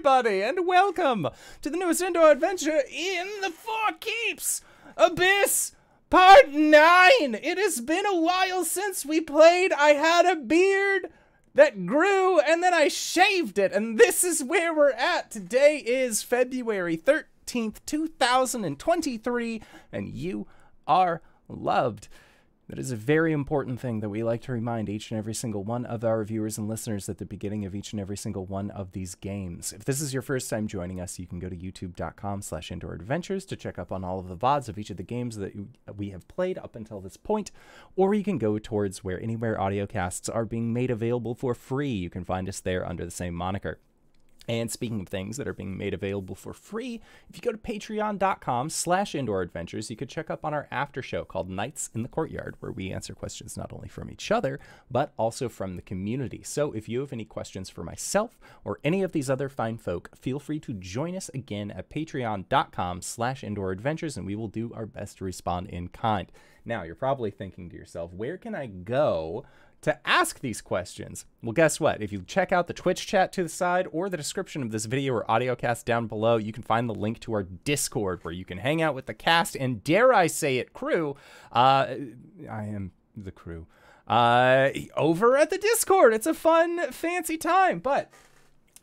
everybody, and welcome to the newest indoor adventure in the Four Keeps, Abyss, Part 9. It has been a while since we played. I had a beard that grew, and then I shaved it, and this is where we're at. Today is February 13th, 2023, and you are loved. That is a very important thing that we like to remind each and every single one of our viewers and listeners at the beginning of each and every single one of these games. If this is your first time joining us, you can go to youtube.com/indooradventures to check up on all of the VODs of each of the games that we have played up until this point, or you can go towards where Anywhere audiocasts are being made available for free. You can find us there under the same moniker. And speaking of things that are being made available for free, if you go to patreon.com/indooradventures, you could check up on our after show called Nights in the Courtyard, where we answer questions not only from each other, but also from the community. So if you have any questions for myself or any of these other fine folk, feel free to join us again at patreon.com/indooradventures, and we will do our best to respond in kind. Now, you're probably thinking to yourself, where can I go to ask these questions? Well, guess what? If you check out the Twitch chat to the side or the description of this video or audiocast down below, you can find the link to our Discord where you can hang out with the cast and, dare I say it, crew. I am the crew. Over at the Discord. It's a fun, fancy time, but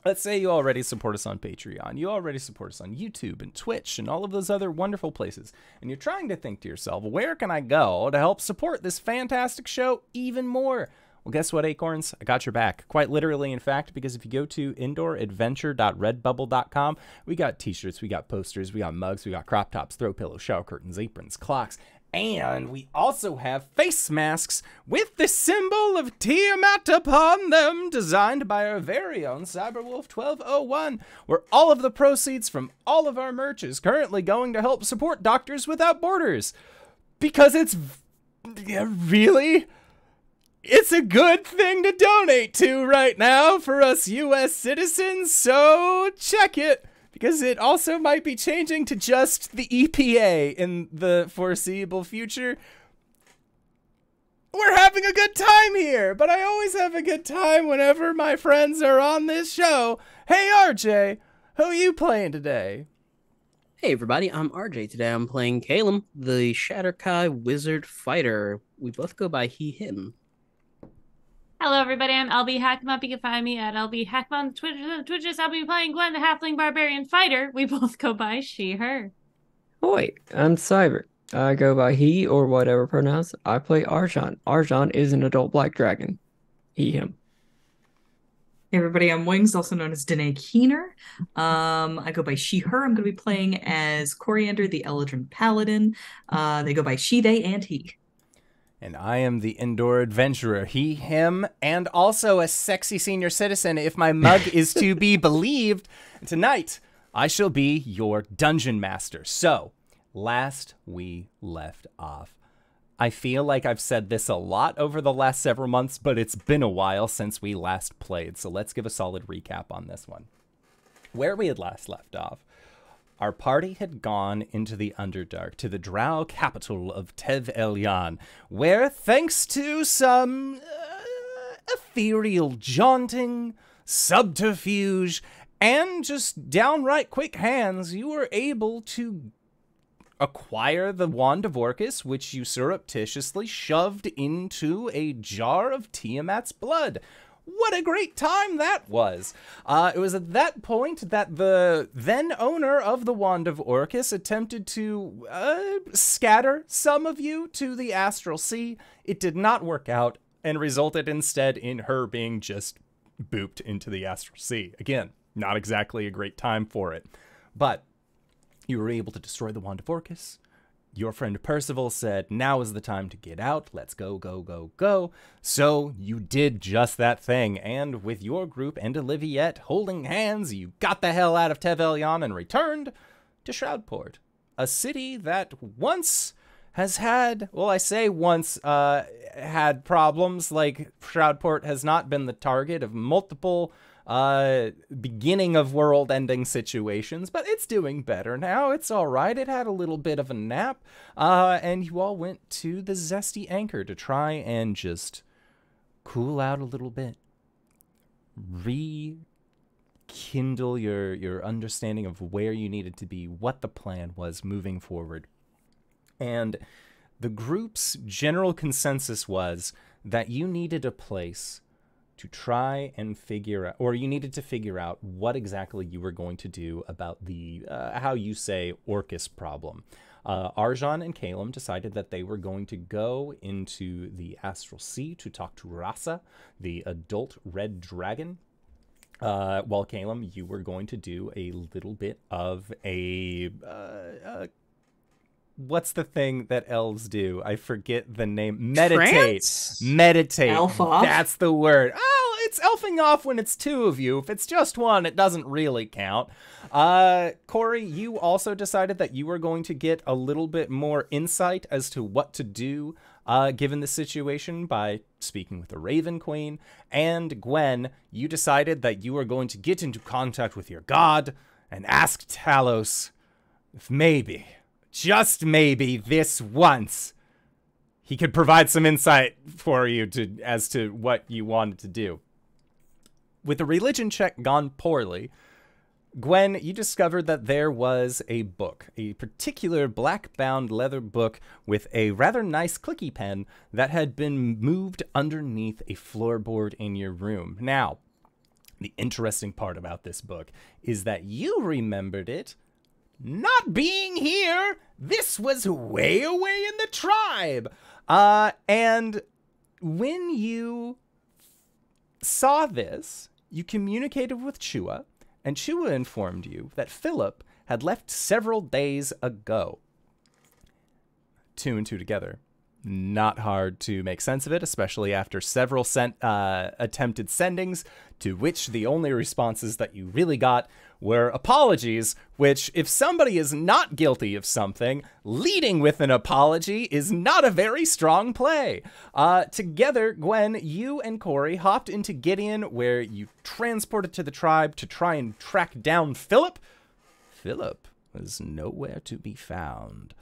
let's say you already support us on Patreon, you already support us on YouTube and Twitch and all of those other wonderful places, and you're trying to think to yourself, where can I go to help support this fantastic show even more? Well, guess what, Acorns? I got your back. Quite literally, in fact, because if you go to indooradventure.redbubble.com, we got t-shirts, we got posters, we got mugs, we got crop tops, throw pillows, shower curtains, aprons, clocks, and we also have face masks with the symbol of Tiamat upon them, designed by our very own Cyberwolf1201, where all of the proceeds from all of our merch is currently going to help support Doctors Without Borders. Because it's really, it's a good thing to donate to right now for us U.S. citizens, so check it. Because it also might be changing to just the EPA in the foreseeable future. We're having a good time here, but I always have a good time whenever my friends are on this show. Hey, RJ, who are you playing today? Hey everybody, I'm RJ. Today I'm playing Caelum, the Shatterkai Wizard Fighter. We both go by he, him. Hello everybody, I'm LBHackEmUp. You can find me at LBHackEmUp on Twitches. I'll be playing Gwen, the Halfling Barbarian Fighter. We both go by she, her. Wait, I'm Cyber. I go by he or whatever pronouns. I play Arjhan. Arjhan is an adult black dragon. He, him. Hey everybody, I'm Wings, also known as Danae Keener. I go by she, her. I'm going to be playing as Coriander, the Eldrin Paladin. They go by she, they, and he. And I am the indoor adventurer, he, him, and also a sexy senior citizen, if my mug is to be believed. Tonight, I shall be your dungeon master. So, last we left off, I feel like I've said this a lot over the last several months, but it's been a while since we last played, so let's give a solid recap on this one. Where we had last left off, our party had gone into the Underdark, to the drow capital of Tev Elyon, where, thanks to some ethereal jaunting, subterfuge, and just downright quick hands, you were able to acquire the Wand of Orcus, which you surreptitiously shoved into a jar of Tiamat's blood. What a great time that was. It was at that point that the then owner of the Wand of Orcus attempted to scatter some of you to the Astral Sea. It did not work out and resulted instead in her being just booped into the Astral Sea. Again, not exactly a great time for it. But you were able to destroy the Wand of Orcus. Your friend Percival said, now is the time to get out. Let's go, go, go, go. So you did just that thing. And with your group and Oliviette holding hands, you got the hell out of Tev Elyon and returned to Shroudport, a city that once has had, well, I say once, had problems. Like, Shroudport has not been the target of multiple beginning of world ending situations, but it's doing better now. It's all right. It had a little bit of a nap, and you all went to the Zesty Anchor to try and just cool out a little bit, rekindle rekindle your understanding of where you needed to be, what the plan was moving forward. And the group's general consensus was that you needed a place to try and figure out, or you needed to figure out what exactly you were going to do about the, how you say, Orcus problem. Arjhan and Caelum decided that they were going to go into the Astral Sea to talk to Rasa, the adult red dragon. While Caelum, you were going to do a little bit of a what's the thing that elves do? I forget the name. Meditate. Trance? Meditate. Elf off? That's the word. Oh, it's elfing off when it's two of you. If it's just one, it doesn't really count. Cori, you also decided that you were going to get a little bit more insight as to what to do given the situation by speaking with the Raven Queen. And Gwen, you decided that you were going to get into contact with your god and ask Talos if maybe, just maybe this once, he could provide some insight for you as to what you wanted to do. With the religion check gone poorly, Gwen, you discovered that there was a book, a particular black-bound leather book with a rather nice clicky pen that had been moved underneath a floorboard in your room. Now, the interesting part about this book is that you remembered it not being here. This was way away in the tribe. And when you saw this, you communicated with Chua, and Chua informed you that Phillip had left several days ago. 2 and 2 together. Not hard to make sense of it, especially after several attempted sendings, to which the only responses that you really got were apologies, which, if somebody is not guilty of something, leading with an apology is not a very strong play. Together, Gwen, you and Cori hopped into Gideon, where you transported to the tribe to try and track down Phillip. Phillip was nowhere to be found.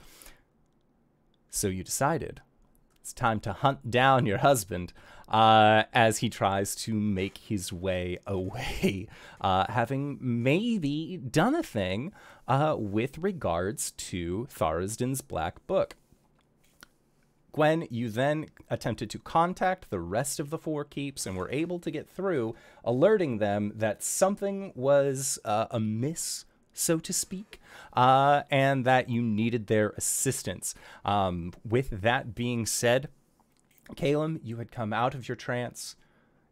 So you decided it's time to hunt down your husband as he tries to make his way away, having maybe done a thing with regards to Tharisdan's Black Book. Gwen, you then attempted to contact the rest of the 4 keeps and were able to get through, alerting them that something was amiss, so to speak, and that you needed their assistance. With that being said, Caelum, you had come out of your trance,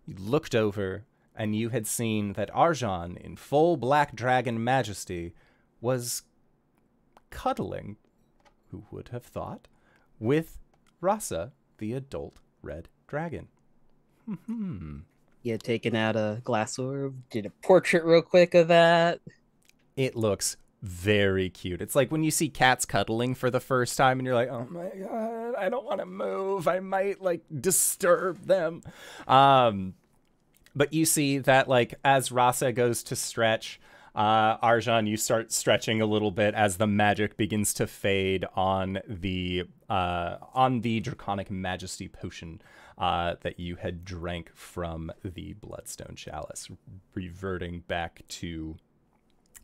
you looked over, and you had seen that Arjhan, in full black dragon majesty, was cuddling, who would have thought, with Rasa, the adult red dragon. You had taken out a glass orb, did a portrait real quick of that. It looks very cute. It's like when you see cats cuddling for the first time and you're like, oh my god, I don't want to move. I might like disturb them. But you see that like as Rasa goes to stretch, Arjhan, you start stretching a little bit as the magic begins to fade on the Draconic Majesty potion that you had drank from the Bloodstone Chalice, reverting back to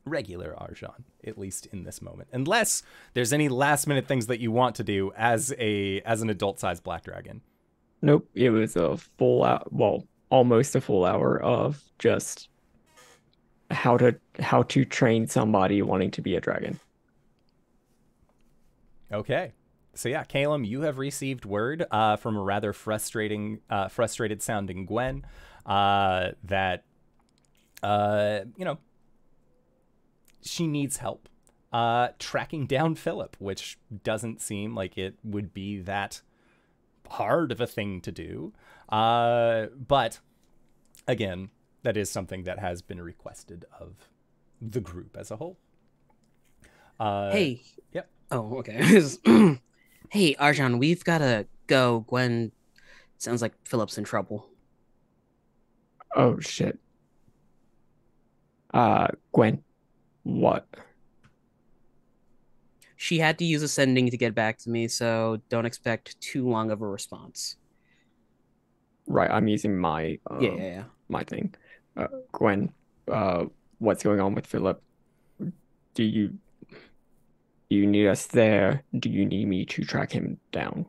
regular Arjhan, at least in this moment. Unless there's any last minute things that you want to do as an adult-sized black dragon. Nope, it was a full hour, well, almost a full hour of just how to train somebody wanting to be a dragon. Okay. So yeah, Caelum, you have received word from a rather frustrated sounding Gwen that she needs help tracking down Phillip, which doesn't seem like it would be that hard of a thing to do. But again, that is something that has been requested of the group as a whole. Hey. Yep. Oh, okay. Hey, Arjhan, we've got to go. Gwen, sounds like Phillip's in trouble. Oh, shit. Gwen, what? She had to use a sending to get back to me, so don't expect too long of a response. Right, I'm using my Yeah. my thing. Gwen, what's going on with Phillip. Do you need us there? Do you need me to track him down?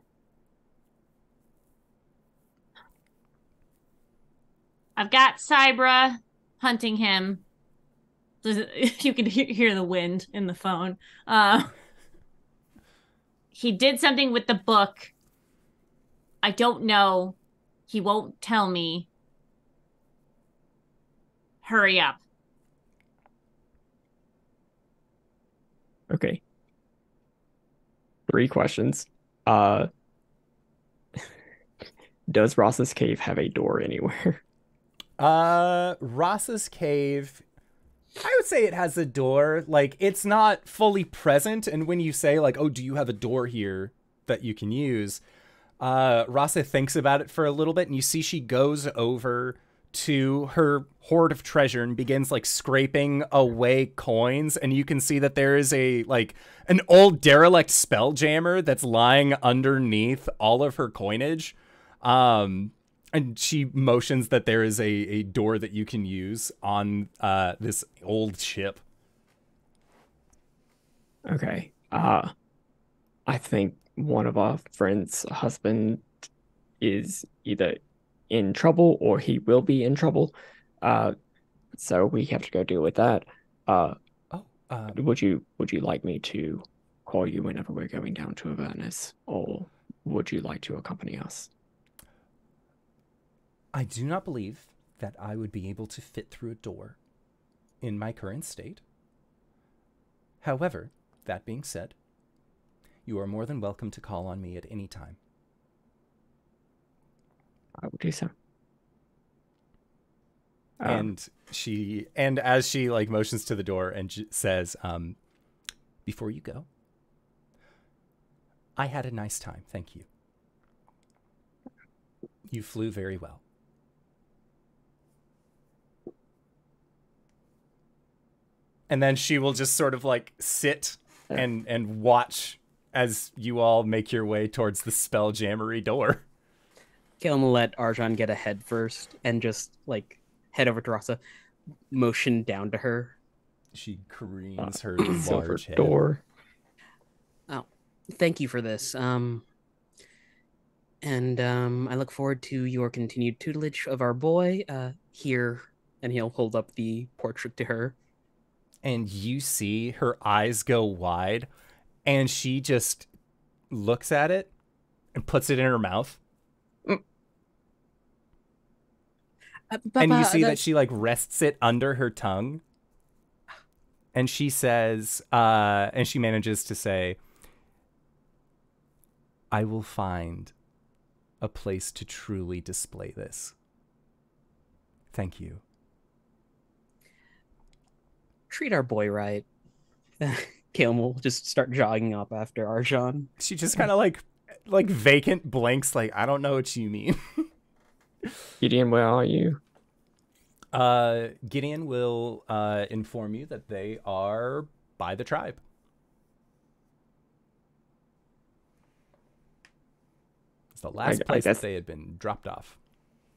I've got Cybra hunting him. You can hear the wind in the phone. He did something with the book. I don't know. He won't tell me. Hurry up. Okay. 3 questions. Does Ross's cave have a door anywhere? Ross's cave, I would say it has a door. Like, it's not fully present, and when you say, like, oh, do you have a door here that you can use, Rasa thinks about it for a little bit, and you see she goes over to her hoard of treasure and begins, like, scraping away coins, and you can see that there is an old derelict spelljammer that's lying underneath all of her coinage. And she motions that there is a door that you can use on this old ship. Okay. I think one of our friends' husband is either in trouble or he will be in trouble. So we have to go deal with that. Would you like me to call you whenever we're going down to Avernus, or would you like to accompany us? I do not believe that I would be able to fit through a door in my current state. However, that being said, you are more than welcome to call on me at any time. I will do so. And as she like motions to the door and says, before you go, I had a nice time. Thank you. You flew very well. And then she will just sort of like sit and watch as you all make your way towards the spelljammery door. Caelum will let Arjhan get ahead first and just like head over to Rasa, motion down to her. She careens her Silver large head. door. Oh, thank you for this. And I look forward to your continued tutelage of our boy here. And he'll hold up the portrait to her. And you see her eyes go wide, and she just looks at it and puts it in her mouth. And you see that she like rests it under her tongue. And she says, and she manages to say, I will find a place to truly display this. Thank you. Treat our boy right. Caelum will just start jogging up after Arjhan. She just kind of like vacant blanks, like, I don't know what you mean. Gideon, where are you? Gideon will inform you that they are by the tribe. It's the last place that they had been dropped off.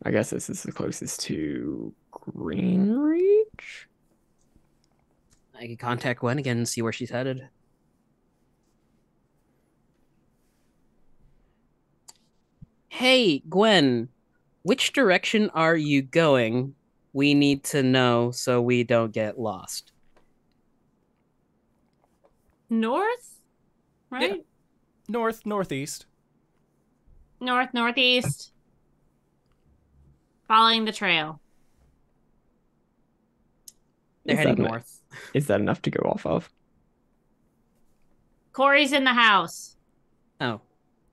I guess this is the closest to Greenreach? I can contact Gwen again and see where she's headed. Hey, Gwen, which direction are you going? We need to know so we don't get lost. North? Right? Yeah. North, northeast. North, northeast. Following the trail. They're heading north. Is that enough to go off of? Cori's in the house. Oh.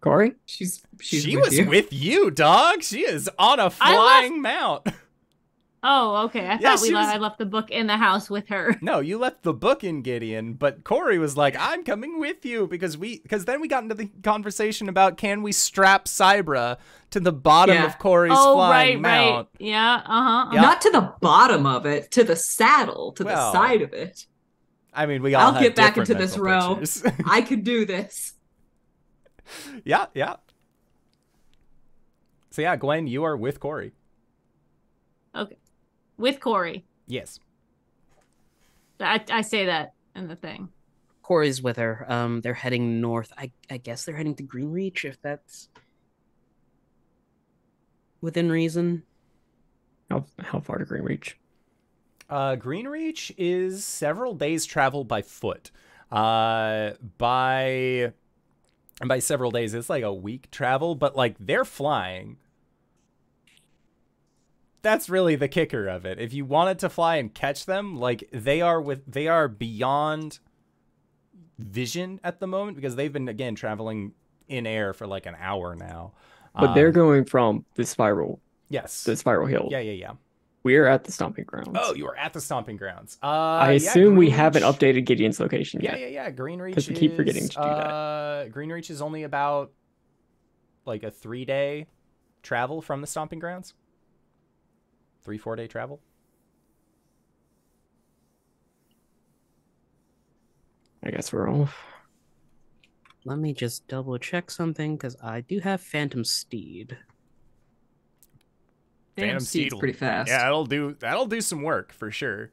Cori? She was with you, dog. She is on a flying mount. Oh, okay. I thought I left the book in the house with her. No, you left the book in Gideon, but Cori was like, I'm coming with you because then we got into the conversation about can we strap Cybra to the bottom of Cori's flying mount. Right. Yeah, Yep. Not to the bottom of it, to the saddle, to the side of it. I mean, we all I'll get back into this row. I can do this. Yeah. So yeah, Gwen, you are with Cori. Okay. With Cori. Yes. I say that in the thing. Cori's with her. They're heading north. I guess they're heading to Greenreach, if that's within reason. How far to Greenreach? Greenreach is several days travel by foot. By several days, it's like a week travel, but like they're flying. That's really the kicker of it. If you wanted to fly and catch them, like they are beyond vision at the moment because they've been again traveling in air for like an hour now. But they're going from the spiral. Yes. The spiral hill. Yeah. We're at the stomping grounds. Oh, you are at the stomping grounds. I assume we haven't updated Gideon's location yet. Yeah. Greenreach because we keep forgetting to do that. Greenreach is only about like a 3-day travel from the stomping grounds. 3-4 day travel. I guess we're off. Let me just double check something because I do have Phantom Steed. Phantom Steed's pretty fast. Yeah, that'll do some work for sure.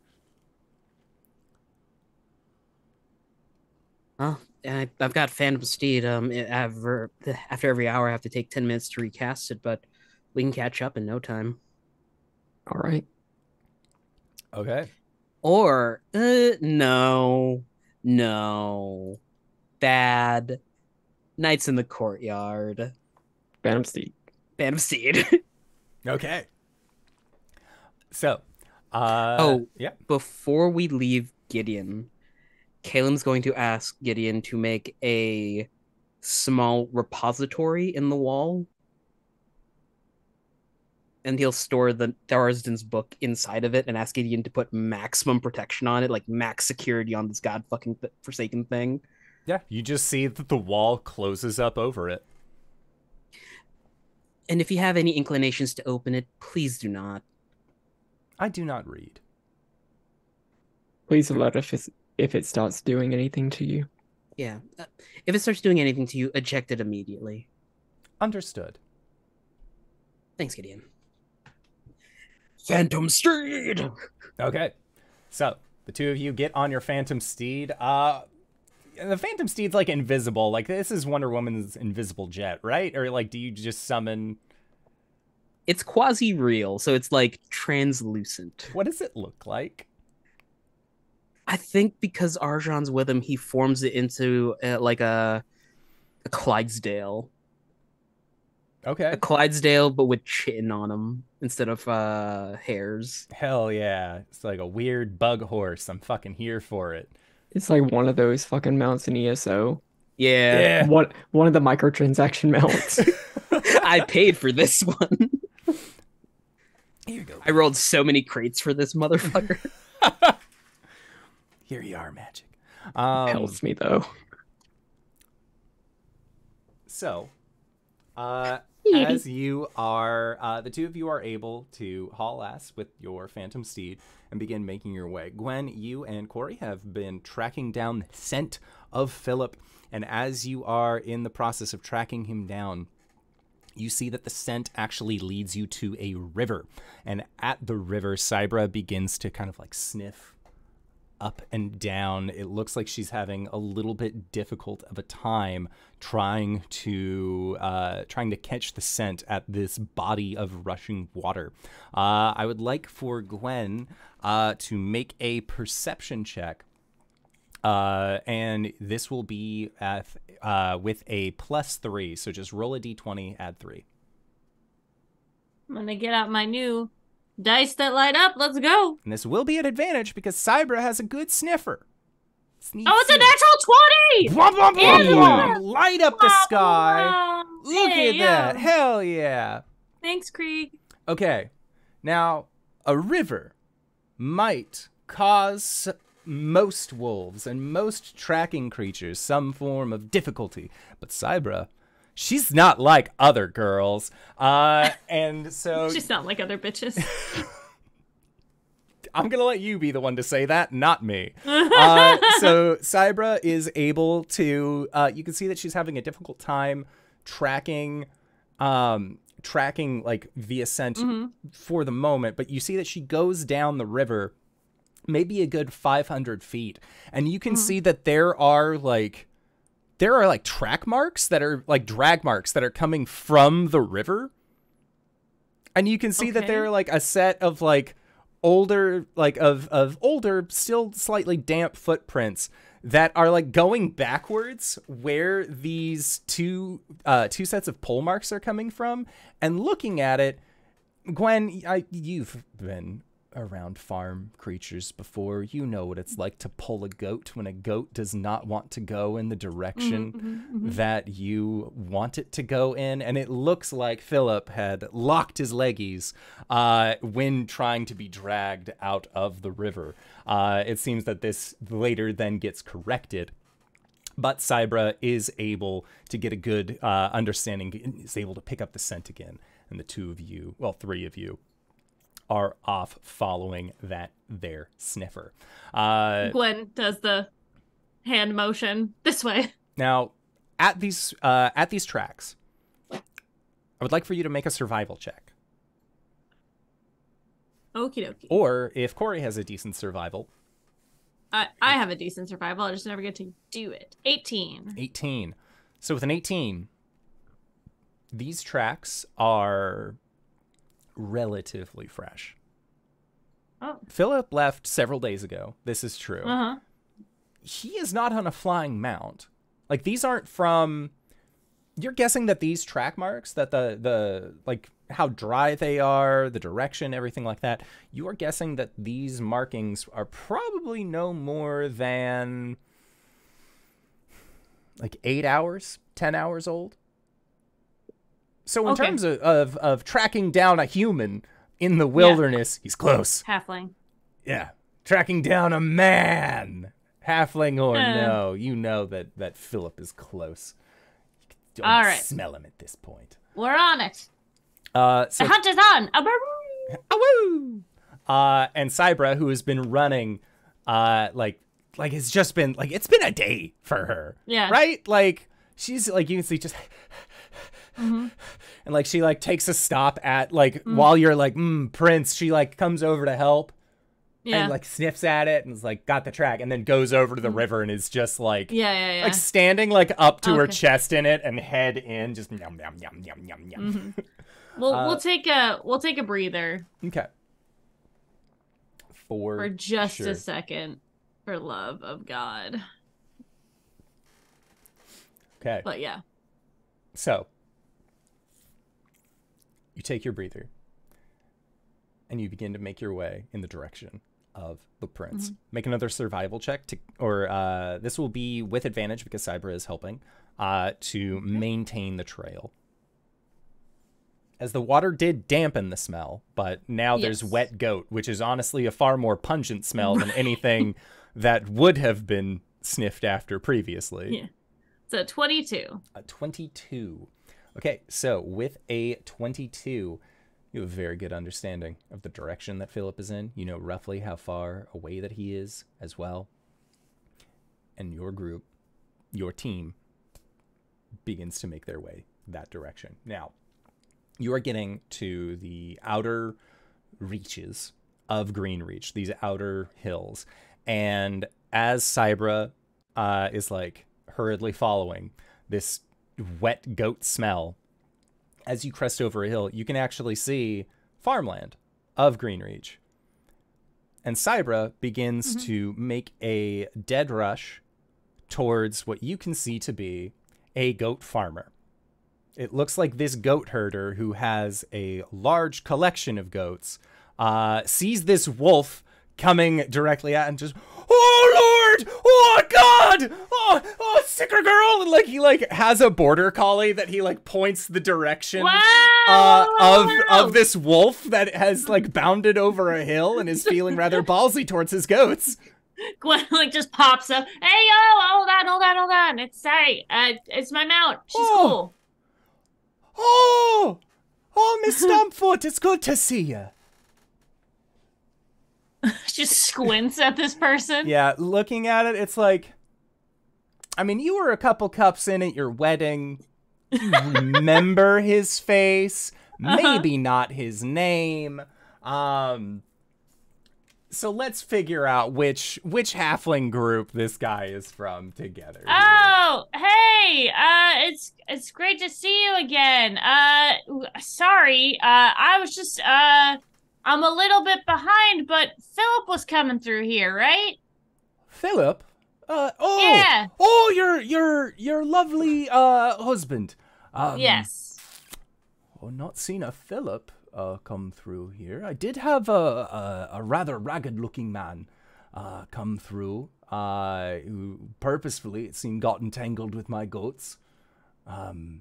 Oh, I've got Phantom Steed. After every hour, I have to take 10 minutes to recast it, but we can catch up in no time. All right. Okay. Or no, bad. Knights in the Courtyard. Phantom Steed. Phantom Steed. Okay. So, yeah. Before we leave Gideon, Caelum's going to ask Gideon to make a small repository in the wall. And he'll store the Tharsden's book inside of it and ask Gideon to put maximum protection on it, like max security on this god-fucking forsaken thing. Yeah, you just see that the wall closes up over it. And if you have any inclinations to open it, please do not. I do not read. Please alert us if it starts doing anything to you. Yeah. If it starts doing anything to you, eject it immediately. Understood. Thanks, Gideon. Phantom Steed! Okay. So, the two of you get on your Phantom Steed. The Phantom Steed's like invisible. Like, this is Wonder Woman's invisible jet, right? Or like, do you just summon... It's quasi-real, so it's like translucent. What does it look like? I think because Arjhan's with him, he forms it into like a Clydesdale. Okay. A Clydesdale, but with chin on him instead of hairs. Hell yeah. It's like a weird bug horse. I'm fucking here for it. It's like one of those fucking mounts in ESO. Yeah. One of the microtransaction mounts. I paid for this one. Here you go. I rolled so many crates for this motherfucker. Here you are, magic. Helps me though. So, as you are, the two of you are able to haul ass with your Phantom Steed and begin making your way. Gwen, you and Cori have been tracking down the scent of Phillip, and as you are in the process of tracking him down, you see that the scent actually leads you to a river. And at the river, Cybra begins to kind of like sniff up and down. It looks like she's having a little bit difficult of a time trying to catch the scent at this body of rushing water. I would like for Gwen to make a perception check. And this will be with a +3. So just roll a d20, add 3. I'm gonna get out my new dice that light up. Let's go. And this will be an advantage because Cybra has a good sniffer. Oh, it's a natural 20! Womp, womp, womp, Yeah. womp. Light up the sky. Wow. Look Hey, at that. Hell yeah. Thanks, Krieg. Okay. Now, a river might cause most wolves and most tracking creatures some form of difficulty. But Cybra, she's not like other girls. And so... She's not like other bitches. I'm going to let you be the one to say that, not me. So Cybra is able to... you can see that she's having a difficult time tracking like via scent for the moment. But you see that she goes down the river maybe a good 500 feet. And you can see that there are like track marks that are like drag marks that are coming from the river. And you can see that they're like a set of like older, like of older, still slightly damp footprints that are like going backwards where these two sets of pole marks are coming from. And looking at it, Gwen, you've been around farm creatures before. You know what it's like to pull a goat when a goat does not want to go in the direction that you want it to go in. And it looks like Phillip had locked his leggies when trying to be dragged out of the river. It seems that this later then gets corrected. But Cybra is able to get a good understanding, is able to pick up the scent again. And the two of you, well, three of you, are off following that there sniffer. Gwen does the hand motion this way. Now, at these tracks, I would like for you to make a survival check. Okie dokie. Or if Cori has a decent survival. I have a decent survival. I just never get to do it. 18. 18. So with an 18, these tracks are relatively fresh. Oh. Phillip left several days ago. This is true. Uh-huh. He is not on a flying mount. Like, these aren't from... You're guessing that these track marks, that the like how dry they are, the direction, everything like that, you are guessing that these markings are probably no more than like 8 hours, 10 hours old. So in terms of tracking down a human in the wilderness, he's close. Halfling. Yeah. Tracking down a man, halfling or no, you know that Phillip is close. You can almost smell him at this point. We're on it. So the hunt is on. And Cybra, who has been running, like it's just been like it's been a day for her. Yeah. Right? Like she's like you can see just. And like she like takes a stop at like while you're like Prince, she like comes over to help and like sniffs at it and is like got the track and then goes over to the river and is just like like standing like up to her chest in it and head in just yum yum yum yum yum yum. We'll take a breather. Okay. For just a second, for love of God. Okay. But yeah. So you take your breather and you begin to make your way in the direction of the prince. Make another survival check or this will be with advantage because Cybra is helping to maintain the trail. As the water did dampen the smell, but now there's wet goat, which is honestly a far more pungent smell than anything that would have been sniffed after previously. Yeah. It's a 22. A 22. Okay, so with a 22, you have a very good understanding of the direction that Phillip is in. You know roughly how far away that he is as well. And your group, your team, begins to make their way that direction. Now, you are getting to the outer reaches of Greenreach, these outer hills. And as Cybra is like hurriedly following this wet goat smell, as you crest over a hill, you can actually see farmland of Greenreach. And Cybra begins to make a dead rush towards what you can see to be a goat farmer. It looks like this goat herder who has a large collection of goats sees this wolf coming directly at and just, oh Lord, oh God, oh sicker girl, and like he like has a border collie that he like points the direction of this wolf that has like bounded over a hill and is feeling rather ballsy towards his goats. Gwen like just pops up. Hey yo, hold on. It's my mount. She's cool. Oh, Miss Stumpfoot, it's good to see you. Just squints at this person. Yeah, looking at it, it's like, I mean, you were a couple cups in at your wedding. You remember his face, maybe not his name. So let's figure out which halfling group this guy is from together. Here. Oh, hey, it's great to see you again. Sorry, I was just, I'm a little bit behind, but Phillip was coming through here, right? Phillip? Yeah. Oh, your lovely husband. Yes. Oh, not seen a Phillip come through here. I did have a rather ragged-looking man come through, who purposefully, it seemed, got entangled with my goats.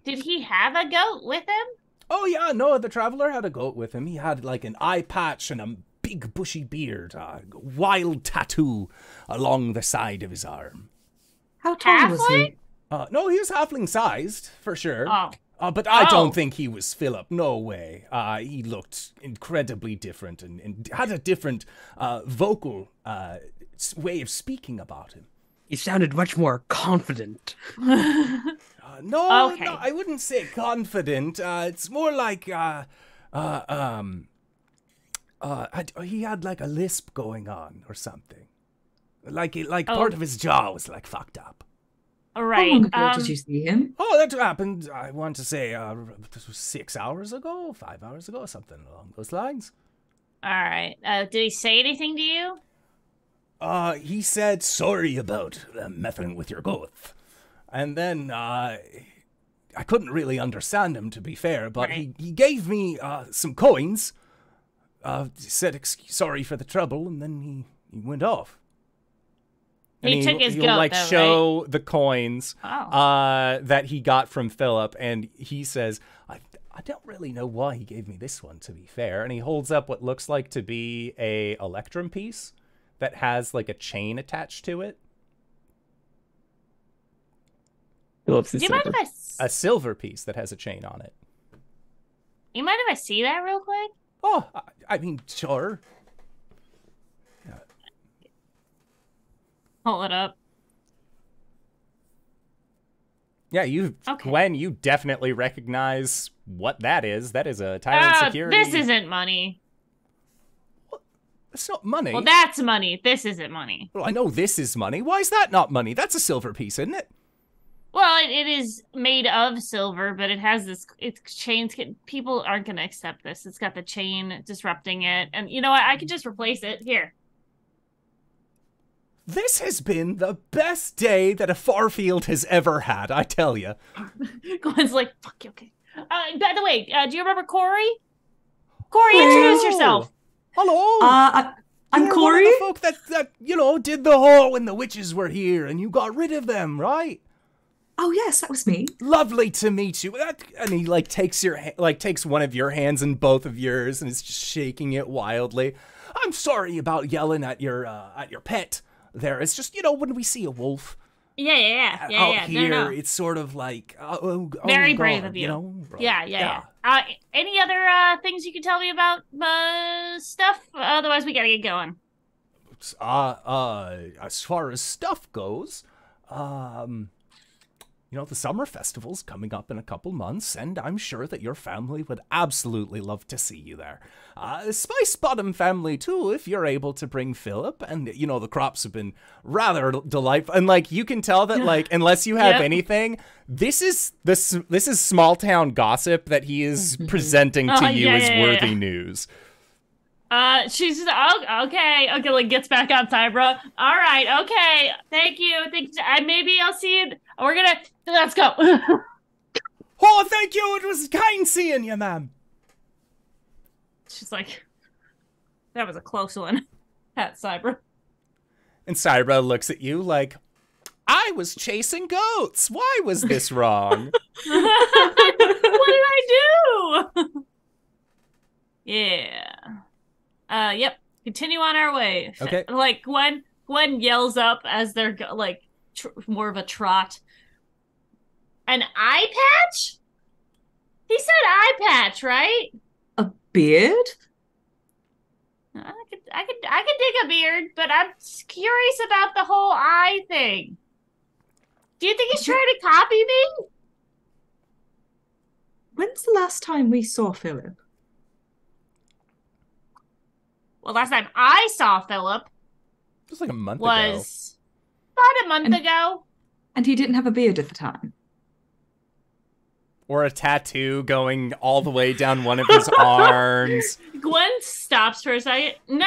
Did he have a goat with him? Oh yeah, no, the traveler had a goat with him. He had like an eye patch and a big bushy beard, a wild tattoo along the side of his arm. How tall was he? No, he was halfling-sized, for sure. Oh. But I don't think he was Phillip. No way. He looked incredibly different and had a different vocal way of speaking about him. He sounded much more confident. No, I wouldn't say confident. It's more like he had like a lisp going on or something. Like part of his jaw was like fucked up. All right. How long ago did you see him? Oh, that happened, I want to say, 6 hours ago, 5 hours ago, something along those lines. All right. Did he say anything to you? He said, sorry about messing with your goat. And then, I couldn't really understand him, to be fair, but Right. he gave me, some coins, said, sorry for the trouble, and then he went off. He took his he'll goat, like though, show the coins Oh. that he got from Phillip, and he says, I don't really know why he gave me this one, to be fair. And he holds up what looks like to be a electrum piece that has like a chain attached to it. Phillip's Do you mind if I... A silver piece that has a chain on it. You mind if I see that real quick? Oh, I mean, sure. Hold it up. Yeah, Okay. Gwen, you definitely recognize what that is. That is a Tyrant Security. This isn't money. It's not money. Well, that's money. This isn't money. Well, I know this is money. Why is that not money? That's a silver piece, isn't it? Well, it is made of silver, but it has this. Its chains. People aren't going to accept this. It's got the chain disrupting it, and you know what? I could just replace it here. This has been the best day that a Farfield has ever had, I tell you. Gwen's like, "Fuck you." Okay. By the way, do you remember Cori? Cori, introduce yourself. Hello. I'm You're Cori. one of the folk that did the whole when the witches were here, and you got rid of them, right? Oh yes, that was me. Lovely to meet you. And he like takes one of your hands in both of yours and is just shaking it wildly. I'm sorry about yelling at your pet. There, it's just when we see a wolf Yeah. out here, No. it's sort of like Very God, brave of you. Right. Yeah. Any other things you can tell me about stuff? Otherwise, we gotta get going. As far as stuff goes, the summer festival's coming up in a couple months, and I'm sure that your family would absolutely love to see you there. Spice Bottom family, too, if you're able to bring Phillip. And, the crops have been rather delightful. And, you can tell that, unless you have anything, this is small town gossip that he is presenting to you as worthy news. She's okay, gets back on Cybra. All right, okay, thank you. Maybe I'll see you. Let's go. Oh, thank you. It was kind seeing you, ma'am. She's like, that was a close one. At Cybra. And Cybra looks at you like, I was chasing goats. Why was this wrong? What did I do? Yeah. Yep. Continue on our way. Okay. Gwen yells up as they're more of a trot. An eye patch? He said eye patch, right? A beard? I could dig a beard, but I'm curious about the whole eye thing. Do you think he's trying to copy me? When's the last time we saw Phillip? Well, last time I saw Phillip Just like a month ago. was about a month ago. And he didn't have a beard at the time. Or a tattoo going all the way down one of his arms. Gwen stops for a second. No,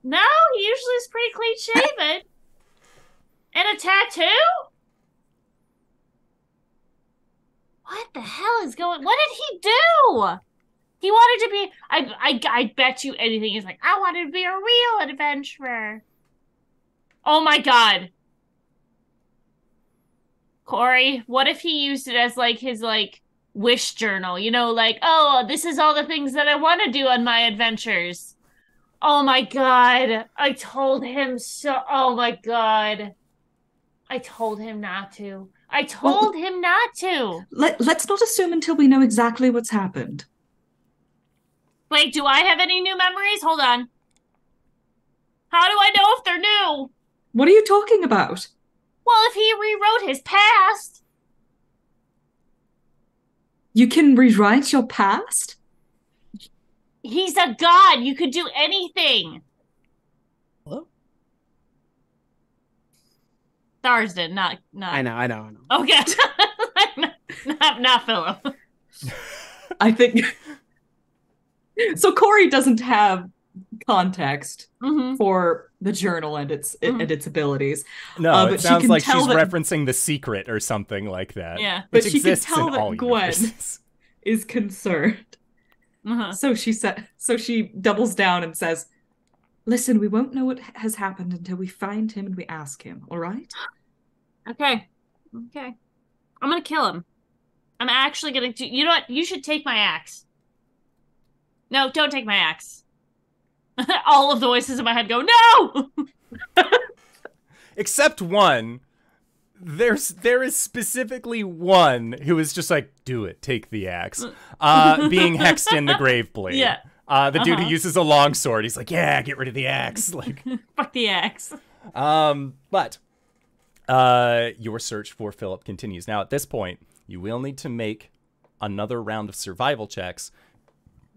he usually is pretty clean shaven. And a tattoo? What the hell is going? What did he do? He wanted to be. I bet you anything. He's like, I wanted to be a real adventurer. Oh my god, Cori. What if he used it as like his like wish journal? You know, like, oh, this is all the things that I want to do on my adventures. Oh my god, I told him so. Oh my god, I told him not to. I told him not to. Let's not assume until we know exactly what's happened. Wait, do I have any new memories? Hold on. How do I know if they're new? What are you talking about? Well, if he rewrote his past. You can rewrite your past? He's a god. You could do anything. Hello? Tharsden, not. I know. Okay. not Phillip. I think... So Cori doesn't have context for the journal and its abilities. No, it sounds like she's that... referencing The Secret or something like that. Yeah. But she can tell that Gwen is concerned. So she doubles down and says, listen, we won't know what has happened until we find him and we ask him, all right? Okay. I'm gonna kill him. I'm actually gonna do... You know what? You should take my axe. No, don't take my axe. All of the voices in my head go, no! Except one. There is specifically one who is just like, do it, take the axe. Being Hexton the Graveblade. Yeah. The dude who uses a longsword. He's like, yeah, get rid of the axe. Like, fuck the axe. But your search for Phillip continues. Now, at this point, you will need to make another round of survival checks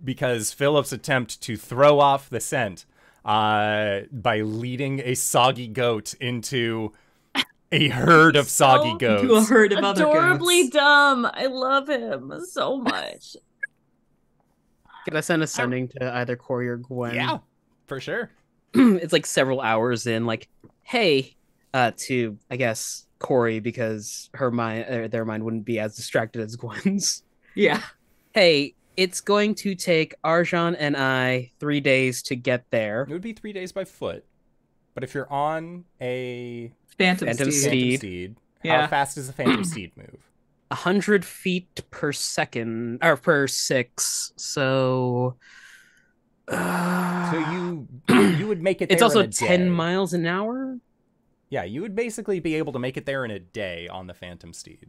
because Phillip's attempt to throw off the scent by leading a soggy goat into a herd of soggy goats. Into a herd of other goats. Adorably dumb. I love him so much. Could I send a sending to either Cori or Gwen? Yeah, for sure. It's like several hours in, like, hey, to, I guess, Cori, because her mind, their mind wouldn't be as distracted as Gwen's. Yeah. Hey, it's going to take Arjhan and I 3 days to get there. It would be 3 days by foot. But if you're on a Phantom steed, how fast does a Phantom Steed move? 100 feet per second, or per 6. So you would make it there it's also in a 10 day. miles an hour? Yeah, you would basically be able to make it there in a day on the Phantom Steed.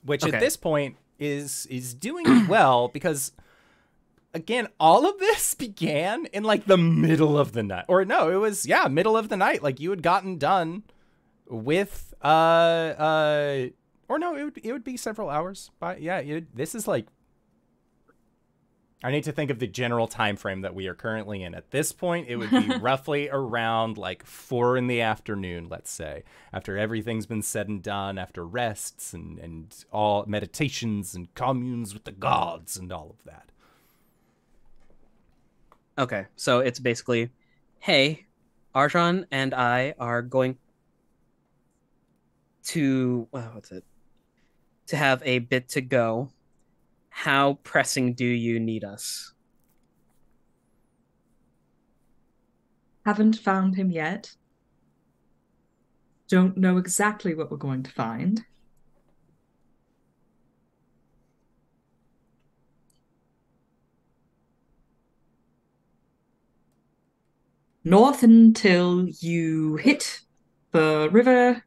Which at this point is doing well because, again, all of this began in like the middle of the night. Or no, it was, middle of the night. Like you had gotten done with, or no, it would be several hours. But this is like, I need to think of the general time frame that we are currently in. At this point, it would be roughly around like 4 PM, let's say, after everything's been said and done, after rests and all meditations and communes with the gods and all of that. Okay, so it's basically, hey, Arjhan and I are going to, to have a bit to go. How pressing do you need us? Haven't found him yet. Don't know exactly what we're going to find. North until you hit the river,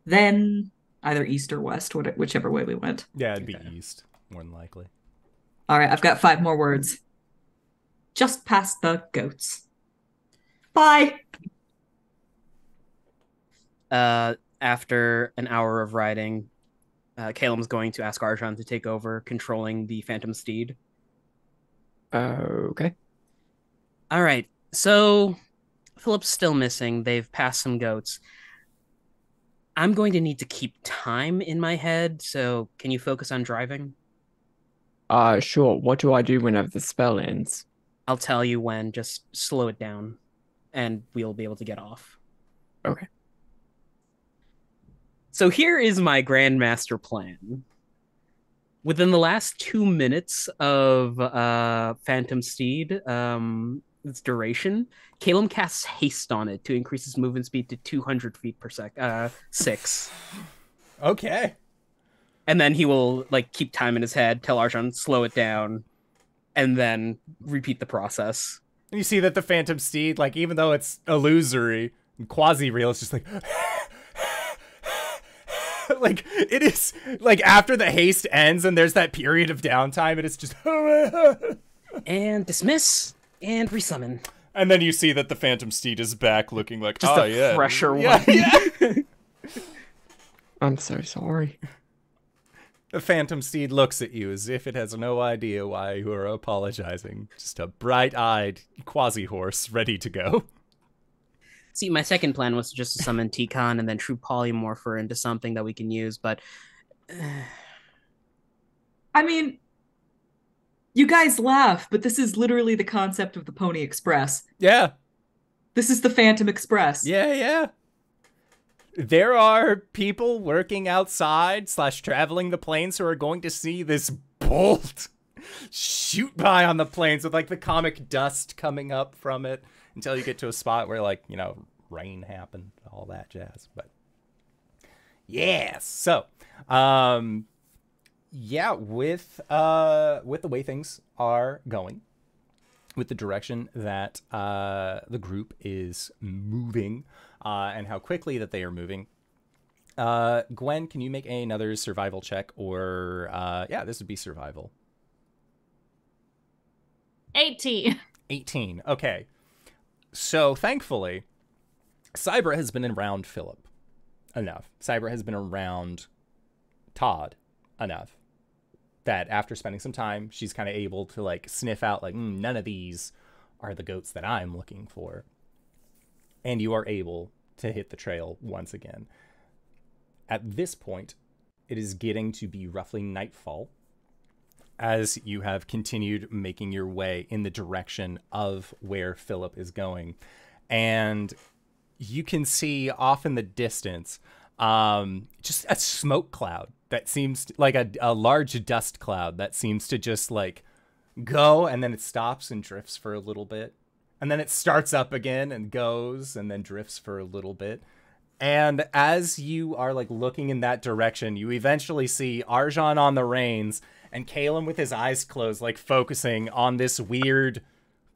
then either east or west, whichever way we went. Yeah, it'd be east, more than likely. All right, I've got 5 more words. Just past the goats. Bye! After an hour of riding, Caelum's going to ask Arjhan to take over controlling the Phantom Steed. Okay. All right. So Philip's still missing. They've passed some goats. I'm going to need to keep time in my head, so can you focus on driving? Sure. What do I do whenever the spell ends? I'll tell you when. Just slow it down, and we'll be able to get off. Okay. So here is my Grandmaster plan. Within the last 2 minutes of Phantom Steed, its duration, Caelum casts haste on it to increase its movement speed to 200 feet per sec. 6. Okay. And then he will like keep time in his head, tell Arjhan slow it down, and then repeat the process. And you see that the Phantom Steed, like, even though it's illusory and quasi-real, it's just like... like, it is... Like, after the haste ends and there's that period of downtime, it is just... And dismiss, and resummon. And then you see that the Phantom Steed is back looking like, just oh, a yeah. fresher one. Yeah. I'm so sorry. The Phantom Steed looks at you as if it has no idea why you are apologizing. Just a bright-eyed quasi-horse ready to go. See, my second plan was just to summon T-Con and then true polymorph her into something that we can use, but... I mean, you guys laugh, but this is literally the concept of the Pony Express. Yeah. This is the Phantom Express. Yeah. There are people working outside / traveling the plains who are going to see this bolt shoot by on the plains with like the comic dust coming up from it until you get to a spot where like, you know, rain happened, all that jazz. But yes. So, yeah, with the way things are going, with the direction that the group is moving, and how quickly that they are moving. Gwen, can you make another survival check? Or, yeah, this would be survival. 18. 18. Okay. So, thankfully, Cybra has been around Phillip enough. Cybra has been around Todd enough that after spending some time, she's kind of able to, like, sniff out, like, none of these are the goats that I'm looking for. And you are able to hit the trail once again. At this point, it is getting to be roughly nightfall as you have continued making your way in the direction of where Phillip is going. And you can see off in the distance just a smoke cloud that seems like a large dust cloud that seems to just like go, and then it stops and drifts for a little bit. And then it starts up again and goes and then drifts for a little bit. And as you are like looking in that direction, you eventually see Arjhan on the reins and Caelum with his eyes closed, like focusing on this weird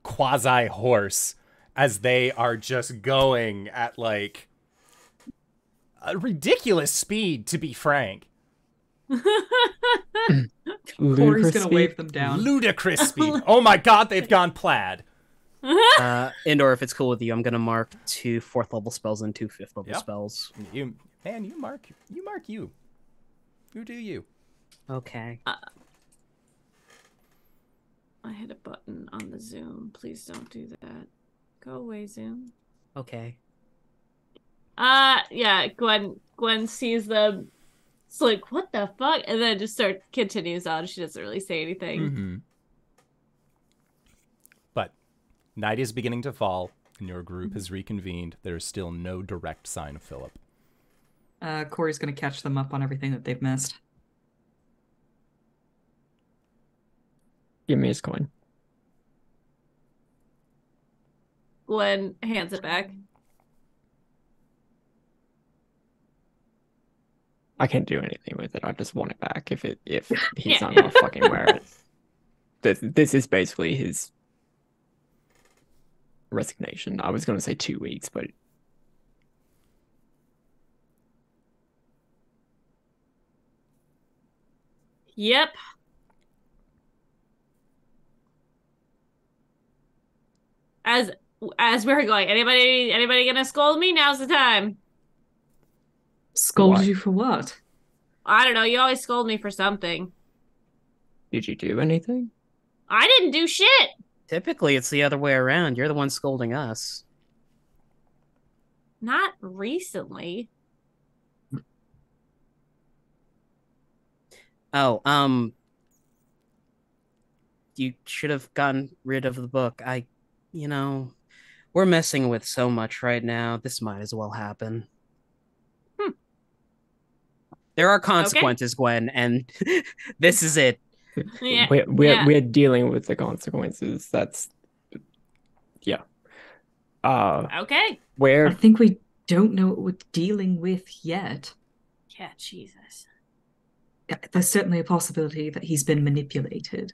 quasi horse as they are just going at like a ridiculous speed, to be frank. Cori's gonna wave them down. Ludicrous speed. Oh my god, they've gone plaid. Indoor, if it's cool with you, I'm gonna mark 2 4th level spells and 2 5th level spells. You mark you. You do you. Okay. I hit a button on the Zoom. Please don't do that. Go away, Zoom. Okay. Yeah, Gwen sees them. It's like, what the fuck? And then just continues on. She doesn't really say anything. Mm-hmm. But night is beginning to fall, and your group has reconvened. There is still no direct sign of Phillip. Cori's gonna catch them up on everything that they've missed. Give me his coin. Gwen hands it back. I can't do anything with it. I just want it back if he's not gonna fucking wear it. This is basically his resignation. I was gonna say 2 weeks, but Yep. As we're going, anybody gonna scold me? Now's the time. Scold What? you for what? I don't know. You always scold me for something. did you do anything? I didn't do shit. Typically, it's the other way around. You're the one scolding us. Not recently. Oh, you should have gotten rid of the book. We're messing with so much right now. This might as well happen. There are consequences, Gwen, and this is it. Yeah. We're dealing with the consequences. That's Okay. I think we don't know what we're dealing with yet. Yeah, Jesus. There's certainly a possibility that he's been manipulated.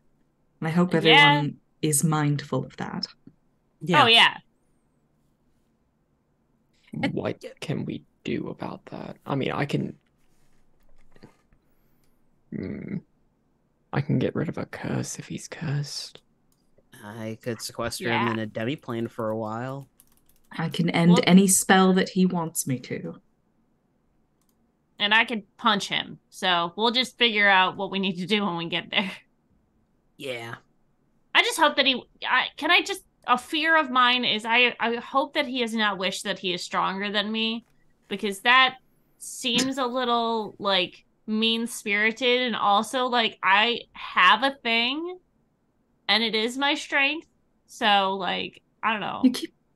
And I hope everyone is mindful of that. Yeah. Oh, yeah. What can we do about that? I mean, I can get rid of a curse if he's cursed. I could sequester him in a demi-plane for a while. I can end any spell that he wants me to. And I can punch him. So we'll just figure out what we need to do when we get there. Yeah. I just hope that a fear of mine is I hope that he does not wish that he is stronger than me, because that seems a little like mean-spirited, and also like I have a thing and it is my strength. So like, I don't know.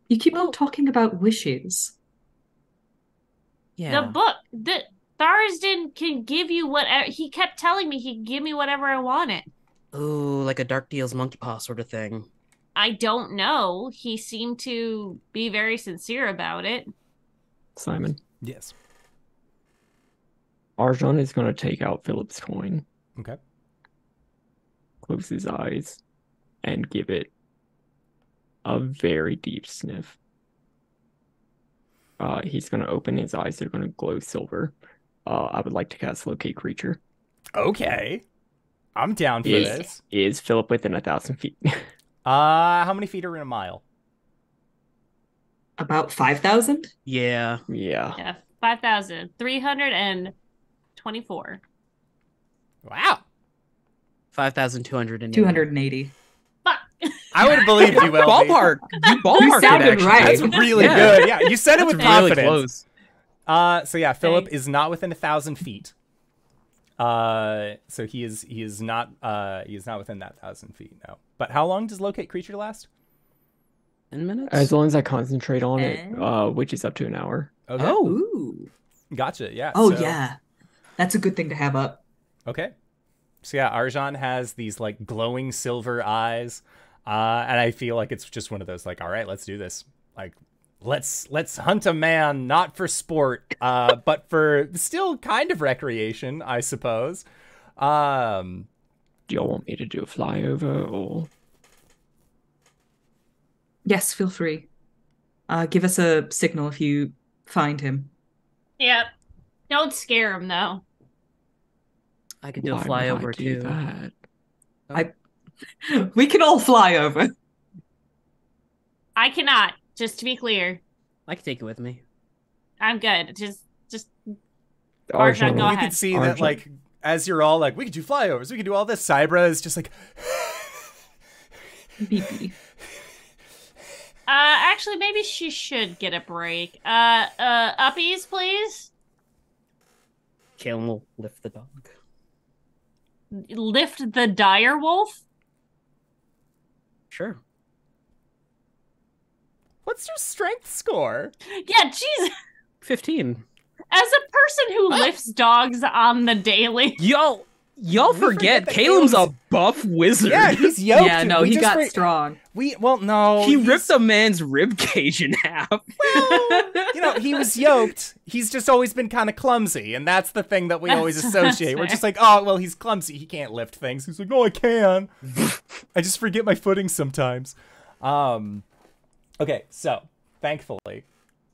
You keep on talking about wishes. Yeah. The book, Tharsden can give you whatever. He kept telling me he could give me whatever I wanted. Ooh, like a Dark Deal's monkey paw sort of thing. I don't know. He seemed to be very sincere about it. Simon. Yes. Arjhan is going to take out Phillip's coin. Okay. Close his eyes and give it a very deep sniff. He's going to open his eyes. They're going to glow silver. I would like to cast Locate Creature. Okay. I'm down for this. Is Phillip within 1,000 feet? How many feet are in a mile? About 5,000? Yeah. Yeah, 5,324. Wow. 5,280. 280. Fuck. I would have believed you, LB. Ballpark. You ballparked You sounded it, actually. right. That's really good. Yeah, you said it with Really confidence. close. So yeah, Phillip is not within 1,000 feet. So he is not within that 1,000 feet. No. But how long does Locate Creature last? 10 minutes? As long as I concentrate on it, which is up to an hour. Okay. Oh. Ooh. Gotcha. Yeah. Oh, so- yeah. That's a good thing to have up. Okay. So yeah, Arjhan has these like glowing silver eyes. And I feel like it's just one of those like, all right, let's do this. Like, let's hunt a man, not for sport, but for still kind of recreation, I suppose. Do y'all want me to do a flyover or? Yes, feel free. Give us a signal if you find him. Yep. Don't scare him, though. I could do a Why would I flyover do too. that? We can all fly over. I cannot, just to be clear. I can take it with me. I'm good. Just Arjhan, go You ahead. can see that like as you're all like, we could do flyovers, we could do all this. Cybra is just like BB. Actually, maybe she should get a break. Uppies, please. Caelum will lift the dog. Lift the dire wolf. Sure. what's your strength score? Yeah, jeez. 15. As a person who lifts dogs on the daily. Y'all forget Caelum's a buff wizard. Yeah, he's yoked. Yeah, no, We he just got re- strong. No. He ripped a man's rib cage in half. Well, he was yoked. He's just always been kind of clumsy, and that's the thing that we always associate. We're just like, oh, well, he's clumsy. He can't lift things. He's like, no, I can. I just forget my footing sometimes. Okay, so thankfully,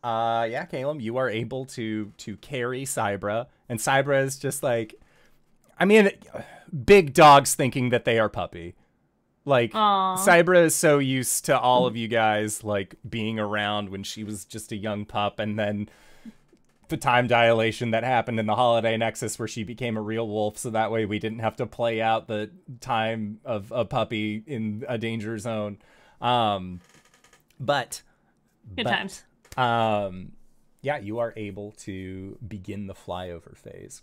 Caelum, you are able to carry Cybra, and Cybra is just like, I mean, big dogs thinking that they are puppy. Like, Cybra is so used to all of you guys, like, being around when she was just a young pup, and then the time dilation that happened in the Holiday Nexus where she became a real wolf, so that way we didn't have to play out the time of a puppy in a danger zone. But Good times. Yeah, you are able to begin the flyover phase.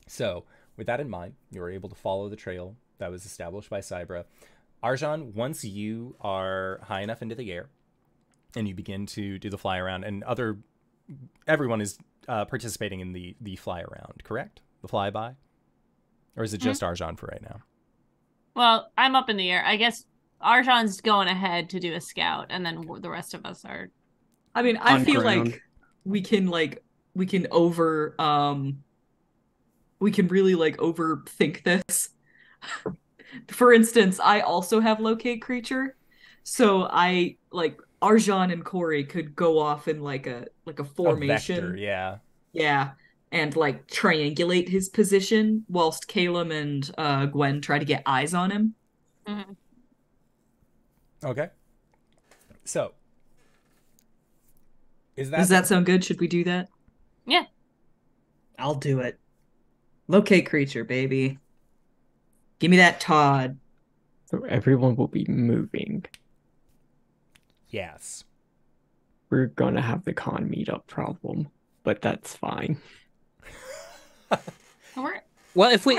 So with that in mind, you are able to follow the trail that was established by Cybra. Arjhan, once you are high enough into the air and you begin to do the fly around, and everyone is participating in the fly around, correct? The flyby? Or is it just Arjhan for right now? Well, I'm up in the air. I guess Arjhan's going ahead to do a scout, and then the rest of us are. I mean, I feel like we can really overthink this. For instance, I also have locate creature, so I Arjhan and Cori could go off in like a formation. A vector, yeah, and triangulate his position whilst Caelum and Gwen try to get eyes on him. Mm-hmm. Okay. So, does that sound good? Should we do that? Yeah. I'll do it. Locate creature, baby. Give me that Todd. So everyone will be moving. Yes. We're gonna have the con meetup problem, but that's fine. Well, if we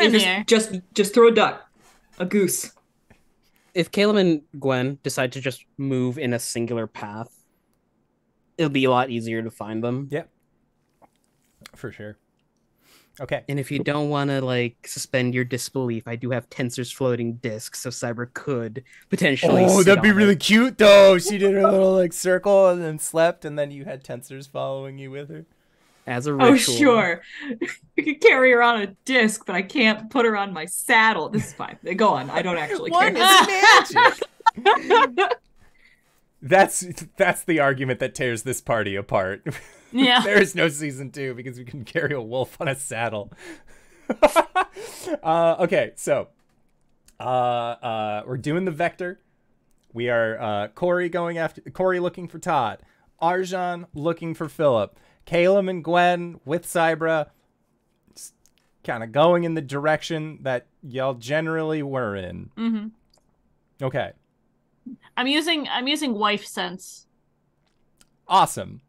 just throw a duck, a goose. If Caelum and Gwen decide to just move in a singular path, it'll be a lot easier to find them. Yep. For sure. Okay. And if you don't want to suspend your disbelief, I do have Tensor's floating disc, so Cyber could potentially. Oh, that'd be really cute, though. She did her little circle and then slept, and then you had Tensors following you with her. As a ritual. Oh, sure. You could carry her on a disc, but I can't put her on my saddle. This is fine. Go on. I don't actually care. Magic. That's the argument that tears this party apart. Yeah. There is no season 2 because we can carry a wolf on a saddle. Okay, so we're doing the vector. We are Cori looking for Todd, Arjhan looking for Phillip, Caelum and Gwen with Cybra, kind of going in the direction that y'all generally were in. Mm-hmm. Okay. I'm using wife sense. Awesome.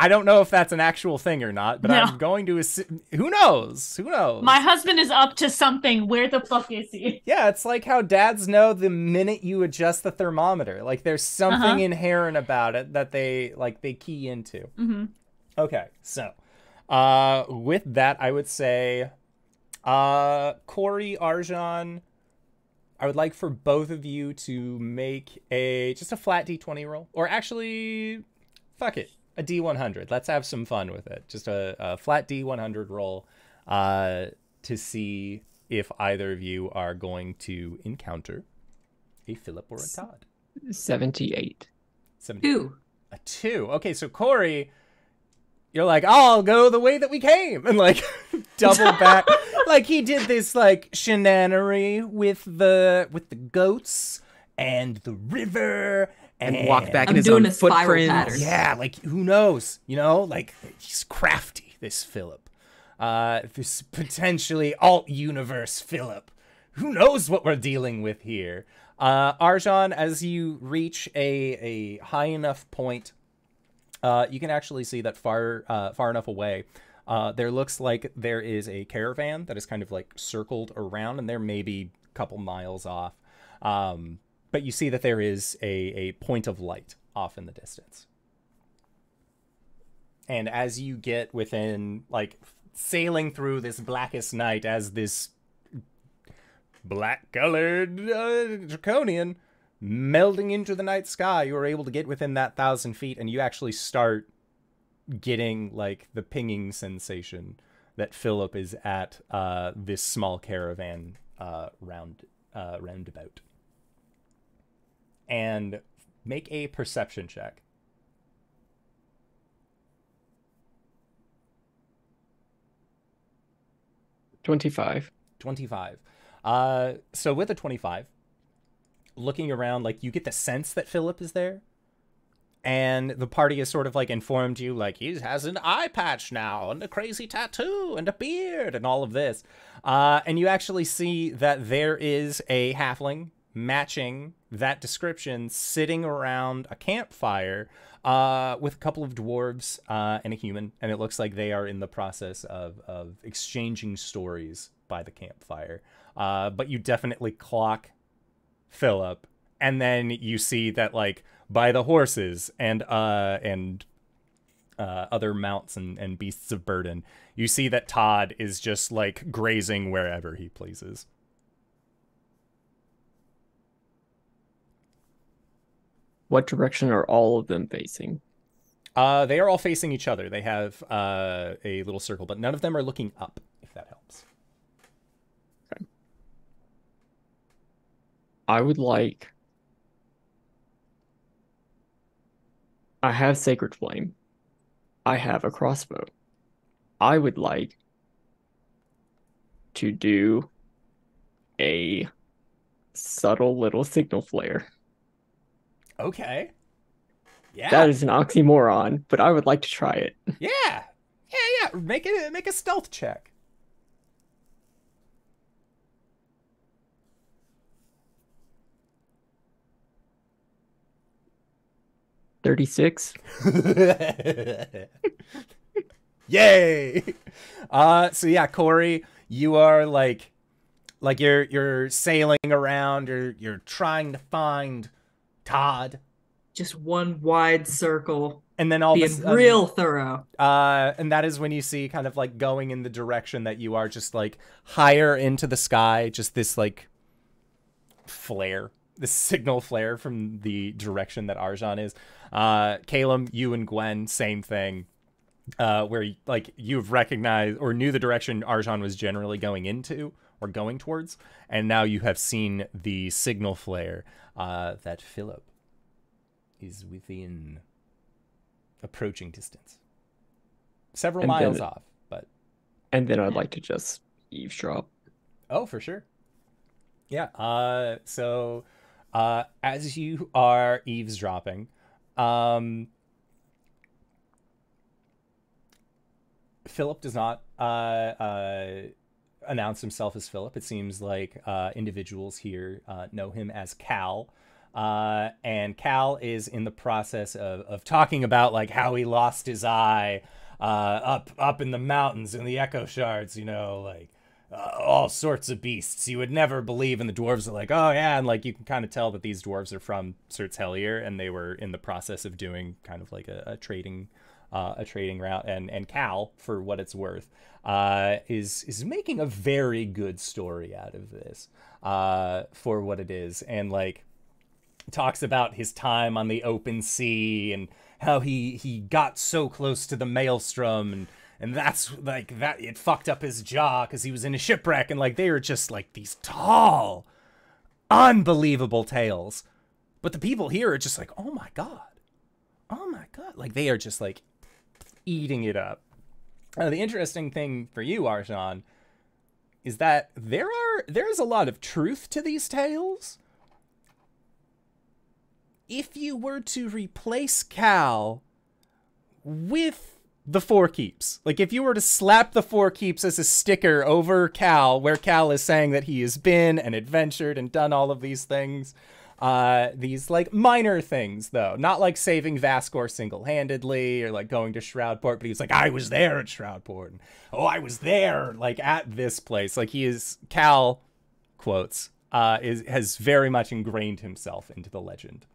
I don't know if that's an actual thing or not, but I'm going to assume. Who knows? Who knows? My husband is up to something. Where the fuck is he? Yeah, it's like how dads know the minute you adjust the thermometer. Like there's something inherent about it that they key into. Mm-hmm. Okay, so with that, I would say Cori, Arjhan, I would like for both of you to make just a flat D20 roll. Or actually, fuck it. A D100. Let's have some fun with it. Just a flat D100 roll to see if either of you are going to encounter a Phillip or a Todd. 78. 2. A 2. Okay, so Cori, you're like, I'll go the way that we came. And double back. He did this shenanery with the goats and the river. And walk back in his own footprints. Yeah, who knows? He's crafty, this Phillip. This potentially alt-universe Phillip. Who knows what we're dealing with here? Arjhan, as you reach a high enough point, you can actually see that far enough away, there looks like there is a caravan that is kind of circled around, and they're maybe a couple miles off. But you see that there is a point of light off in the distance. And as you get within, sailing through this blackest night as this black-colored draconian melding into the night sky, you are able to get within that 1,000 feet, and you actually start getting, the pinging sensation that Phillip is at this small caravan roundabout. And make a perception check. 25. 25. So with a 25, looking around, you get the sense that Phillip is there. And the party has sort of like informed you, like, he has an eye patch now and a crazy tattoo and a beard and all of this. And you actually see that there is a halfling matching that description sitting around a campfire with a couple of dwarves and a human. And it looks like they are in the process of exchanging stories by the campfire. But you definitely clock Phillip. And then you see that, like, by the horses and other mounts and beasts of burden, you see that Todd is just, like, grazing wherever he pleases. What direction are all of them facing? They are all facing each other. They have a little circle, but none of them are looking up, if that helps. Okay. I would like... I have Sacred Flame. I have a crossbow. I would like to do a subtle little signal flare. Okay. Yeah. That is an oxymoron, but I would like to try it. Yeah. Make a stealth check. $36. Yay! So yeah, Cori, you are like you're sailing around, you're trying to find Todd. Just one wide circle. And then all being of a sudden, real thorough. And that is when you see kind of like going in the direction that you are, just like higher into the sky, just this like flare, this signal flare from the direction that Arjhan is. Caelum, you and Gwen, same thing. Where like you've recognized or knew the direction Arjhan was generally going into or going towards, and now you have seen the signal flare that Phillip is within approaching distance. Several miles off, but... And then I'd like to just eavesdrop. Oh, for sure. Yeah, so as you are eavesdropping, Phillip does not announce himself as Phillip. It seems like individuals here know him as Cal. And Cal is in the process of talking about like how he lost his eye up in the mountains in the Echo Shards, you know, like all sorts of beasts you would never believe. And the dwarves are like, oh yeah, and like you can kind of tell that these dwarves are from Sirt's Hellier, and they were in the process of doing kind of like a trading route. And Cal, for what it's worth, is making a very good story out of this for what it is, and like talks about his time on the open sea and how he got so close to the maelstrom, and that's like that it fucked up his jaw because he was in a shipwreck, and like they were just like these tall, unbelievable tales. But the people here are just like, oh my god, like they are just like eating it up. The interesting thing for you, Arjhan, is that there's a lot of truth to these tales. If you were to replace Cal with the Four Keeps, like if you were to slap the Four Keeps as a sticker over Cal, where Cal is saying that he has been and adventured and done all of these things, these like minor things though, not like saving Vaskor single-handedly or like going to Shroudport, but he's like, I was there at Shroudport, and oh, I was there like at this place. Like he is, Cal quotes, has very much ingrained himself into the legend.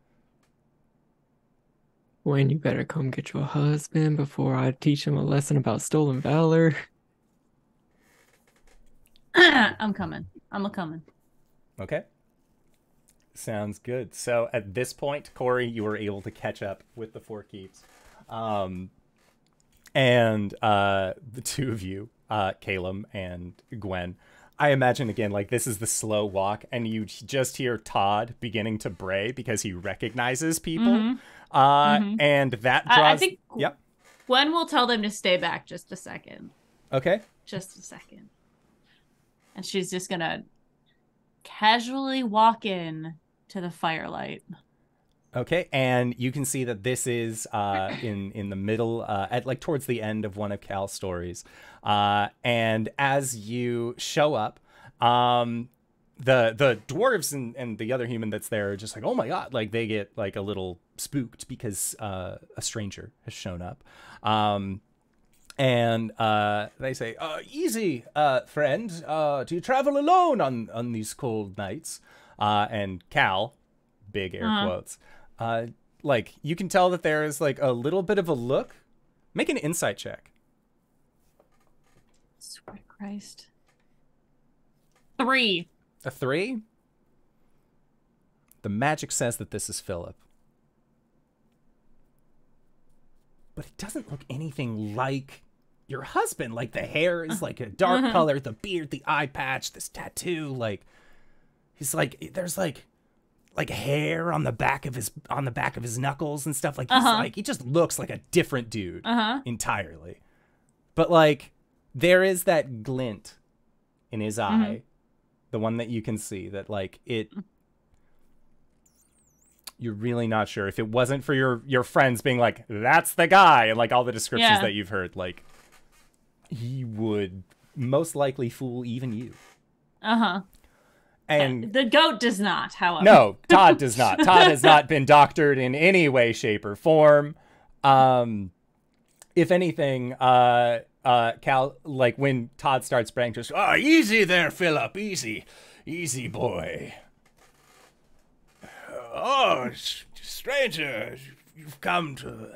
Gwen, you better come get your husband before I teach him a lesson about stolen valor. I'm coming. I'm a-coming. Okay. Sounds good. So at this point, Cori, you were able to catch up with the Four Keeps. And the two of you, Caelum and Gwen, I imagine, again, like this is the slow walk, and you just hear Todd beginning to bray because he recognizes people. And that draws... I think yep. Gwen will tell them to stay back just a second. Okay. Just a second. And she's just gonna casually walk in to the firelight. Okay, and you can see that this is in the middle, at like towards the end of one of Cal's stories. And as you show up, the dwarves and the other human that's there are just like, oh my god, like they get like a little spooked because a stranger has shown up. And they say, easy, friend, do you travel alone on these cold nights? And Cal, big air quotes, like you can tell that there is like a little bit of a look. Make an insight check. Swear to Christ. 3. A 3? The magic says that this is Phillip. But it doesn't look anything like your husband. Like the hair is like a dark color, the beard, the eye patch, this tattoo, like he's like there's like hair on the back of his knuckles and stuff. Like he's like he just looks like a different dude entirely. But like there is that glint in his eye, the one that you can see that like it. You're really not sure. If it wasn't for your friends being like, that's the guy, and like all the descriptions that you've heard, like he would most likely fool even you. And the goat does not, however. No, Todd does not. Todd has not been doctored in any way, shape, or form. If anything, Cal, like when Todd starts bragging, just, oh, easy there, Phillip, easy boy. Oh, stranger, you've come to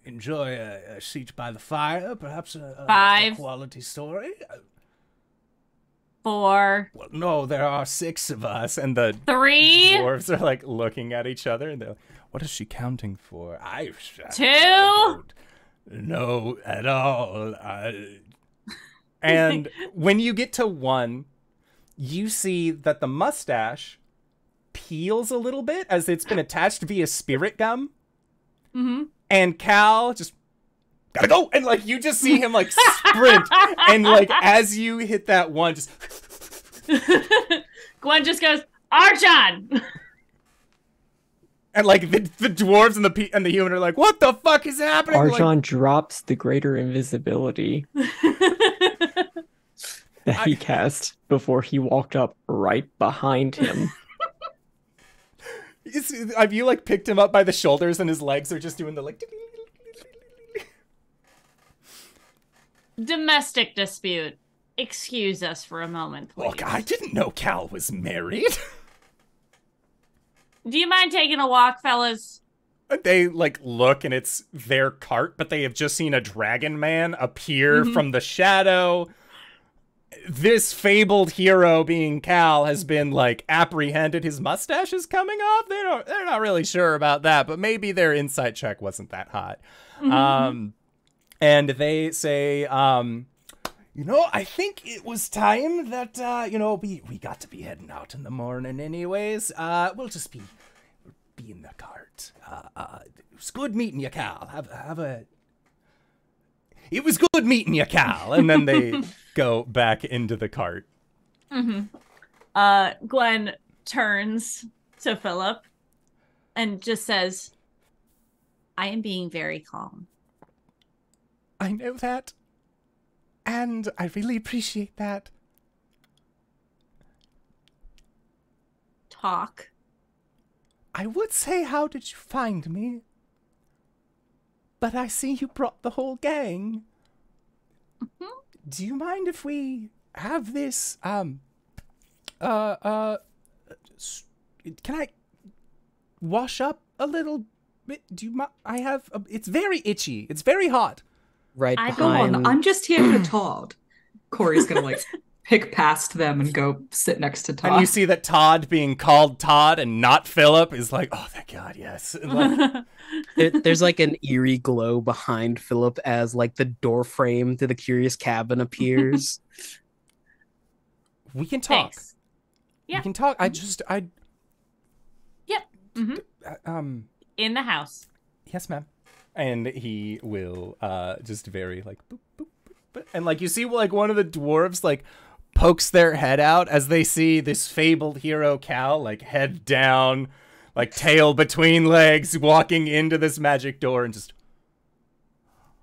enjoy a seat by the fire, perhaps a quality story? 4. Well, no, there are 6 of us, and the 3 dwarves are like looking at each other, and they're like, what is she counting for? 2 don't know at all. And when you get to 1, you see that the mustache peels a little bit as it's been attached via spirit gum. And Cal just gotta go, and like you just see him like sprint, and like as you hit that 1, just Gwen just goes, Arjhan! And like the dwarves and the human are like, what the fuck is happening? Arjhan like, drops the greater invisibility that he cast before he walked up right behind him. Have you like picked him up by the shoulders and his legs are just doing the like Domestic dispute. Excuse us for a moment, please. Look, I didn't know Cal was married. Do you mind taking a walk, fellas? They like look and it's their cart, but they have just seen a dragon man appear from the shadow. This fabled hero, being Cal, has been like apprehended. His mustache is coming off. They're not really sure about that, but maybe their insight check wasn't that hot. And they say, you know, I think it was time that you know, we got to be heading out in the morning anyways. We'll just be in the cart. It was good meeting you, Cal. It was good meeting you, Cal. And then they go back into the cart. Gwen turns to Phillip and just says, I am being very calm. I know that. And I really appreciate that. Talk. I would say, how did you find me? But I see you brought the whole gang. Do you mind if we have this, can I wash up a little bit? Do you mind? It's very itchy. It's very hot. Right Go behind. on, I'm just here for Todd. Cori's gonna like pick past them and go sit next to Todd. And you see that Todd being called Todd and not Phillip is like, oh, thank God, yes. Like, There's like an eerie glow behind Phillip as like the door frame to the curious cabin appears. we can talk. Thanks. Yeah. We can talk. Yep. In the house. Yes, ma'am. And he will just very like boop, boop, boop, boop. And like you see like one of the dwarves like pokes their head out as they see this fabled hero Cal like head down, like tail between legs, walking into this magic door and just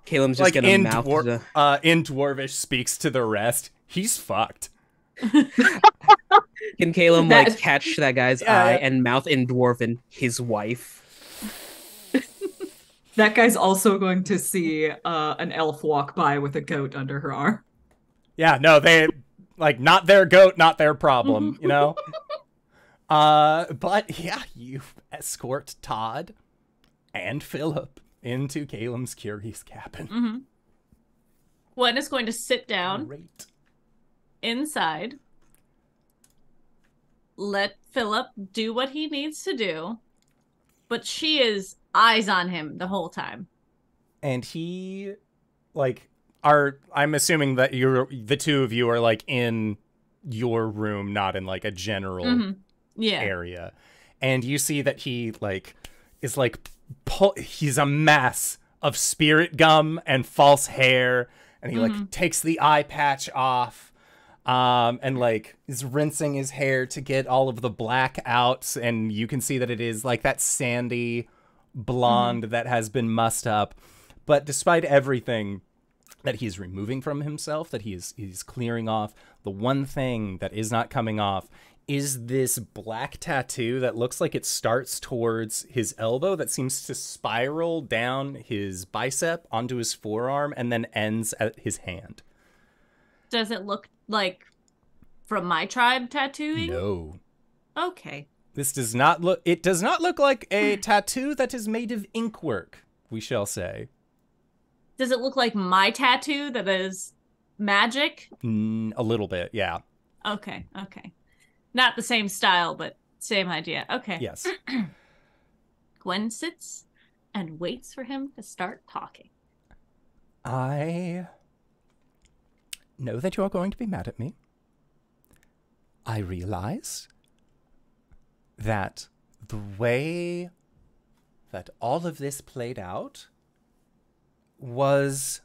Caelum's just like gonna mouth in Dwarvish speaks to the rest. He's fucked. Can Caelum like catch that guy's eye and mouth in Dwarven his wife? That guy's also going to see an elf walk by with a goat under her arm. Yeah, no, they like not their goat, not their problem, you know? But yeah, you escort Todd and Phillip into Caelum's curious cabin. Gwen is going to sit down inside, let Phillip do what he needs to do, but she is eyes on him the whole time. And he, like, I'm assuming that the two of you are, like, in your room, not in, like, a general area. And you see that he, like, is, like, he's a mass of spirit gum and false hair, and he, like, takes the eye patch off, and, like, is rinsing his hair to get all of the black out, and you can see that it is, like, that sandy blonde that has been mussed up. But despite everything that he's removing from himself, that he's clearing off, the one thing that is not coming off is this black tattoo that looks like it starts towards his elbow, that seems to spiral down his bicep onto his forearm and then ends at his hand. Does it look like from my tribe tattooing? No. Okay. This does not look, it does not look like a tattoo that is made of inkwork, we shall say. Does it look like my tattoo that is magic? A little bit, yeah. Okay. Not the same style, but same idea. Okay. Yes. Gwen sits and waits for him to start talking. I know that you are going to be mad at me. I realize that the way that all of this played out was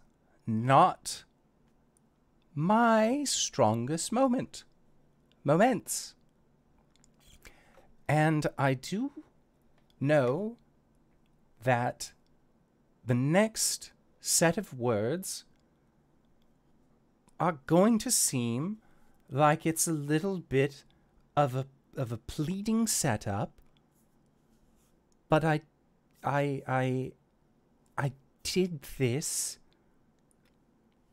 not my strongest moments. And I do know that the next set of words are going to seem like it's a little bit of a pleading setup, but I did this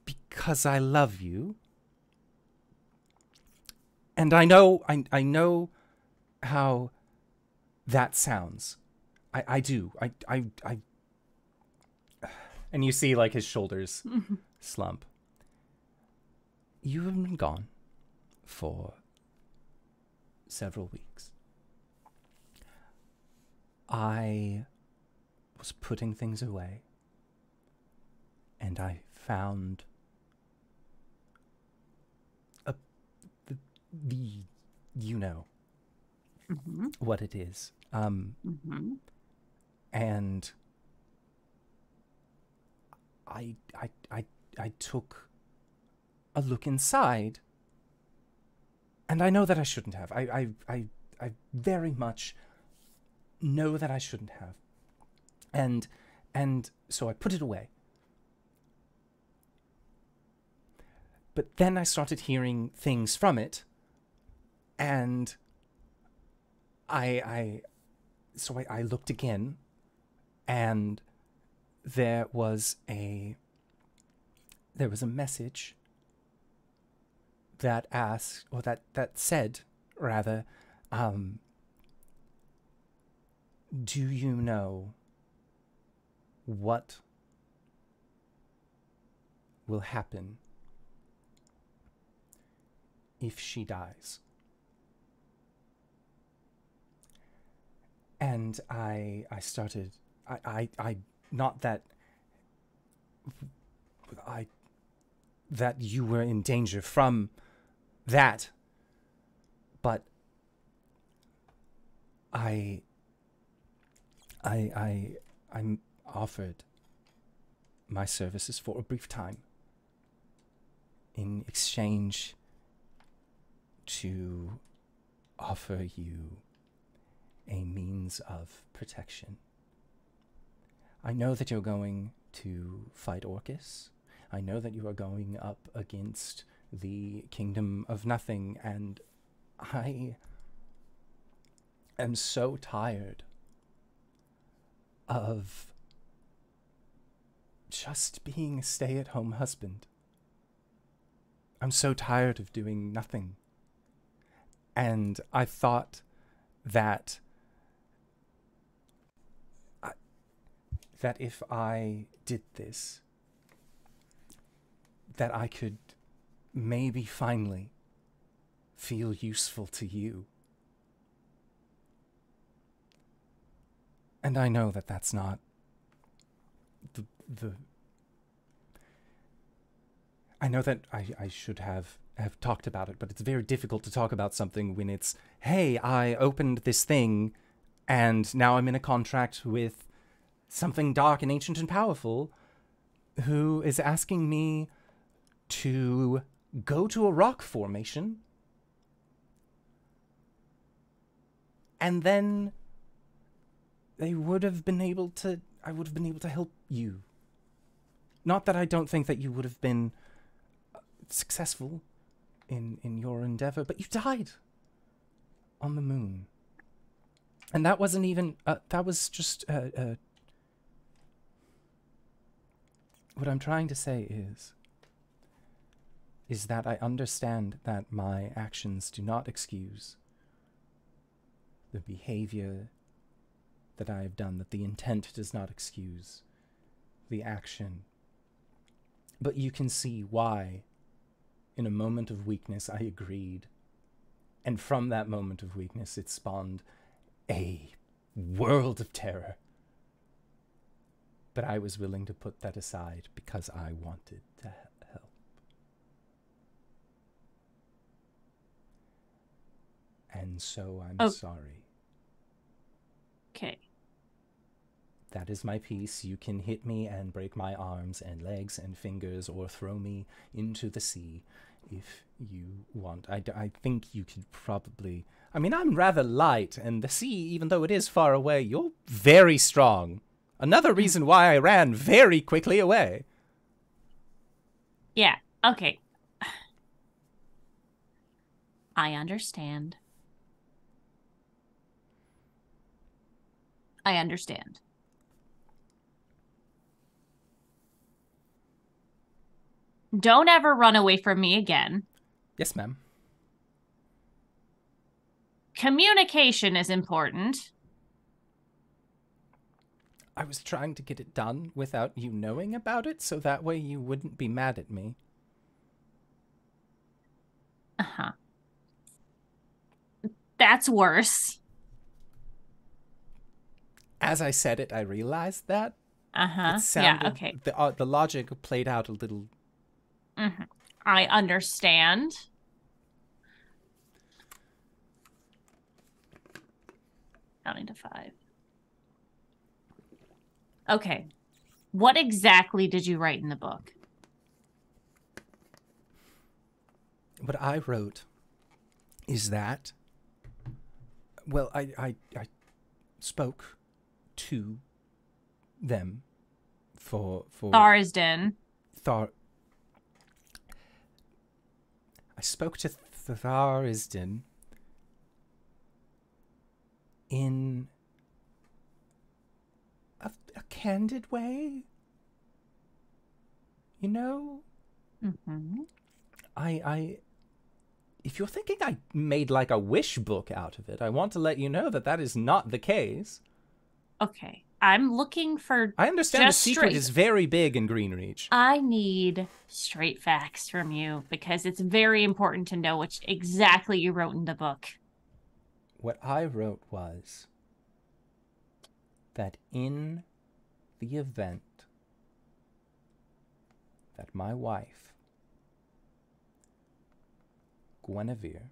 because I love you, and I know how that sounds. I do. And you see, like, his shoulders slump. You have been gone for several weeks. I was putting things away, and I found the you know what it is. And I took a look inside, and I know that I shouldn't have. I very much know that I shouldn't have. And so I put it away. But then I started hearing things from it, and I looked again, and there was a message that asked, or that said, rather, do you know what will happen if she dies? And I started, not that that you were in danger from that, but I'm offered my services for a brief time in exchange to offer you a means of protection. I know that you're going to fight Orcus. I know that you are going up against the Kingdom of Nothing, and I am so tired of just being a stay-at-home husband. I'm so tired of doing nothing. And I thought that if I did this, that I could maybe finally feel useful to you. And I know that that's not I know that I should have talked about it, but it's very difficult to talk about something when it's, hey, I opened this thing, and now I'm in a contract with something dark and ancient and powerful, who is asking me to go to a rock formation, and then I would have been able to help you. Not that I don't think that you would have been successful in your endeavor, but you died on the moon. And that wasn't even, that was just, what I'm trying to say is that I understand that my actions do not excuse the behavior that I have done, that the intent does not excuse the action. But you can see why, in a moment of weakness, I agreed. And from that moment of weakness, it spawned a world of terror. But I was willing to put that aside because I wanted to help. And so I'm sorry. Okay. That is my piece. You can hit me and break my arms and legs and fingers, or throw me into the sea if you want. I think you could probably... I mean, I'm rather light, and the sea, even though it is far away, you're very strong. Another reason why I ran very quickly away. Yeah, okay. I understand. I understand. Don't ever run away from me again. Yes, ma'am. Communication is important. I was trying to get it done without you knowing about it, so that way you wouldn't be mad at me. Uh-huh. That's worse. As I said it, I realized that. Uh-huh. It sounded, yeah, okay. The logic played out a little... Mm-hmm. I understand. Counting to 5. Okay. What exactly did you write in the book? What I wrote is that... Well, I spoke to them for Tharsden. I spoke to Tharsden in a candid way. You know? Mm-hmm. If you're thinking I made like a wish book out of it, I want to let you know that that is not the case. Okay. I'm looking for... I understand the secret is very big in Greenreach. I need straight facts from you because it's very important to know which exactly you wrote in the book. What I wrote was that in the event that my wife, Guinevere,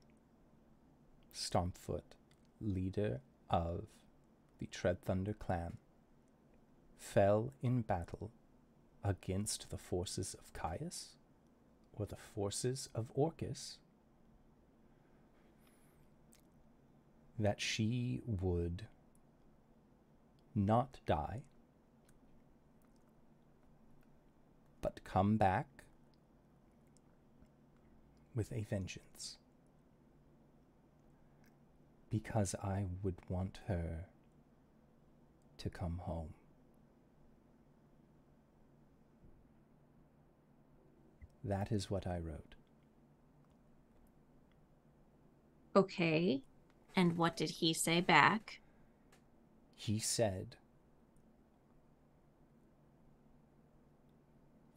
Stompfoot, leader of the Treadthunder clan, fell in battle against the forces of Caius or the forces of Orcus, that she would not die, but come back with a vengeance. Because I would want her to come home. That is what I wrote. Okay. And what did he say back? He said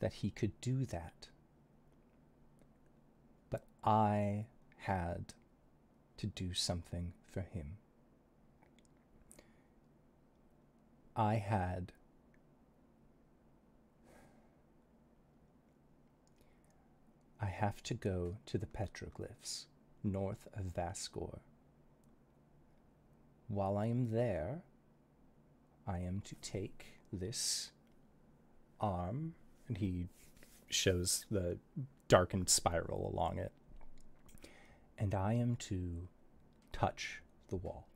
that he could do that, but I had to do something for him. I have to go to the petroglyphs north of Vaskor. While I am there, I am to take this arm, and he shows the darkened spiral along it, and I am to touch the wall.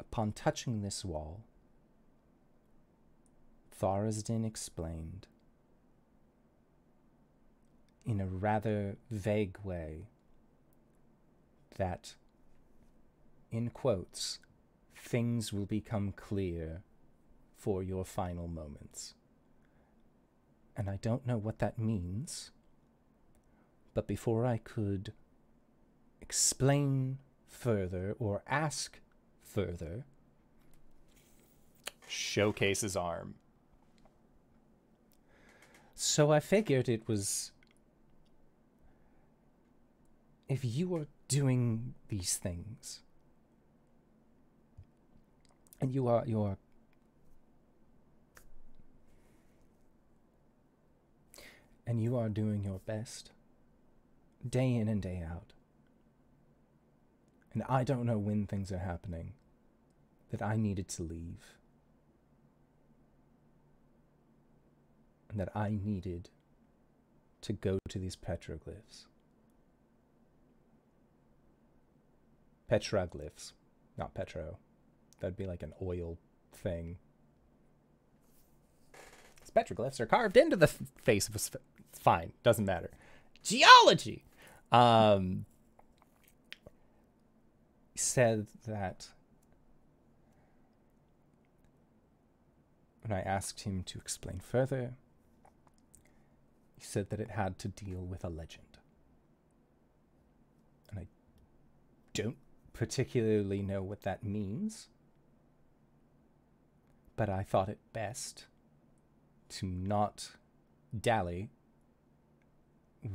Upon touching this wall, Tharizdin explained, in a rather vague way, that, in quotes, things will become clear for your final moments. And I don't know what that means, but before I could explain further or ask further, showcase his arm. So I figured it was, if you are doing these things, and you are doing your best, day in and day out, and I don't know when things are happening, that I needed to leave, and that I needed to go to these petroglyphs. Petroglyphs, not petro. That'd be like an oil thing. These petroglyphs are carved into the face of a it's fine, doesn't matter. Geology! Said that when I asked him to explain further, he said that it had to deal with a legend. And I don't particularly know what that means, but I thought it best to not dally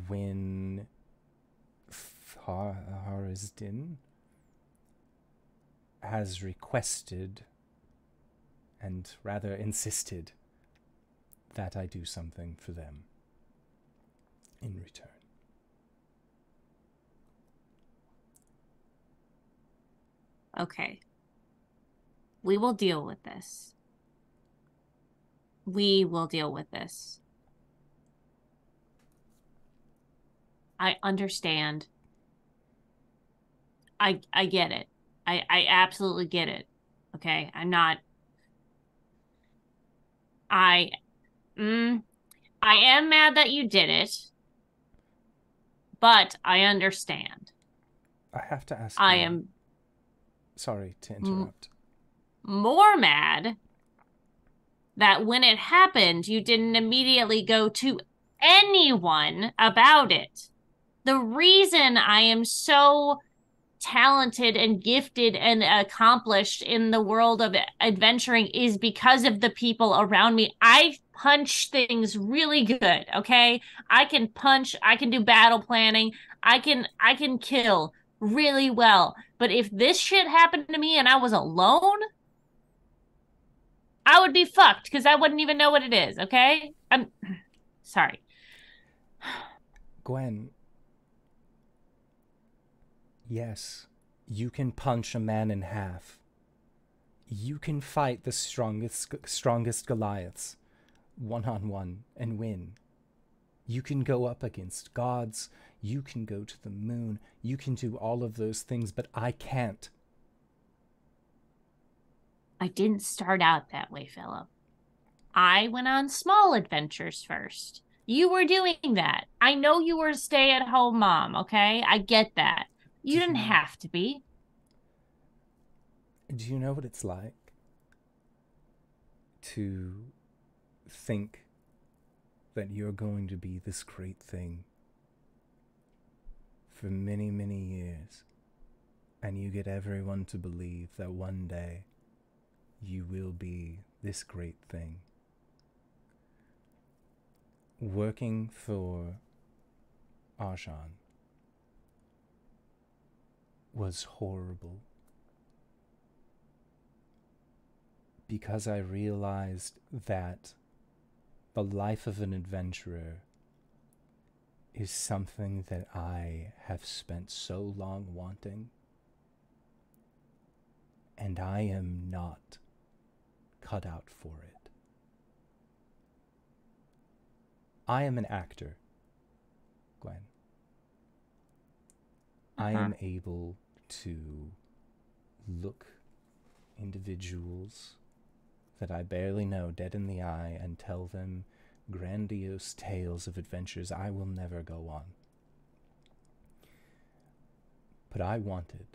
when Tharizdin has requested and rather insisted that I do something for them in return. Okay. We will deal with this. We will deal with this. I understand. I get it. I absolutely get it. Okay? I'm not... I am mad that you did it, but I understand. I have to ask I you, am... Sorry to interrupt. More mad that when it happened, you didn't immediately go to anyone about it. The reason I am so talented and gifted and accomplished in the world of adventuring is because of the people around me. I punch things really good, okay? I can punch, I can do battle planning, I can kill really well. But if this shit happened to me and I was alone, I would be fucked because I wouldn't even know what it is, okay? I'm sorry. Gwen, yes, you can punch a man in half. You can fight the strongest Goliaths one-on-one and win. You can go up against gods. You can go to the moon. You can do all of those things, but I can't. I didn't start out that way, Phillip. I went on small adventures first. You were doing that. I know you were a stay-at-home mom, okay? I get that. You didn't have to be. Do you know what it's like to think that you're going to be this great thing for many, many years, and you get everyone to believe that one day you will be this great thing? Working for Arjhan was horrible, because I realized that the life of an adventurer is something that I have spent so long wanting, and I am not cut out for it. I am an actor, Gwen. I am able to look individuals that I barely know dead in the eye and tell them grandiose tales of adventures I will never go on. But I wanted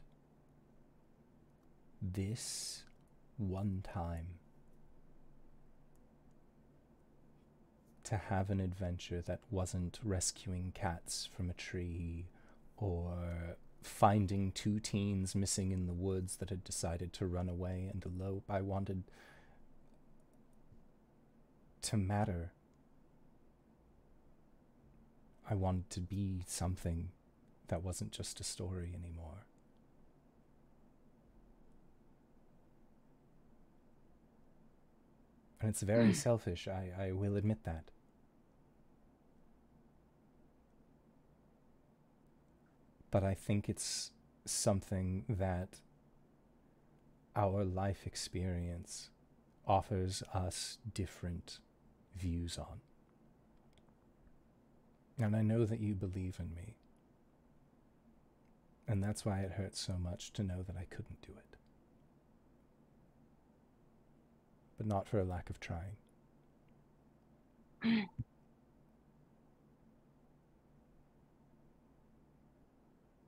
this one time to have an adventure that wasn't rescuing cats from a tree or finding two teens missing in the woods that had decided to run away and elope. I wanted to matter. I wanted to be something that wasn't just a story anymore. And it's very selfish, I will admit that. But I think it's something that our life experience offers us different views on. And I know that you believe in me. And that's why it hurts so much to know that I couldn't do it. But not for a lack of trying.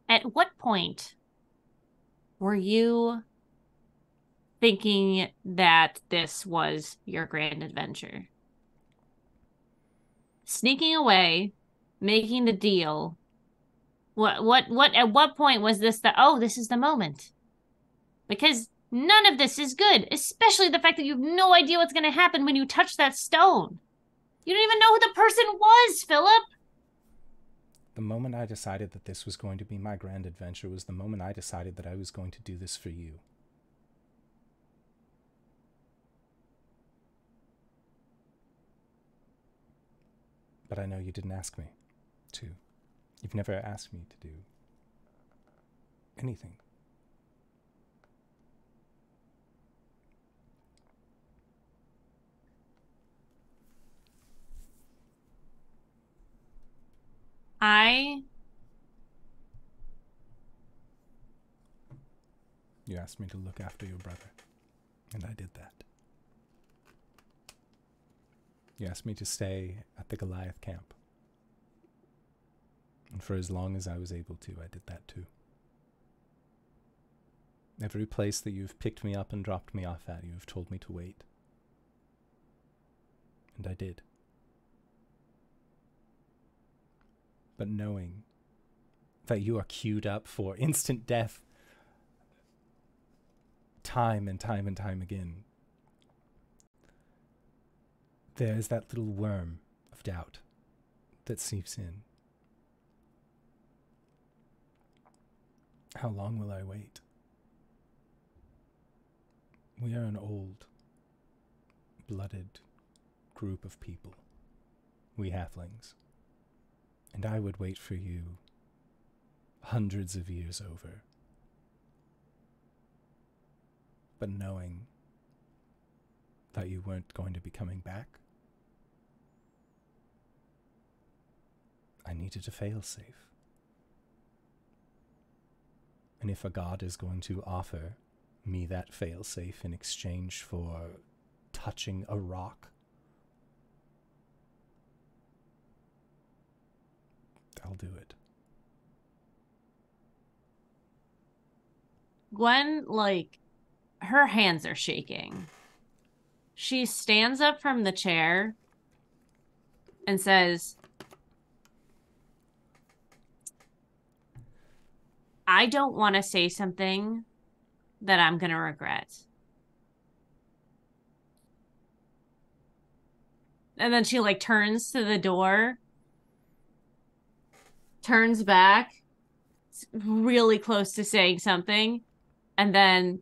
At what point were you thinking that this was your grand adventure? Sneaking away, making the deal. At what point was this this is the moment? Because none of this is good, especially the fact that you have no idea what's going to happen when you touch that stone. You don't even know who the person was, Phillip. The moment I decided that this was going to be my grand adventure was the moment I decided that I was going to do this for you. But I know you didn't ask me to. You've never asked me to do anything. You asked me to look after your brother, and I did that. You asked me to stay at the Goliath camp. And for as long as I was able to, I did that too. Every place that you've picked me up and dropped me off at, you have told me to wait. And I did. But knowing that you are queued up for instant death time and time and time again, there's that little worm of doubt that seeps in. How long will I wait? We are an old, blooded group of people, we halflings, and I would wait for you hundreds of years over. But knowing that you weren't going to be coming back, I needed a fail-safe. And if a god is going to offer me that failsafe in exchange for touching a rock, I'll do it. Gwen, like, her hands are shaking. She stands up from the chair and says, I don't want to say something that I'm going to regret. And then she, like, turns to the door, turns back, really close to saying something, and then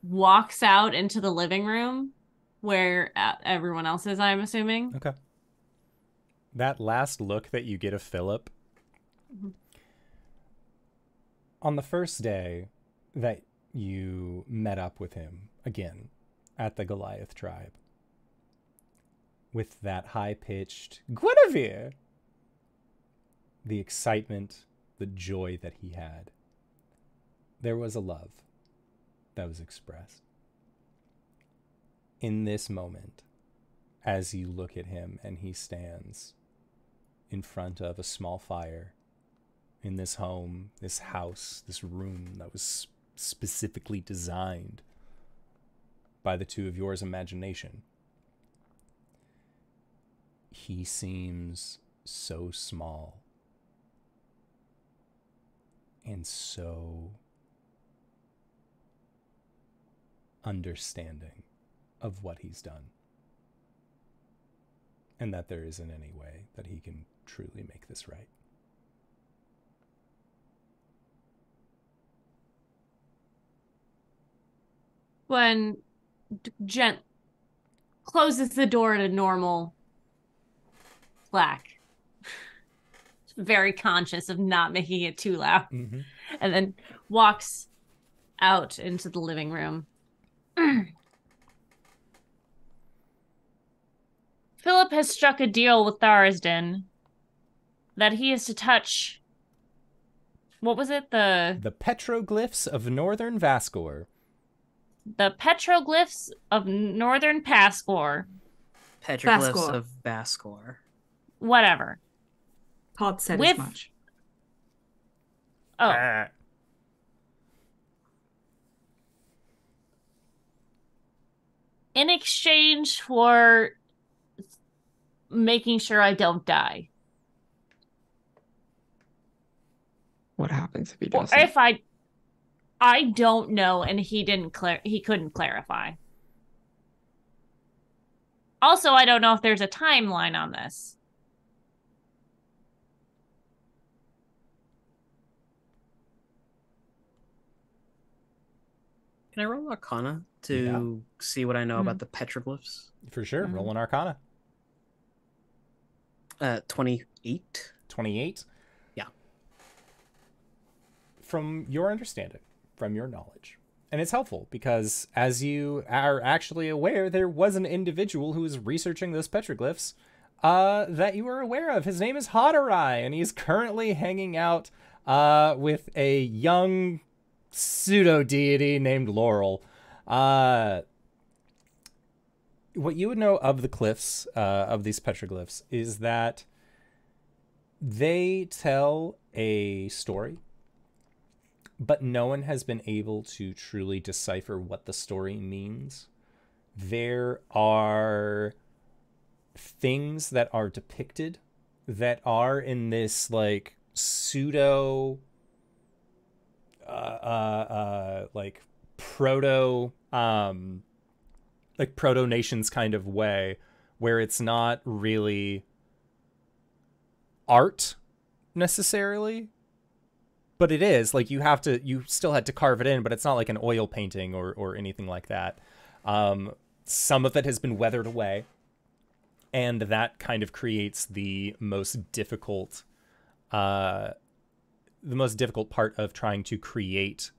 walks out into the living room where everyone else is, I'm assuming. Okay. That last look that you get of Phillip, on the first day that you met up with him again at the Goliath tribe, with that high-pitched Guinevere, the excitement, the joy that he had, there was a love that was expressed. In this moment, as you look at him and he stands in front of a small fire in this home, this house, this room that was specifically designed by the two of yours imagination, he seems so small and so understanding of what he's done, and that there isn't any way that he can truly make this right. When Jen closes the door to normal clack, very conscious of not making it too loud, and then walks out into the living room. Phillip has struck a deal with Tharsden that he is to touch, what was it? The petroglyphs of northern Vaskor. The petroglyphs of northern Vaskor. Petroglyphs of Vaskor. Whatever. Pod said as much. Oh. In exchange for making sure I don't die. What happens if he doesn't? Or if I don't know, and he couldn't clarify. Also, I don't know if there's a timeline on this. Can I roll Arcana to see what I know about the petroglyphs? For sure. Roll an Arcana. 28. 28? Yeah. From your understanding, from your knowledge. And it's helpful because, as you are actually aware, there was an individual who was researching those petroglyphs that you were aware of. His name is Hotarai, and he's currently hanging out with a young pseudo-deity named Laurel. What you would know of the cliffs, of these petroglyphs, is that they tell a story, but no one has been able to truly decipher what the story means. There are things that are depicted that are in this, like, pseudo like proto nations kind of way, where it's not really art necessarily, but it is like you still had to carve it in, but it's not like an oil painting or anything like that. Some of it has been weathered away, and that kind of creates the most difficult part of trying to create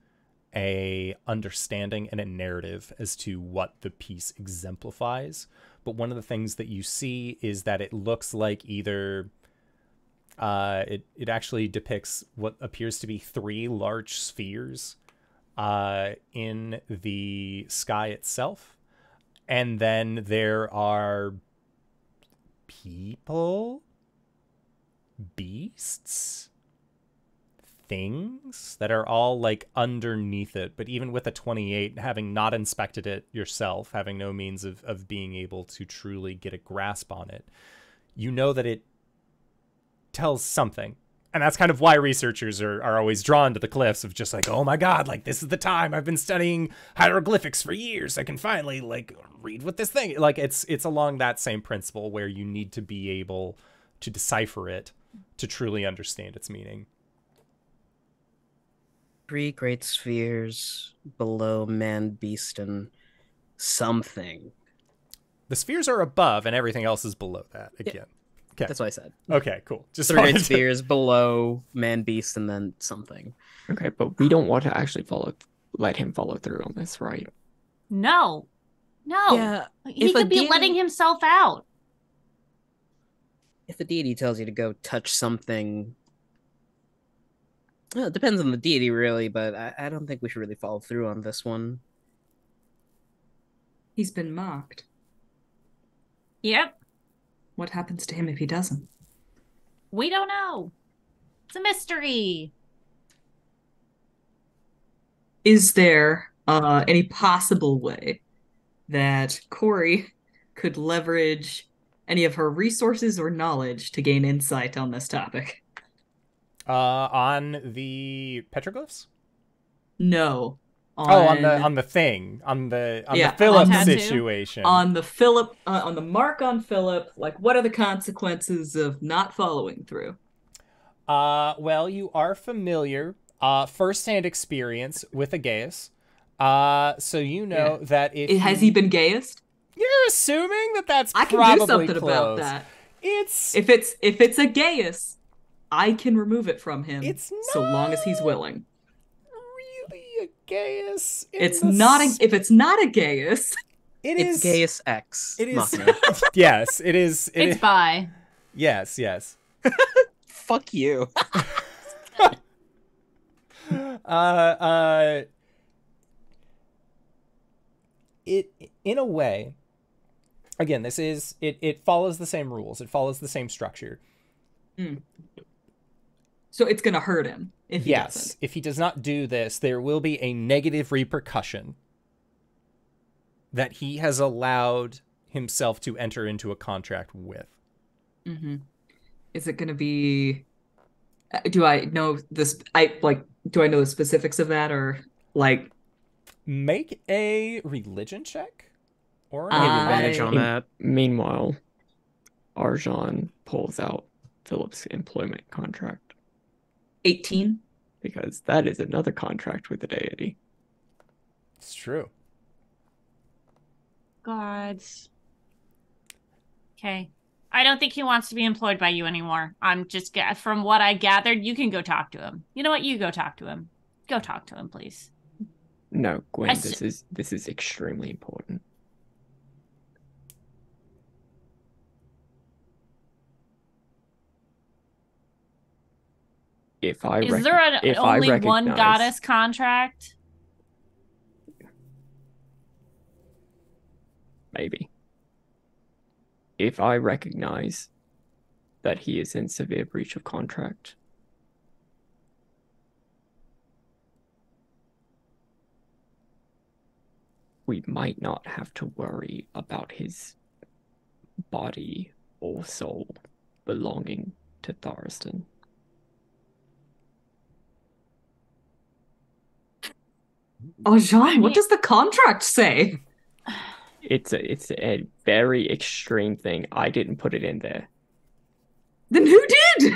a understanding and a narrative as to what the piece exemplifies. But one of the things that you see is that it looks like either It actually depicts what appears to be 3 large spheres in the sky itself. And then there are people, beasts, things that are all like underneath it. But even with a 28, having not inspected it yourself, having no means of being able to truly get a grasp on it, you know that it tells something. And that's kind of why researchers are always drawn to the cliffs of just like, oh my god, like this is the time I've been studying hieroglyphics for years. I can finally like read what this thing, like it's along that same principle where you need to be able to decipher it to truly understand its meaning. 3 great spheres below man, beast, and something. The spheres are above and everything else is below that again. Yeah. Okay. That's what I said. Okay, cool. Just 3 great spheres below man, beast, and then something. Okay, but we don't want to actually let him follow through on this, right? No. Yeah, He could be letting himself out. If the deity tells you to go touch something, well, it depends on the deity, really, but I don't think we should really follow through on this one. He's been mocked. Yep. What happens to him if he doesn't? We don't know. It's a mystery. Is there any possible way that Cori could leverage any of her resources or knowledge to gain insight on this topic? On the petroglyphs? No. On the thing, on the Phillip situation, on the Phillip, on the mark on Phillip. Like, what are the consequences of not following through? Well, you are familiar, firsthand experience with a Gaius, so you know that if has he been Gaiused? You're assuming that that's I can probably do something close. about that. It's if it's a Gaius, I can remove it from him. It's not so long as he's willing. Really a Gaius. It's not if it's not a Gaius. It's Gaius X. It is. Yes, it is. It's bi. Yes. Fuck you. It in a way. Again, this is it follows the same rules. It follows the same structure. Mm. So it's gonna hurt him if he doesn't. If he does not do this, there will be a negative repercussion that he has allowed himself to enter into a contract with. Mm-hmm. Is it gonna be? Do I know this? Do I know the specifics of that, or like? Make a religion check. Or advantage on that. Meanwhile, Arjhan pulls out Phillip's employment contract. 18? Because that is another contract with the deity. It's true. Gods. Okay. I don't think he wants to be employed by you anymore. I'm just, from what I gathered, you can go talk to him. You know what? You go talk to him. Go talk to him, please. No, Gwen, this is extremely important. Is there only one goddess contract? Maybe. If I recognize that he is in severe breach of contract, we might not have to worry about his body or soul belonging to Tharistan. Oh, Jean, what does the contract say? It's a very extreme thing. I didn't put it in there. Then who did?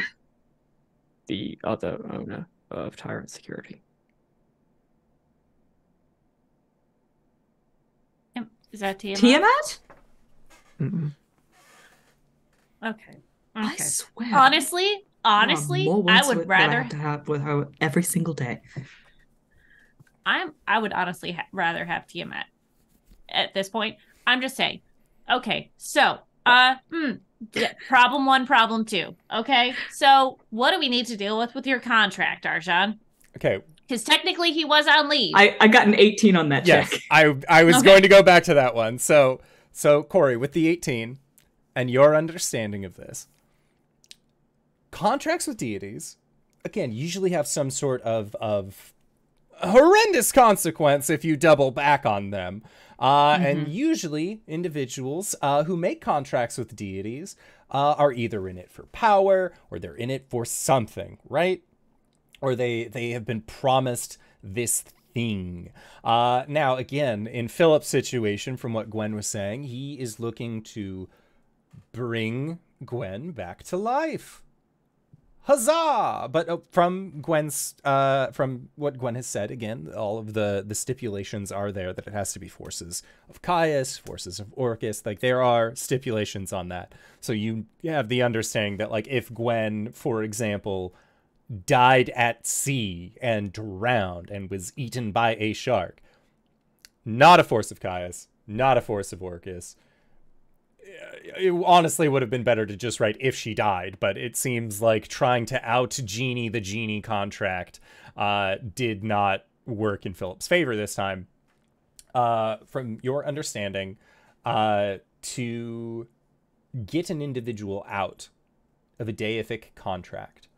The other owner of Tyrant Security. Is that Tiamat? Tiamat? Mm-mm. Okay. I swear. Honestly, I would rather to have with her every single day. I would honestly rather have Tiamat at this point. I'm just saying. Okay, so Yeah, problem 1, problem 2. Okay, so what do we need to deal with your contract, Arjhan? Okay. Because technically he was on leave. I got an 18 on that yes, check. I was going to go back to that one. So Cori, with the 18 and your understanding of this, contracts with deities, again, usually have some sort of horrendous consequence if you double back on them. And usually individuals who make contracts with deities are either in it for power or they're in it for something, right? Or they have been promised this thing. Now, again, in Phillip's situation, from what Gwen was saying, he is looking to bring Gwen back to life. Huzzah! But from what Gwen has said, again, all of the stipulations are there that it has to be forces of Caius, forces of Orcus. Like, there are stipulations on that. So you have the understanding that, like, if Gwen, for example, died at sea and drowned and was eaten by a shark, not a force of Caius, not a force of Orcus. It honestly would have been better to just write if she died, but it seems like trying to out Genie the Genie contract did not work in Phillip's favor this time. From your understanding, to get an individual out of a deific contract,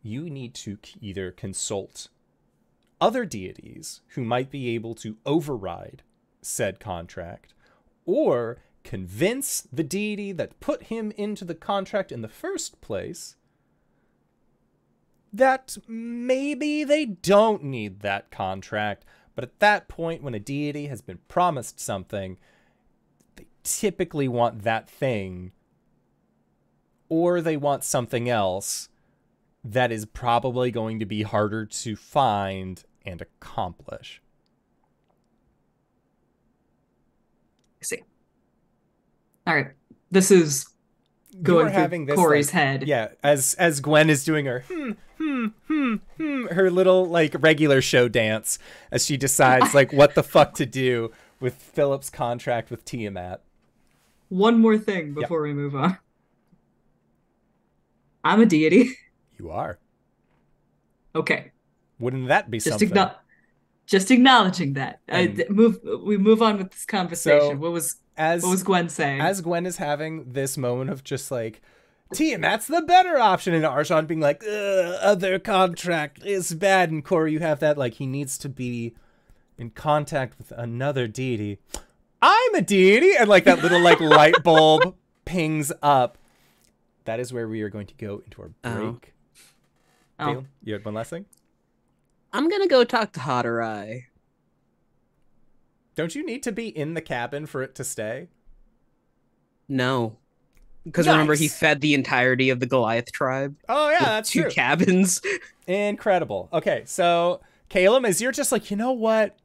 you need to either consult other deities who might be able to override said contract, or convince the deity that put him into the contract in the first place that maybe they don't need that contract. But at that point, when a deity has been promised something, they typically want that thing, or they want something else that is probably going to be harder to find and accomplish. I see. All right, this is going through Cori's head. Yeah, as Gwen is doing her her little like regular show dance as she decides like what the fuck to do with Phillip's contract with Tiamat. One more thing before we move on. I'm a deity. You are. Okay. Wouldn't that be something? Just acknowledging that. We move on with this conversation. So, what was Gwen saying? As Gwen is having this moment of just like, Tiamat's the better option, and Arjhan being like, other contract is bad, and Cori, you have that, like, he needs to be in contact with another deity. I'm a deity! And like that little like light bulb pings up. That is where we are going to go into our break. Phil, you had one last thing? I'm gonna go talk to Hotterai. Don't you need to be in the cabin for it to stay? No. Because remember, he fed the entirety of the Goliath tribe. Oh, yeah, that's true. 2 cabins. Incredible. Okay, so, Caelum, as you're just like, you know what?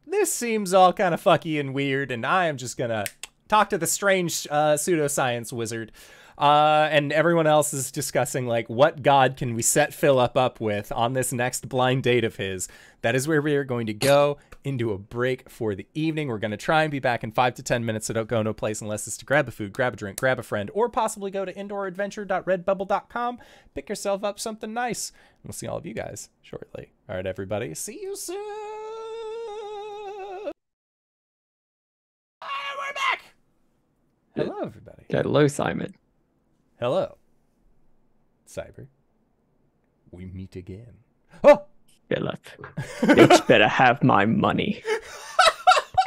This seems all kind of fucky and weird, and I am just gonna talk to the strange pseudoscience wizard. And everyone else is discussing, like, what god can we set Phillip up with on this next blind date of his. That is where we are going to go into a break for the evening. We're going to try and be back in 5 to 10 minutes, so don't go no place unless it's to grab a food, grab a drink, grab a friend, or possibly go to indooradventure.redbubble.com, pick yourself up something nice. And we'll see all of you guys shortly. All right, everybody. See you soon. We're back. Hello, everybody. Hello, Simon. Hello, Cyber. We meet again. Oh! Phillip, bitch better have my money.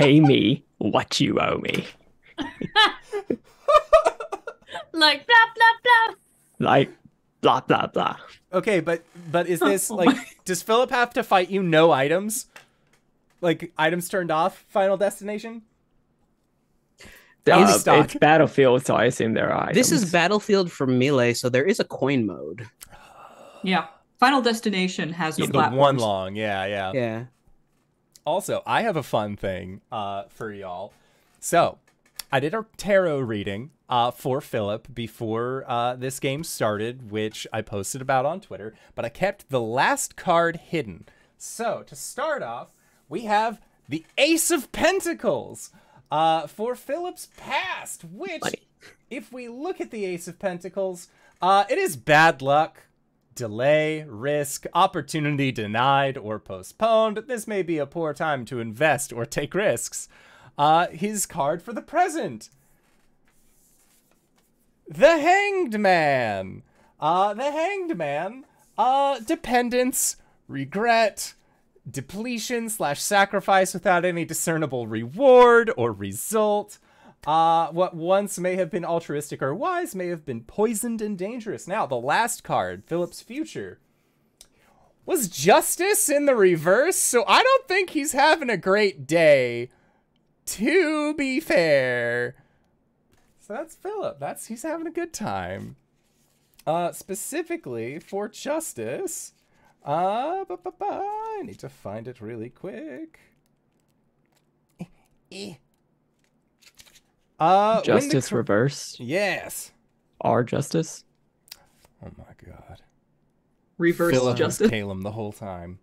Pay me what you owe me. Like, blah, blah, blah. Like, blah, blah, blah. Okay, but is this, like, does Phillip have to fight you no items? Like, items turned off, Final Destination? It's Battlefield, so I assume there are items. This is Battlefield for Melee, so there is a coin mode. Yeah. Final Destination has no platforms. One long, yeah. Yeah. Also, I have a fun thing for y'all. So, I did a tarot reading for Phillip before this game started, which I posted about on Twitter, but I kept the last card hidden. So, to start off, we have the Ace of Pentacles for Phillip's past, which if we look at the Ace of Pentacles, it is bad luck, delay, risk, opportunity denied or postponed. This may be a poor time to invest or take risks. His card for the present. The Hanged Man. The Hanged Man. Dependence, regret, depletion / sacrifice without any discernible reward or result. What once may have been altruistic or wise may have been poisoned and dangerous. Now, the last card, Phillip's future, was Justice in the reverse, so I don't think he's having a great day, to be fair. So that's Phillip. He's having a good time. Specifically for Justice, I need to find it really quick. Justice reverse. Yes. RJustice. Oh my god. Reverse Phillip justice. Caelum the whole time.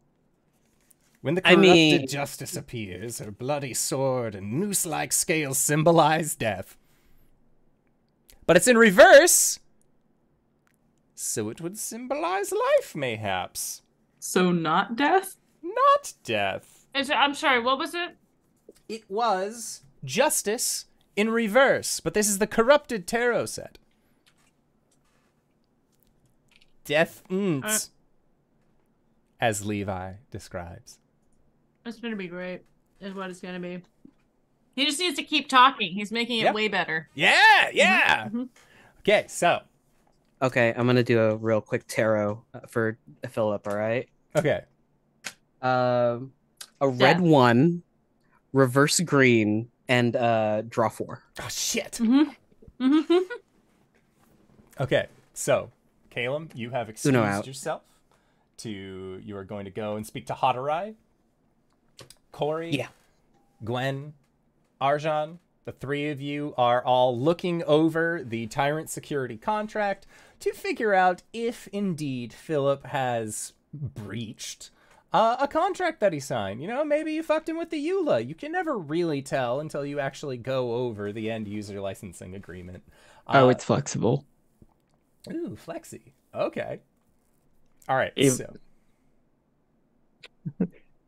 When the corrupted Justice appears, her bloody sword and noose-like scales symbolize death. But it's in reverse, so it would symbolize life, mayhaps. So not death? Not death. I'm sorry, what was it? It was Justice in reverse, but this is the corrupted tarot set. Death as Levi describes. It's gonna be great, is what it's gonna be. He just needs to keep talking. He's making it way better. Yeah. Mm-hmm. Okay, so. Okay, I'm gonna do a real quick tarot for Phillip, all right? Okay. A red 1, reverse green, and draw 4. Oh, shit. Mm-hmm. Okay, so, Caelum, you have excused yourself. You are going to go and speak to Hadarai, Cori, Gwen, Arjhan. The three of you are all looking over the Tyrant security contract to figure out if indeed Phillip has breached a contract that he signed. You know, maybe you fucked him with the EULA. You can never really tell until you actually go over the end user licensing agreement. It's flexible. Ooh, flexi. Okay. All right.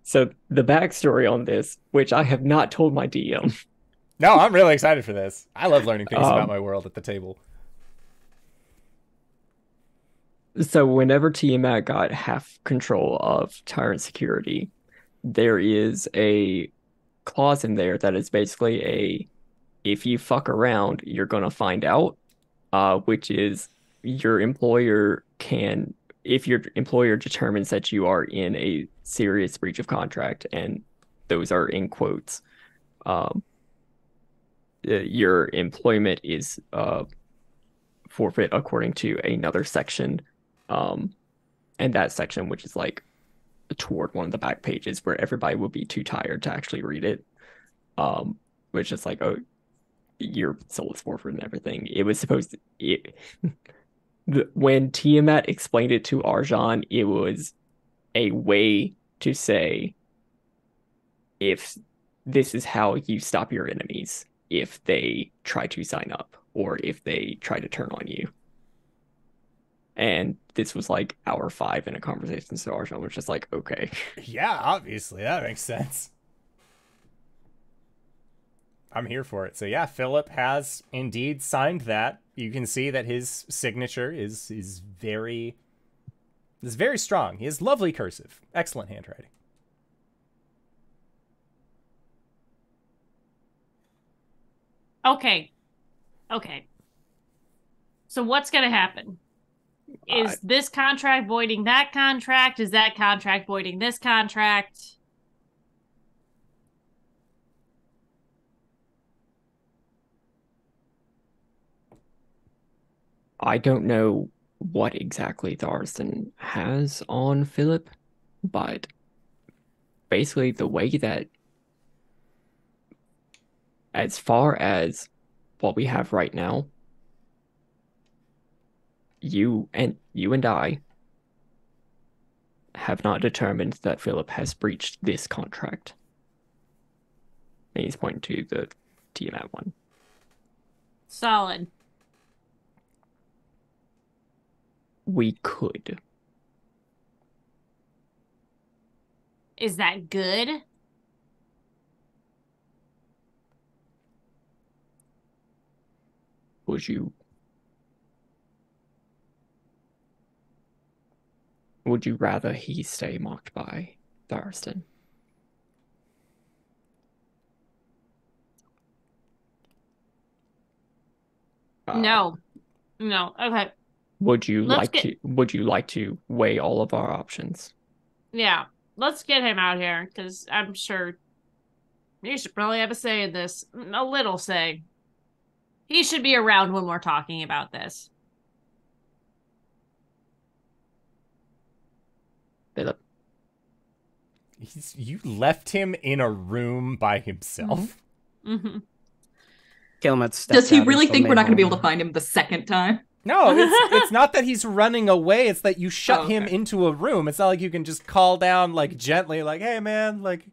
So the backstory on this, which I have not told my DM. No, I'm really excited for this. I love learning things about my world at the table. So whenever Tiamat got half control of Tyrant Security, there is a clause in there that is basically if you fuck around, you're going to find out, which is your employer can, if your employer determines that you are in a serious breach of contract, and those are in quotes, your employment is forfeit according to another section. And that section, which is like toward one of the back pages where everybody would be too tired to actually read it, which is like, oh, your soul is forfeit and everything. It was supposed to, when Tiamat explained it to Arjhan, it was a way to say, if this is how you stop your enemies, if they try to sign up or if they try to turn on you. And this was like hour 5 in a conversation, so Arjhan was just like, okay. Yeah, obviously, that makes sense. I'm here for it. So yeah, Phillip has indeed signed that. You can see that his signature is very strong. He has lovely cursive. Excellent handwriting. Okay. So what's gonna happen? Is this contract voiding that contract? Is that contract voiding this contract? I don't know what exactly the artisan has on Phillip, but basically the way that, as far as what we have right now, you and I have not determined that Phillip has breached this contract. And he's pointing to the Tiamat one. Solid. We could. Is that good? Would you rather he stay marked by Thurston? No. Okay. Would you like to weigh all of our options? Yeah. Let's get him out here, because I'm sure he should probably have a say in this. A little say. He should be around when we're talking about this. Phillip. You left him in a room by himself? Mm-hmm. Caelum Does he really think we're not going to be able to find him the second time? No, it's not that he's running away. It's that you shut him into a room. It's not like you can just call down, like, gently, like, hey, man, like,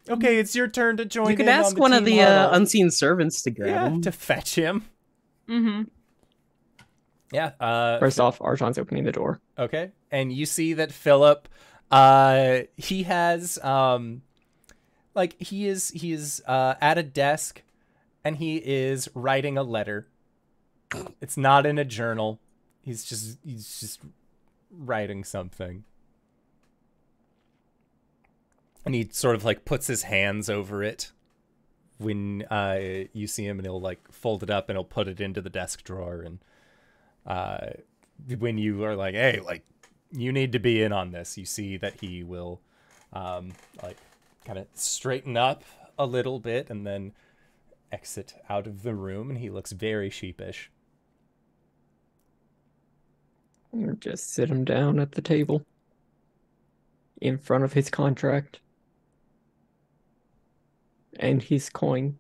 okay, it's your turn to join in. You could ask one of the unseen servants to grab him. To fetch him. Mm-hmm. Yeah. First off, Arjhan's opening the door. Okay. And you see that Phillip, he has, he is at a desk, and he is writing a letter. It's not in a journal. He's just writing something. And he sort of like puts his hands over it when you see him, and he'll like fold it up and he'll put it into the desk drawer. And when you are like, hey, like, you need to be in on this, you see that he will like kind of straighten up a little bit and then exit out of the room, and he looks very sheepish. Or just sit him down at the table in front of his contract and his coin.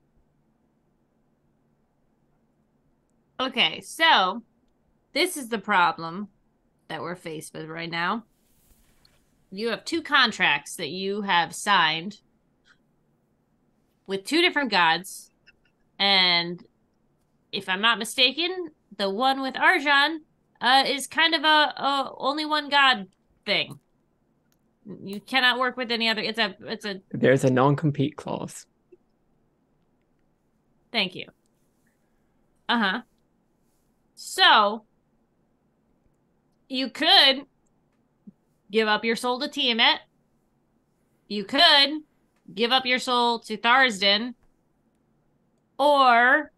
Okay, so this is the problem that we're faced with right now. You have 2 contracts that you have signed with 2 different gods, and if I'm not mistaken, the one with Arjhan is kind of a only one god thing. You cannot work with any other. It's a. There's a non-compete clause. Thank you. So you could give up your soul to Tiamat. You could give up your soul to Thurston, or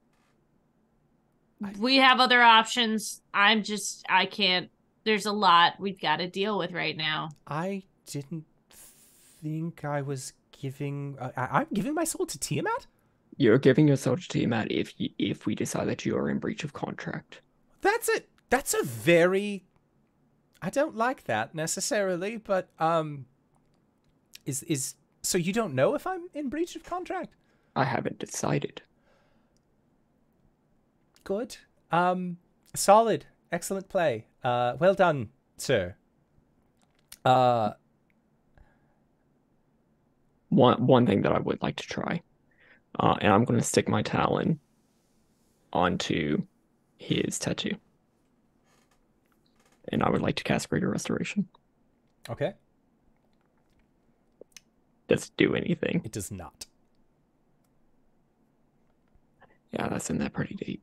we have other options. I can't. There's a lot we've got to deal with right now. I didn't think I was giving... I'm giving my soul to Tiamat? You're giving your soul to Tiamat if we decide that you are in breach of contract. That's it. That's a very... I don't like that necessarily, but so you don't know if I'm in breach of contract? I haven't decided. Good. Solid. Excellent play. Well done, sir. One thing that I would like to try, and I'm going to stick my talon onto his tattoo. And I would like to cast Greater Restoration. Okay. Does it do anything? It does not. Yeah, that's in that pretty deep.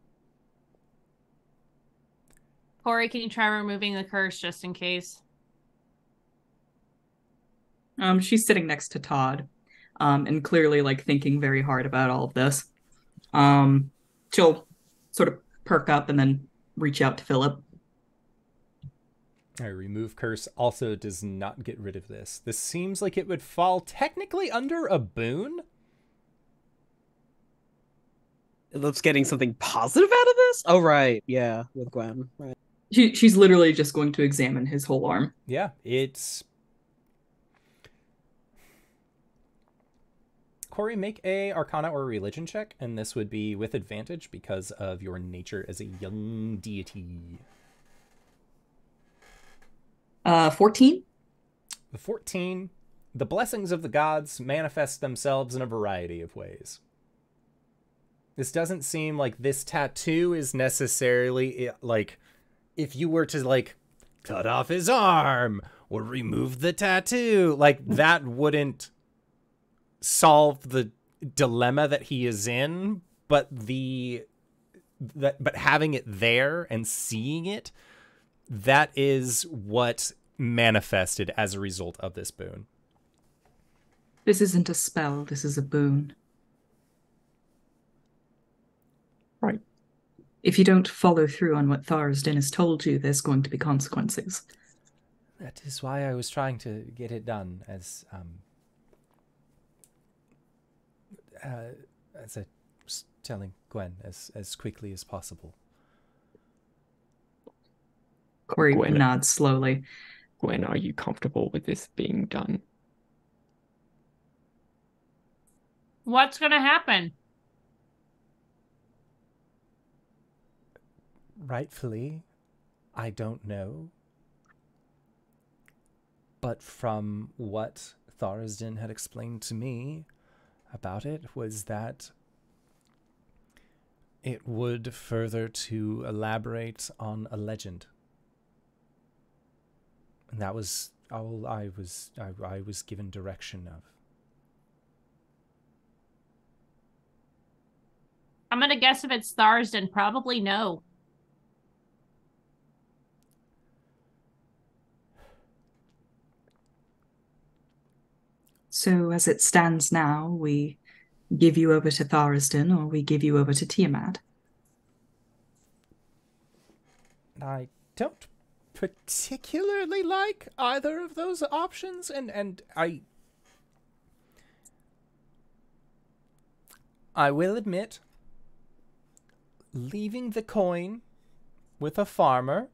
Cori, can you try removing the curse just in case? She's sitting next to Todd, and clearly like thinking very hard about all of this. She'll sort of perk up and then reach out to Phillip. All right, remove curse also does not get rid of this. This seems like it would fall technically under a boon. Phillip's getting something positive out of this? Oh, right. Yeah, with Gwen. Right. She's literally just going to examine his whole arm. Yeah, it's... Cori, make a Arcana or Religion check, and this would be with advantage because of your nature as a young deity. 14? 14. The blessings of the gods manifest themselves in a variety of ways. This doesn't seem like this tattoo is necessarily, like, if you were to, like, cut off his arm or remove the tattoo. Like, that wouldn't solve the dilemma that he is in, but but having it there and seeing it, that is what manifested as a result of this boon. This isn't a spell, this is a boon. Right. If you don't follow through on what Tharsden has told you, there's going to be consequences. That is why I was trying to get it done as I was telling Gwen, as quickly as possible. Cori nods slowly. Gwen, are you comfortable with this being done? What's going to happen? Rightfully, I don't know. But from what Tharsden had explained to me about it was that it would further to elaborate on a legend. And that was all I was given direction of. I'm going to guess if it's Tharsden, probably no. So as it stands now, we give you over to Tharsden or we give you over to Tiamat. I don't particularly like either of those options, and I will admit, leaving the coin with a farmer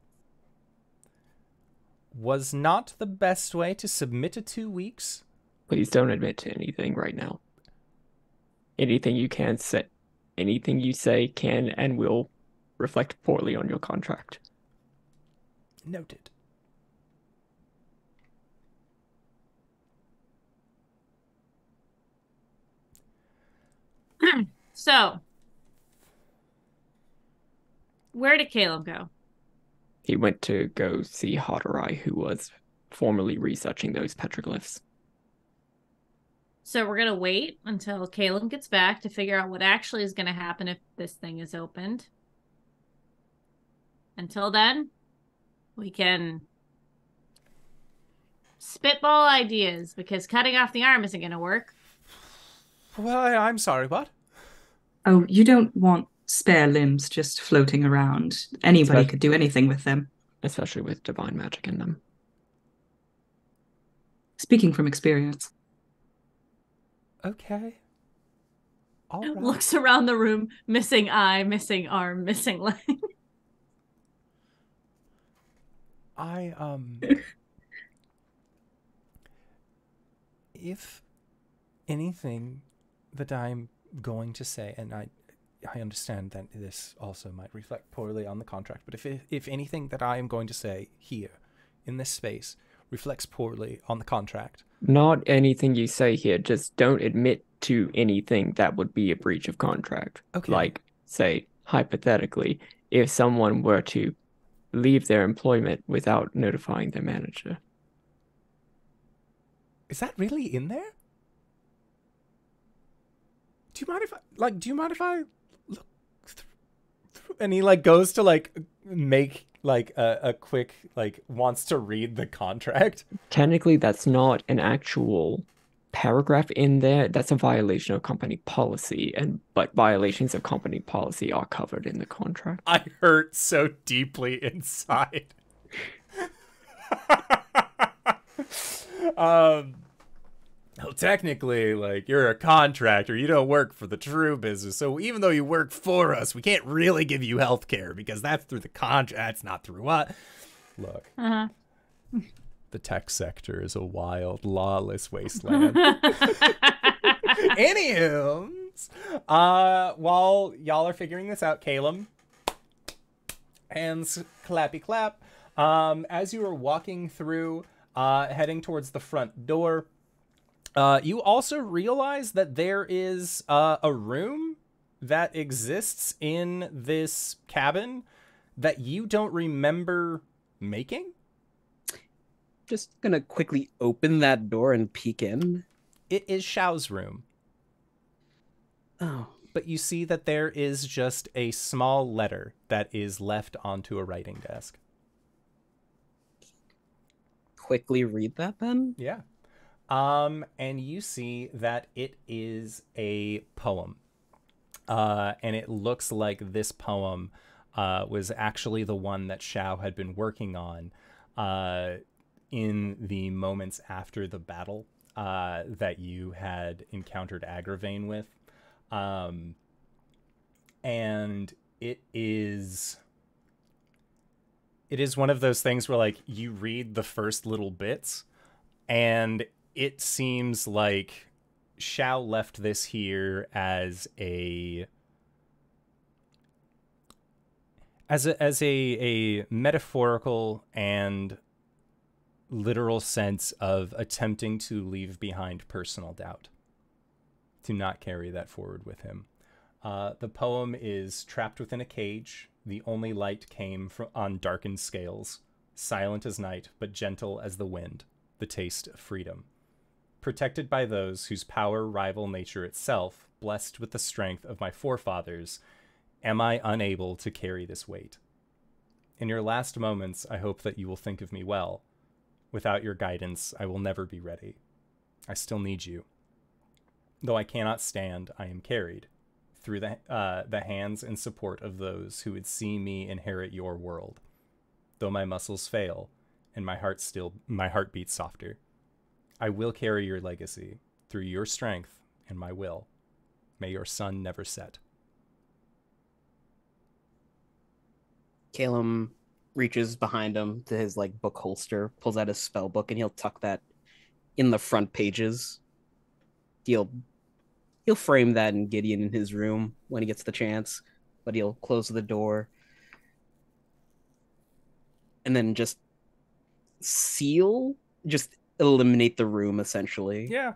was not the best way to submit a 2 weeks. Please don't admit to anything right now. Anything you say can and will reflect poorly on your contract. Noted. So, where did Caelum go? He went to go see Hadarai, who was formerly researching those petroglyphs. So we're going to wait until Caelum gets back to figure out what actually is going to happen if this thing is opened. Until then, we can spitball ideas, because cutting off the arm isn't going to work. Well, I'm sorry, what? Oh, you don't want spare limbs just floating around. Anybody could do anything with them. Especially with divine magic in them. Speaking from experience. Okay. All right. Looks around the room, missing eye, missing arm, missing leg. If anything that I'm going to say, and I understand that this also might reflect poorly on the contract, but if anything that I am going to say here in this space reflects poorly on the contract. Not anything you say here, just don't admit to anything that would be a breach of contract. Okay. Like, say, hypothetically, if someone were to leave their employment without notifying their manager. Is that really in there? Do you mind if I look through? And he goes to make a quick wants to read the contract. Technically, that's not an actual paragraph in there. That's a violation of company policy, but violations of company policy are covered in the contract. I hurt so deeply inside. Well, technically, you're a contractor. You don't work for the true business. So even though you work for us, we can't really give you health care because that's through the contract. That's not through what? Look. Uh-huh. The tech sector is a wild, lawless wasteland. Anywho, while y'all are figuring this out, Caelum, hands clappy clap. As you are walking through, heading towards the front door, you also realize that there is a room that exists in this cabin that you don't remember making. just gonna quickly open that door and peek in. It is Xiao's room. Oh. But you see that there is just a small letter that is left onto a writing desk. Quickly read that then? Yeah. And you see that it is a poem. And it looks like this poem was actually the one that Xiao had been working on in the moments after the battle that you had encountered Agravain with. And it is one of those things where, like, you read the first little bits and it seems like Xiao left this here as a metaphorical and literal sense of attempting to leave behind personal doubt, to not carry that forward with him. The poem is trapped within a cage. The only light came on darkened scales, silent as night, but gentle as the wind, the taste of freedom. Protected by those whose power rival nature itself, blessed with the strength of my forefathers, am I unable to carry this weight. In your last moments, I hope that you will think of me well. Without your guidance, I will never be ready. I still need you. Though I cannot stand, I am carried through the hands and support of those who would see me inherit your world. Though my muscles fail and my heart beats softer, I will carry your legacy through your strength and my will. May your sun never set. Caelum reaches behind him to his like book holster, pulls out his spell book, and he'll tuck that in the front pages. He'll frame that in Gideon in his room when he gets the chance, but he'll close the door and then just eliminate the room essentially. Yeah.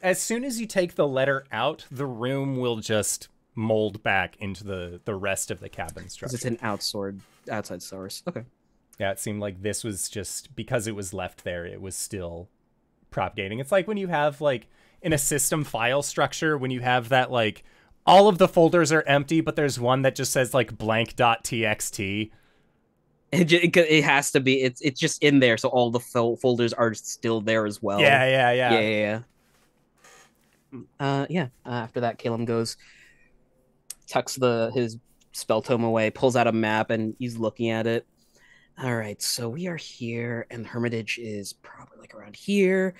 As soon as you take the letter out, the room will just mold back into the rest of the cabin structure. It's an outside source. Okay. Yeah, it seemed like this was just because it was left there, it was still propagating. It's like when you have, like, in a system file structure, when you have that, like, all of the folders are empty, but there's one that just says, like, blank.txt. It has to be. It's just in there, so all the folders are still there as well. Yeah. After that, Caelum goes, tucks his spell tome away, pulls out a map, and he's looking at it. All right, so we are here, and the Hermitage is probably like around here.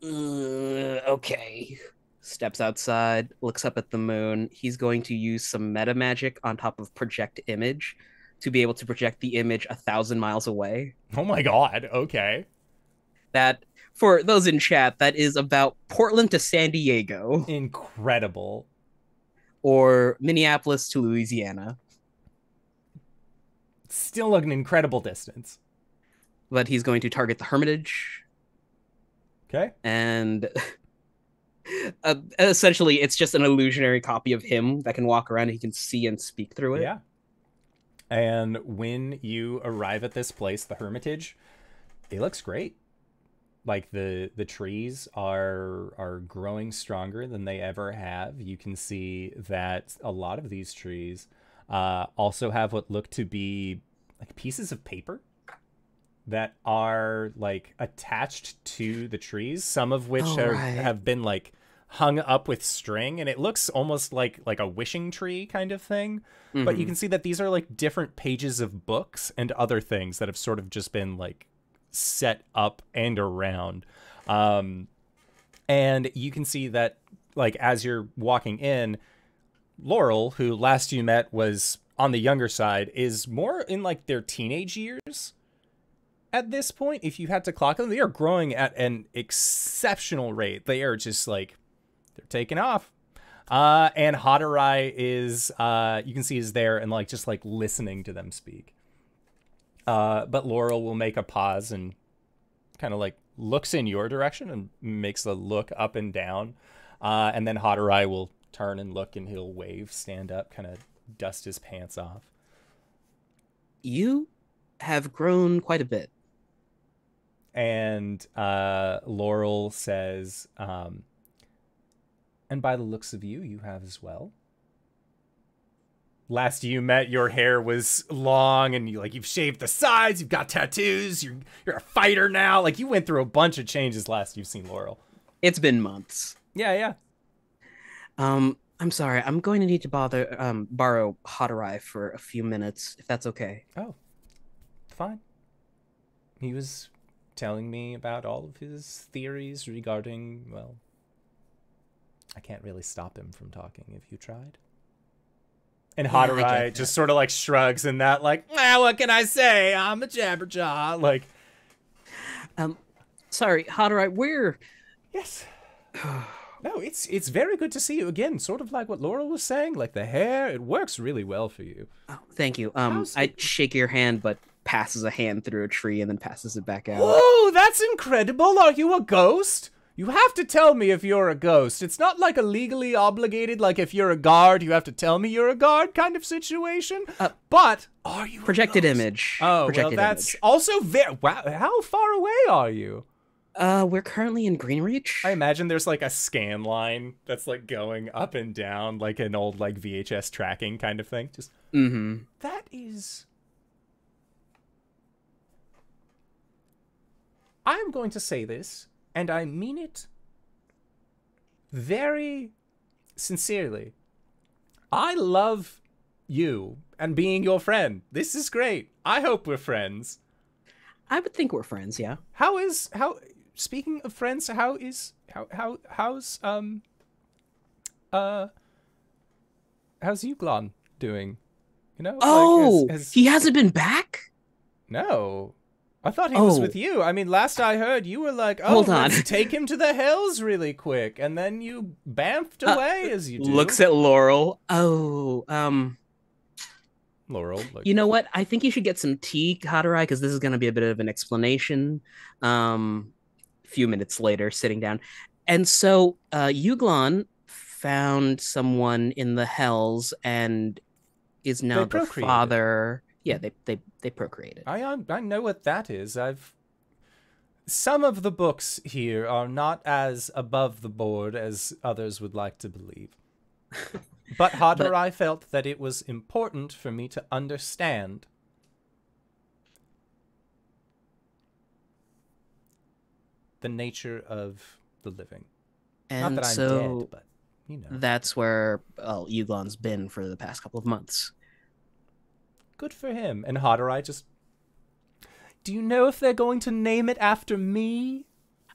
Okay. Steps outside, looks up at the moon. He's going to use some meta magic on top of project image to be able to project the image 1,000 miles away. Oh my god, okay. That, for those in chat, that is about Portland to San Diego. Incredible. Or Minneapolis to Louisiana. Still an incredible distance. But he's going to target the Hermitage. Okay. And essentially, it's just an illusionary copy of him that can walk around and he can see and speak through it. Yeah. And when you arrive at this place, the Hermitage, it looks great. Like the trees are growing stronger than they ever have. You can see that a lot of these trees also have what look to be like pieces of paper that are like attached to the trees, some of which have been like hung up with string, and it looks almost like a wishing tree kind of thing. Mm-hmm. But you can see that these are like different pages of books and other things that have sort of just been like set up and around. And you can see that, like, as you're walking in, Laurel, who last you met was on the younger side, is more in like their teenage years at this point. If you had to clock them, they are growing at an exceptional rate. They are just like, they're taking off. And Hadarai is, you can see is there and like just like listening to them speak. But Laurel will make a pause and kind of like looks in your direction and makes a look up and down. And then Hadarai will turn and look and he'll wave, stand up, kind of dust his pants off. You have grown quite a bit And Laurel says, and by the looks of you, you have as well. Last you met, your hair was long, and you've shaved the sides, you've got tattoos, you're a fighter now. Like, you went through a bunch of changes last you've seen Laurel. It's been months. Yeah. I'm sorry. I'm going to need to borrow Hadorai for a few minutes, if that's okay. Oh, fine. He was telling me about all of his theories regarding, well, I can't really stop him from talking. Have you tried? And Hadorai just sort of like shrugs and that, like, well, what can I say? I'm a jabberjaw. Like, sorry, Hadorai, where? Yes. No, it's very good to see you again. Sort of like what Laurel was saying, like the hair, it works really well for you. Oh, thank you. I shake your hand, but passes a hand through a tree and then passes it back out. Oh, that's incredible. Are you a ghost? You have to tell me if you're a ghost. It's not like a legally obligated, like if you're a guard, you have to tell me you're a guard kind of situation. But are you projected image? Oh, projected well, that's image. Also very... Wow, how far away are you? We're currently in Greenreach. I imagine there's like a scan line that's like going up and down, like an old like VHS tracking kind of thing. Just That is... I'm going to say this, and I mean it very sincerely. I love you and being your friend. This is great. I hope we're friends. I would think we're friends, yeah. Speaking of friends, how's Uglon doing? You know? Oh, he hasn't been back? No. I thought he was with you. I mean, last I heard, you were like, hold on. Let's take him to the hills really quick. And then you bamfed away as you do. Looks at Laurel. Laurel. You know what? I think you should get some tea, Hadorai, because this is going to be a bit of an explanation. A few minutes later, sitting down. And so Uglon found someone in the hells and is now the father... Yeah, they procreated. I know what that is. Some of the books here are not as above the board as others would like to believe. But Hadorai felt that it was important for me to understand the nature of the living. And not that so I'm dead, but you know. That's where Uglon's been for the past couple of months. Good for him. And Hadorai just... Do you know if they're going to name it after me?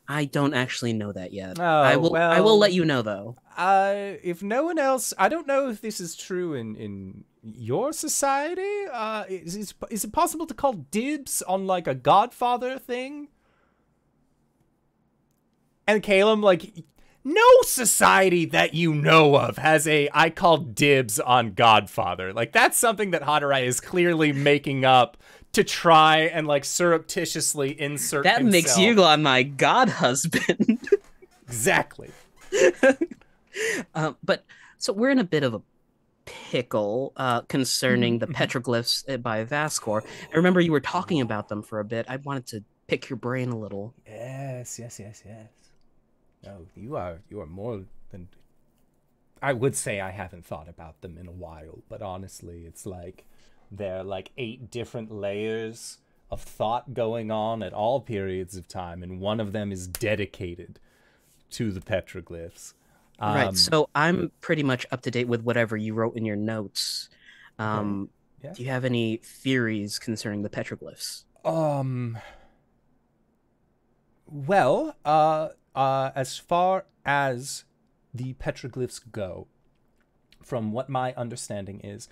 I don't actually know that yet. Oh, I will let you know, though. If no one else... I don't know if this is true in your society. Is it possible to call dibs on, like, a Godfather thing? And Caelum, like... No society that you know of has I call dibs on Godfather. Like, that's something that Hadorai is clearly making up to try and, like, surreptitiously insert that himself. Makes Uglon my god husband. Exactly. But, so we're in a bit of a pickle concerning the petroglyphs by Vaskor. I remember you were talking about them for a bit. I wanted to pick your brain a little. Yes. No, you are more than... I would say I haven't thought about them in a while, but honestly, it's like there are like 8 different layers of thought going on at all periods of time, and one of them is dedicated to the petroglyphs. Right, so I'm pretty much up to date with whatever you wrote in your notes. Do you have any theories concerning the petroglyphs? Well, as far as the petroglyphs go, from what my understanding is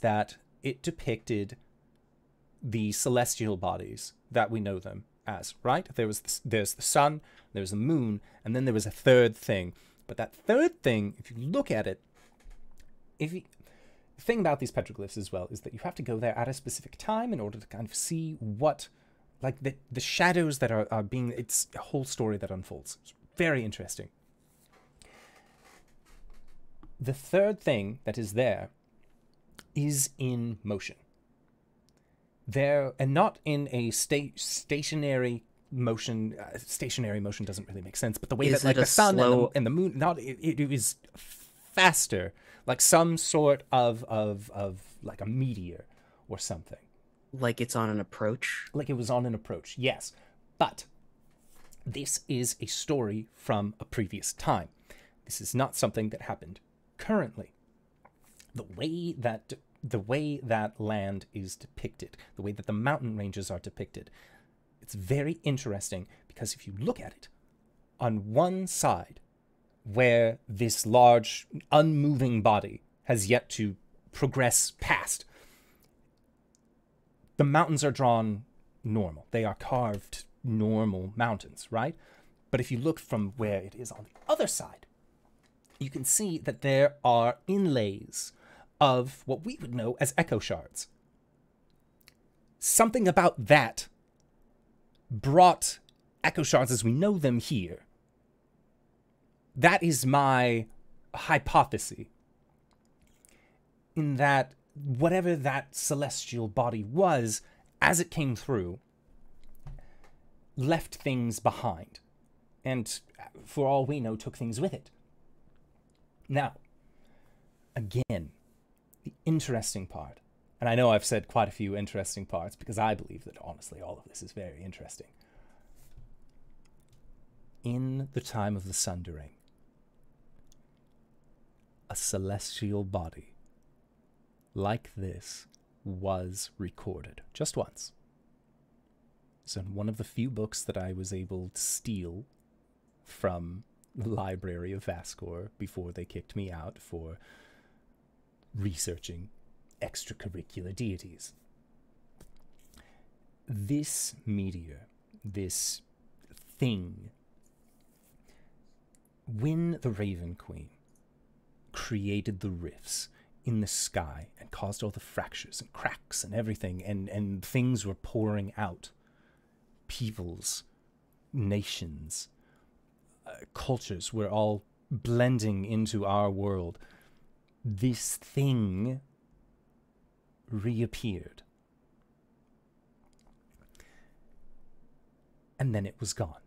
that it depicted the celestial bodies that we know them as, right? There's the sun, there's the moon, and then there was a third thing. But that third thing, if you look at it, the thing about these petroglyphs as well is that you have to go there at a specific time in order to kind of see what... Like, the shadows that are being... It's a whole story that unfolds. It's very interesting. The third thing that is there is in motion. There, and not in a stationary motion, stationary motion doesn't really make sense, but the way Is that like it a the sun slow- and the moon, not it was faster, like some sort of like a meteor or something. Like it's on an approach? Like it was on an approach, yes. But this is a story from a previous time. This is not something that happened currently. The way that land is depicted, the way that the mountain ranges are depicted, it's very interesting because if you look at it, on one side, where this large, unmoving body has yet to progress past, the mountains are drawn normal. They are carved normal mountains, right? But if you look from where it is on the other side, you can see that there are inlays of what we would know as echo shards. Something about that brought echo shards as we know them here. That is my hypothesis. In that whatever that celestial body was, as it came through, left things behind. And for all we know, took things with it. Now, again, the interesting part, and I know I've said quite a few interesting parts because I believe that honestly all of this is very interesting. In the time of the Sundering, a celestial body like this was recorded just once. So in one of the few books that I was able to steal from the library of Vaskor before they kicked me out for researching extracurricular deities. This meteor, this thing, when the Raven Queen created the rifts in the sky and caused all the fractures and cracks and everything, and things were pouring out, peoples, nations, cultures were all blending into our world. This thing reappeared. And then it was gone.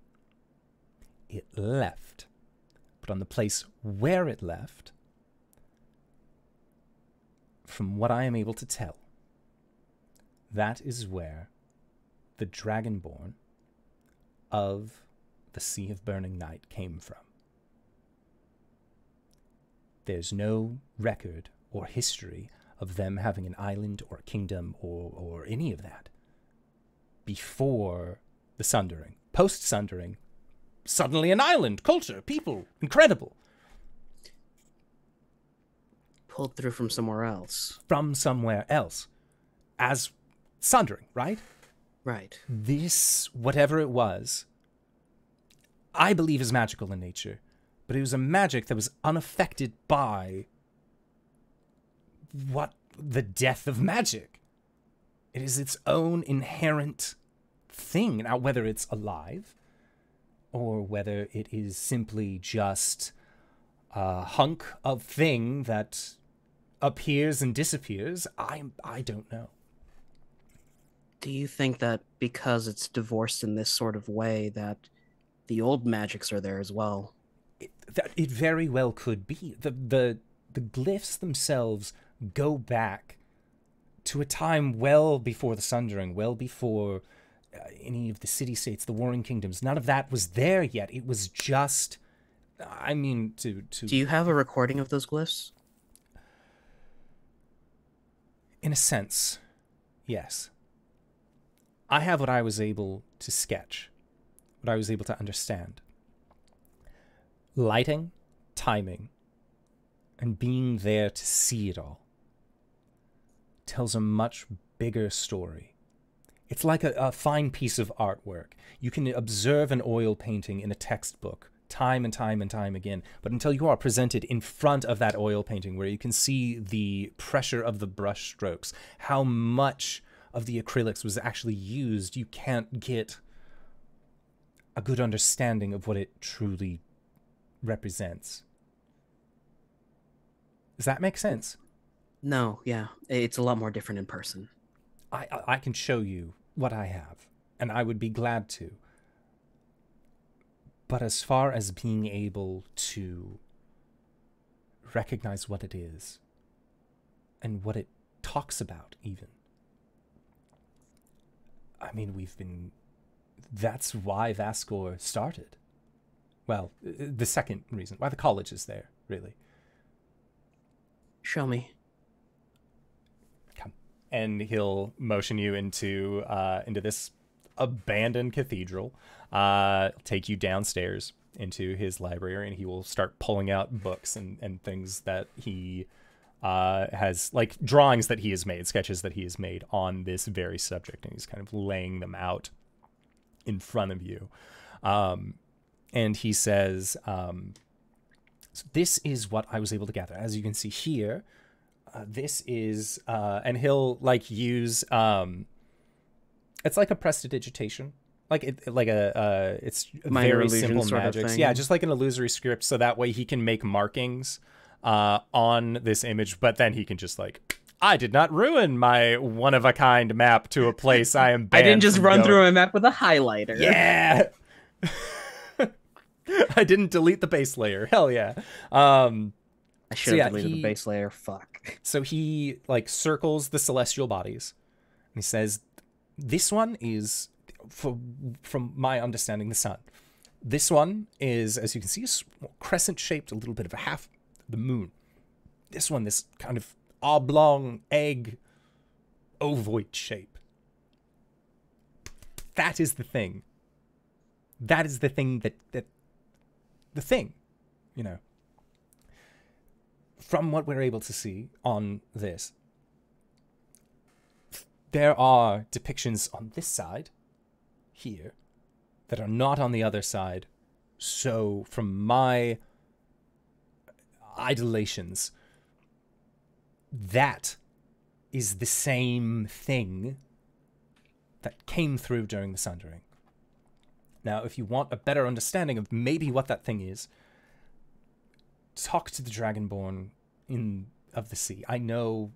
It left. But on the place where it left, from what I am able to tell, that is where the Dragonborn of the Sea of Burning Night came from. There's no record or history of them having an island or a kingdom or any of that before the Sundering. Post-Sundering, suddenly an island, culture, people, incredible. Pulled through from somewhere else. From somewhere else. As Sundering, right? Right. This, whatever it was, I believe is magical in nature, but it was a magic that was unaffected by the death of magic. It is its own inherent thing. Now, whether it's alive or whether it is simply just a hunk of thing that appears and disappears, I don't know. Do you think that because it's divorced in this sort of way that the old magics are there as well? It very well could be. The glyphs themselves go back to a time well before the Sundering, well before any of the city-states, the Warring Kingdoms. None of that was there yet. It was just, I mean, to... Do you have a recording of those glyphs? In a sense, yes. I have what I was able to sketch, what I was able to understand. Lighting, timing, and being there to see it all tells a much bigger story. It's like a fine piece of artwork. You can observe an oil painting in a textbook time and time and time again, but until you are presented in front of that oil painting where you can see the pressure of the brush strokes, how much of the acrylics was actually used, you can't get a good understanding of what it truly represents. Does that make sense? No, yeah. It's a lot more different in person. I can show you what I have, and I would be glad to. But as far as being able to recognize what it is and what it talks about, even, I mean, that's why Vaskor started. Well, the second reason why the college is there, really. Show me. Come. And he'll motion you into this abandoned cathedral, take you downstairs into his library, and he will start pulling out books and things that he has, like drawings that he has made, sketches that he has made on this very subject, and he's kind of laying them out in front of you. And he says, so this is what I was able to gather. As you can see here, this is, and he'll like use, it's like a prestidigitation. It's Minor very simple sort of magic. thing. Yeah, just like an illusory script, so that way he can make markings on this image, but then he can just like, I did not ruin my one-of-a-kind map to a place I am banned I didn't just from run going. through a map with a highlighter. Yeah! I didn't delete the base layer. Hell yeah. I should have deleted the base layer. Fuck. So he like circles the celestial bodies, and he says, this one is, from my understanding, the sun. This one is, as you can see, crescent-shaped, a little bit of a half the moon. This one, this kind of oblong egg ovoid shape. That is the thing. That is the thing that the thing, you know. From what we're able to see on this, there are depictions on this side here that are not on the other side. So from my idolations, that is the same thing that came through during the Sundering. Now, if you want a better understanding of maybe what that thing is, talk to the Dragonborn of the sea. I know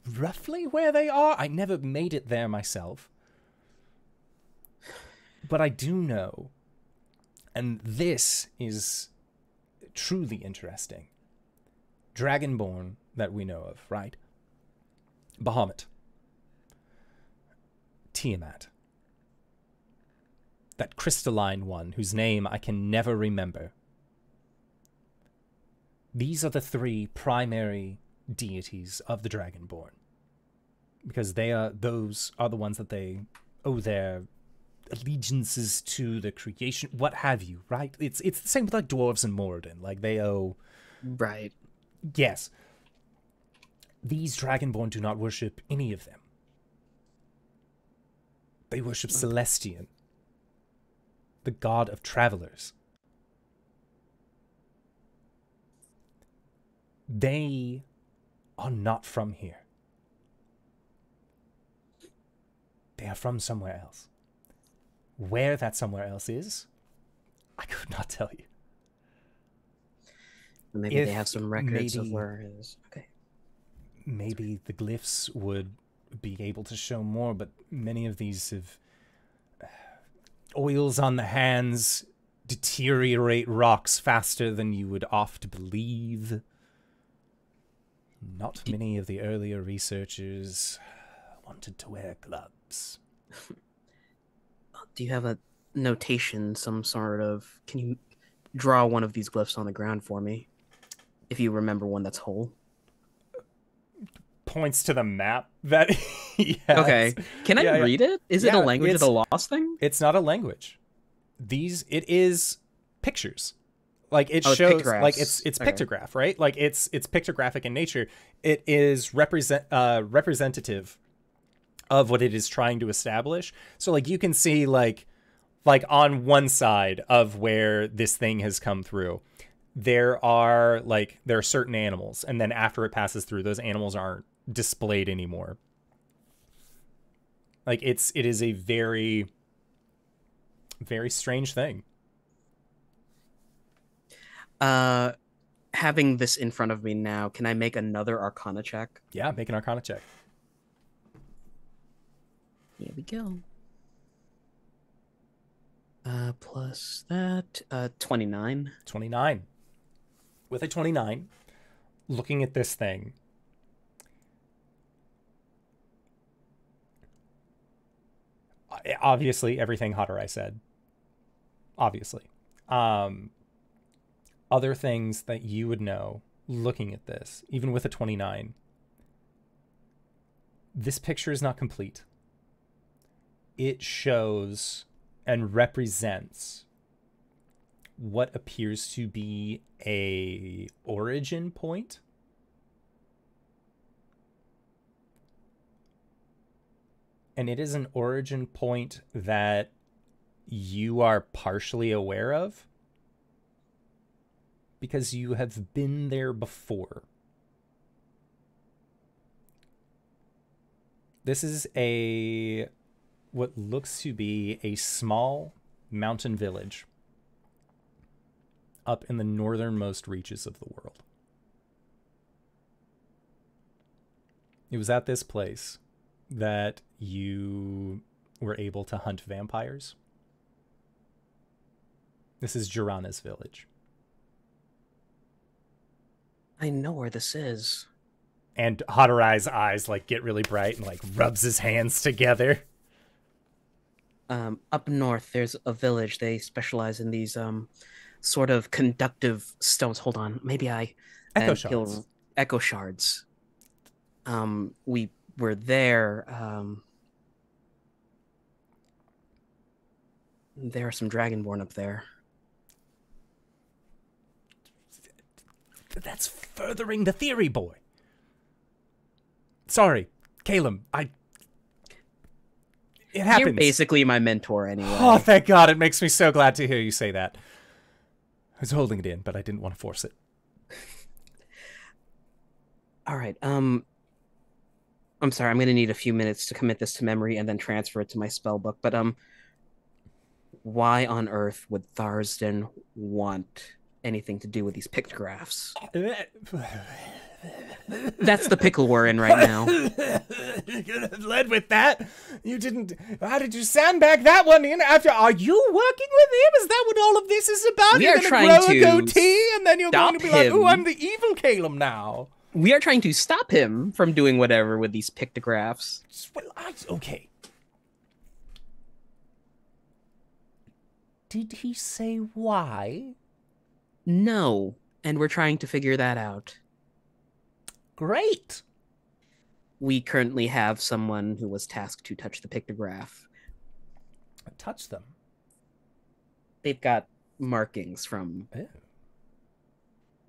roughly where they are. I never made it there myself. But I do know, and this is truly interesting, Dragonborn that we know of, right? Bahamut. Tiamat. That crystalline one whose name I can never remember. These are the three primary deities of the Dragonborn. Because those are the ones that they owe their allegiances to, the creation, what have you, right? It's the same with like dwarves and Moradin. Like they owe... Right. Yes. These Dragonborn do not worship any of them. They worship Celestian, the god of travelers. They are not from here. They are from somewhere else. Where that somewhere else is, I could not tell you. Maybe they have some records of where it is. Okay. Maybe the glyphs would be able to show more, but many of these have oils on the hands deteriorate rocks faster than you would oft believe. Not many of the earlier researchers wanted to wear gloves. Do you have a notation, some sort of... Can you draw one of these glyphs on the ground for me? If you remember one that's whole. Points to the map that he has. Okay. Can I read it? Is it a language of the lost thing? It's not a language. It is pictures. Like it shows, pictographs. like it's pictograph, right? Like it's pictographic in nature. It is representative of what it is trying to establish. So like you can see like on one side of where this thing has come through, there are certain animals, and then after it passes through, those animals aren't displayed anymore. Like it is a very, very strange thing. Having this in front of me now, can I make another Arcana check? Yeah, make an Arcana check. Here we go. Plus that, 29. 29. With a 29, looking at this thing, obviously everything Haterai said. Obviously. Other things that you would know looking at this, even with a 29, this picture is not complete. It shows and represents what appears to be a origin point. And it is an origin point that you are partially aware of because you have been there before. This is what looks to be a small mountain village up in the northernmost reaches of the world. It was at this place that you were able to hunt vampires. This is Jirana's village. I know where this is. And Haterai's eyes like get really bright and like rubs his hands together. Up north, there's a village. They specialize in these sort of conductive stones. Hold on, maybe I Echo shards. Echo shards. We were there. There are some Dragonborn up there. That's furthering the theory, boy. Sorry, Caelum. It happens. You're basically my mentor anyway. Oh, thank God. It makes me so glad to hear you say that. I was holding it in, but I didn't want to force it. All right. I'm sorry. I'm going to need a few minutes to commit this to memory and then transfer it to my spell book. But why on earth would Tharsden want anything to do with these pictographs? That's the pickle we're in right now. You could have led with that. You didn't. How did you sandbag that one in after? Are you working with him? Is that what all of this is about? We You're are gonna trying grow to a goatee, and then you're going to be like, him. "Ooh, I'm the evil Caelum now." We are trying to stop him from doing whatever with these pictographs. Well, okay. Did he say why? No, and we're trying to figure that out. Great. We currently have someone who was tasked to touch the pictograph. Touch them. They've got markings from Ew.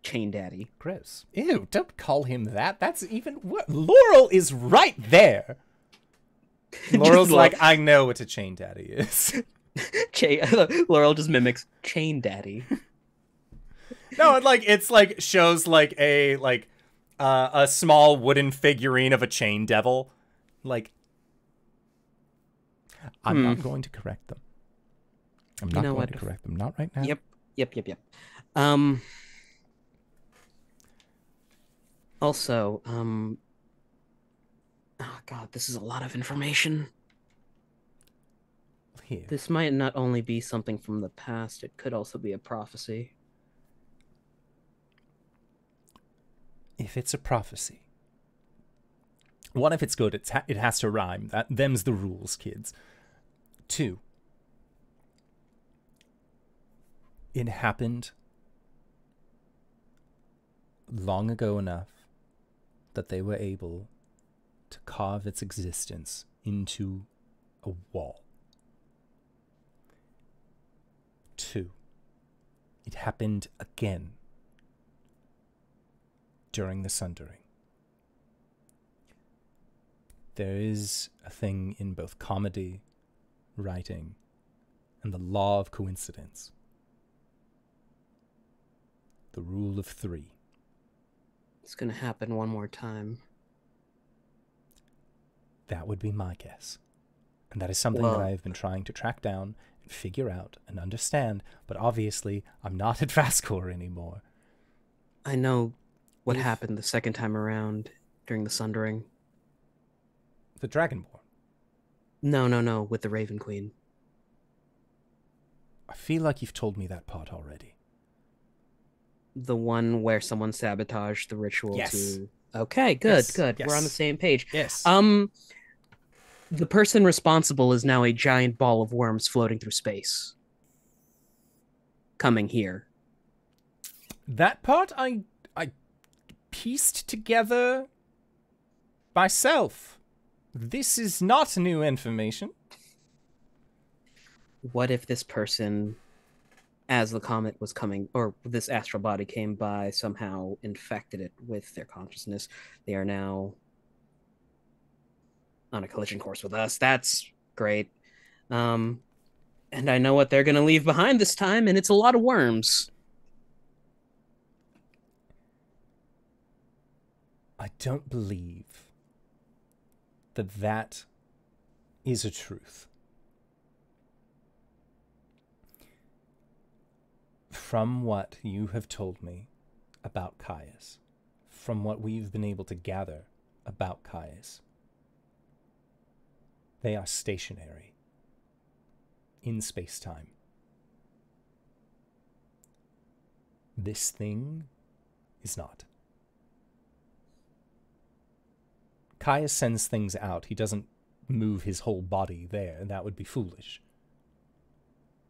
Chain Daddy. Gross. Ew, don't call him that. That's even... What? Laurel is right there. Laurel's like, I know what a chain daddy is. Laurel just mimics Chain Daddy. No, it's like shows like a small wooden figurine of a chain devil. Like, I'm not going to correct them. I'm not going to correct them. Not right now. Yep. Also, oh God, this is a lot of information. Here. This might not only be something from the past, it could also be a prophecy. If it's a prophecy, one, if it's good, it has to rhyme. Them's the rules, kids. 2, it happened long ago enough that they were able to carve its existence into a wall. 2, it happened again during the Sundering. There is a thing in both comedy, writing, and the law of coincidence. The rule of 3. It's gonna happen one more time. That would be my guess. And that is something that I have been trying to track down and figure out and understand, but obviously I'm not at Vaskor anymore. I know what happened the second time around during the Sundering. The Dragonborn. No, with the Raven Queen. I feel like you've told me that part already. The one where someone sabotaged the ritual Yes. to... Okay, good, Yes. good. Yes. We're on the same page. Yes. The person responsible is now a giant ball of worms floating through space. Coming here. That part I pieced together myself. This is not new information. What if this person, as the comet was coming, or this astral body came by, somehow infected it with their consciousness? They are now on a collision course with us. That's great. And I know what they're going to leave behind this time, and it's a lot of worms. I don't believe that is a truth. From what you have told me about Caius, from what we've been able to gather about Caius, they are stationary in space-time. This thing is not. Caius sends things out. He doesn't move his whole body there, and that would be foolish.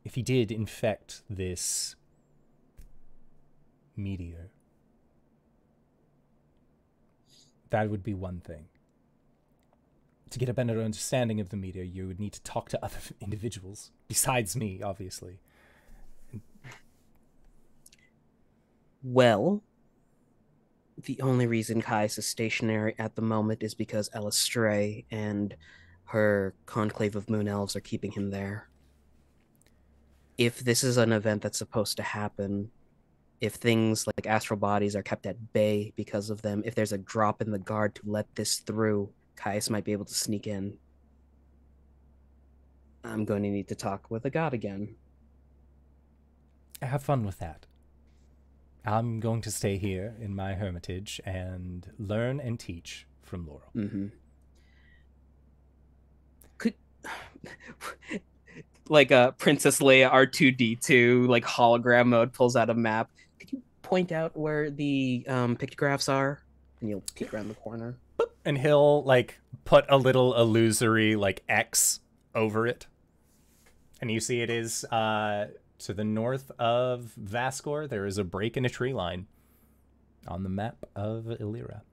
If he did infect this meteor, that would be one thing. To get a better understanding of the meteor, you would need to talk to other individuals, besides me, obviously. Well, the only reason Caius is stationary at the moment is because Elistray and her conclave of moon elves are keeping him there. If this is an event that's supposed to happen, if things like astral bodies are kept at bay because of them, if there's a drop in the guard to let this through, Caius might be able to sneak in. I'm going to need to talk with the god again. Have fun with that. I'm going to stay here in my hermitage and learn and teach from Laurel. Mm-hmm. Could... like Princess Leia R2-D2, like hologram mode, pulls out a map. Could you point out where the pictographs are? And you'll peek around the corner. Boop. And he'll, like, put a little illusory, like, X over it. And you see it is, to the north of Vaskor, there is a break in a tree line on the map of Illyria.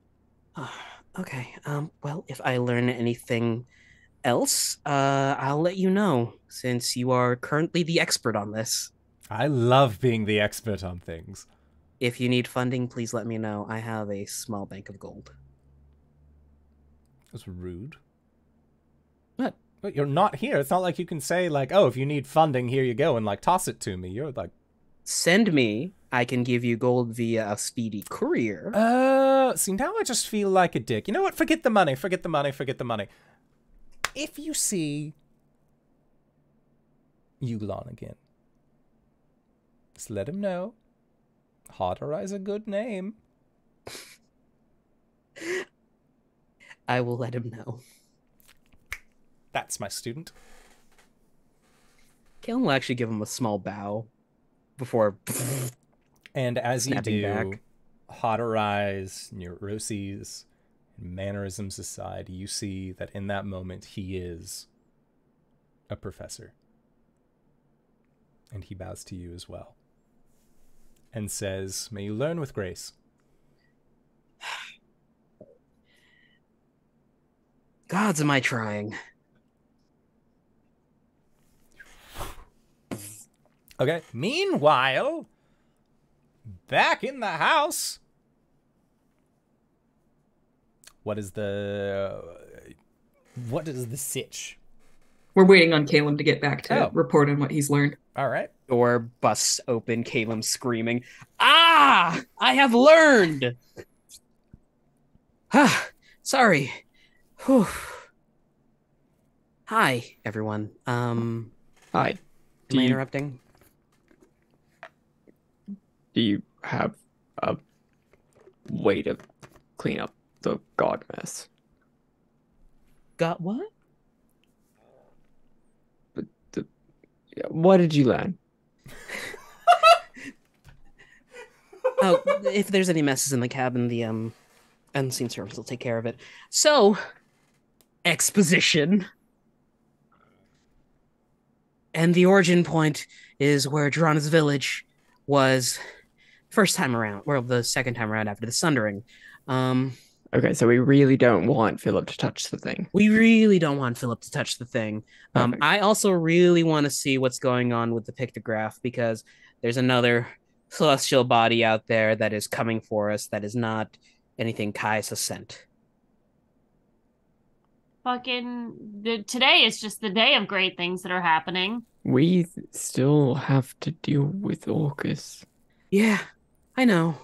Okay, well, if I learn anything else, I'll let you know, since you are currently the expert on this. I love being the expert on things. If you need funding, please let me know. I have a small bank of gold. That's rude. What? But you're not here. It's not like you can say, like, oh, if you need funding, here you go, and, like, toss it to me. You're like... Send me. I can give you gold via a speedy courier. See, now I just feel like a dick. You know what? Forget the money. Forget the money. Forget the money. If you see Yulon again, just let him know. Hotteri's a good name. I will let him know. That's my student. Caelum will actually give him a small bow before. And as you do, back. Hotteri's neuroses and mannerisms aside, you see that in that moment he is a professor. And he bows to you as well. And says, may you learn with grace. Gods, am I trying? Okay. Meanwhile, back in the house. What is the sitch? We're waiting on Caelum to get back to Oh. report on what he's learned. All right. Door busts open, Caelum screaming, "Ah! I have learned!" Sorry. Whew. Hi, everyone. Hi. Am I interrupting? Do you have a way to clean up the god mess? Got what? What did you learn? Oh, if there's any messes in the cabin, the unseen servants will take care of it. So, exposition. And the origin point is where Girana's village was first time around, or the second time around after the Sundering. Okay, so we really don't want Phillip to touch the thing. We really don't want Phillip to touch the thing. I also really want to see what's going on with the pictograph, because there's another celestial body out there that is coming for us that is not anything Kais has sent. Today is just the day of great things that are happening. We still have to deal with Orcus. Yeah, I know.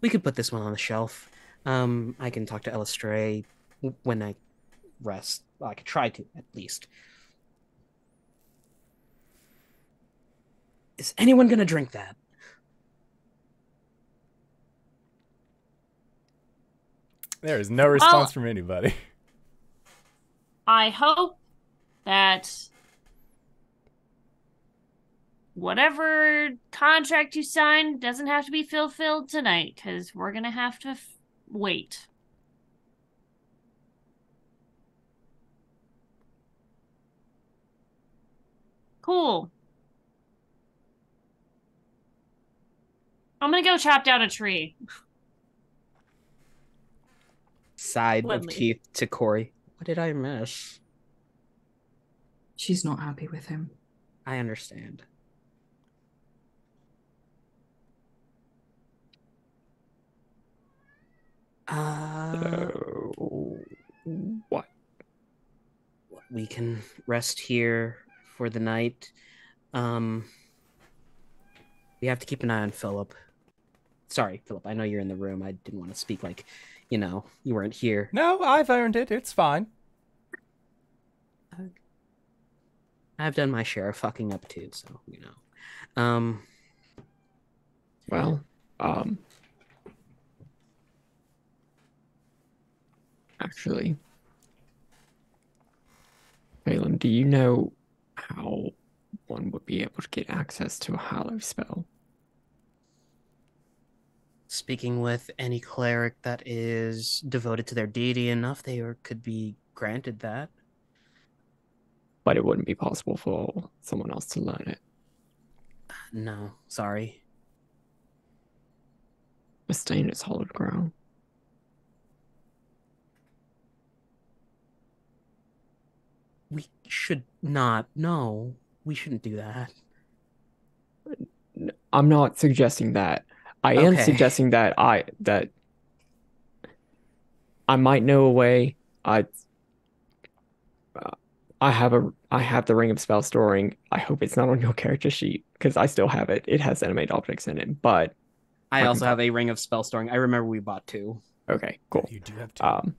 We could put this one on the shelf. I can talk to Elistray when I rest. Well, I could try to, at least. Is anyone gonna drink that? There is no response from anybody. I hope that whatever contract you signed doesn't have to be fulfilled tonight, because we're going to have to wait. Cool. I'm going to go chop down a tree. Side of teeth to Cori. What did I miss? She's not happy with him. I understand. What? We can rest here for the night. We have to keep an eye on Phillip. Sorry, Phillip, I know you're in the room. I didn't want to speak like, you weren't here. No, I've earned it. It's fine. I've done my share of fucking up too, so, Well, actually, Caelum, do you know how one would be able to get access to a Hallow spell? Speaking with any cleric that is devoted to their deity enough, they could be granted that. But it wouldn't be possible for someone else to learn it. No, sorry. A stain is hallowed ground. We should not. No, we shouldn't do that. I'm not suggesting that. I am suggesting that I might know a way. I have the Ring of Spell Storing. I hope it's not on your character sheet, because I still have it. It has animate objects in it, but I also have a Ring of Spell Storing. I remember we bought 2. Okay, cool. You do have 2.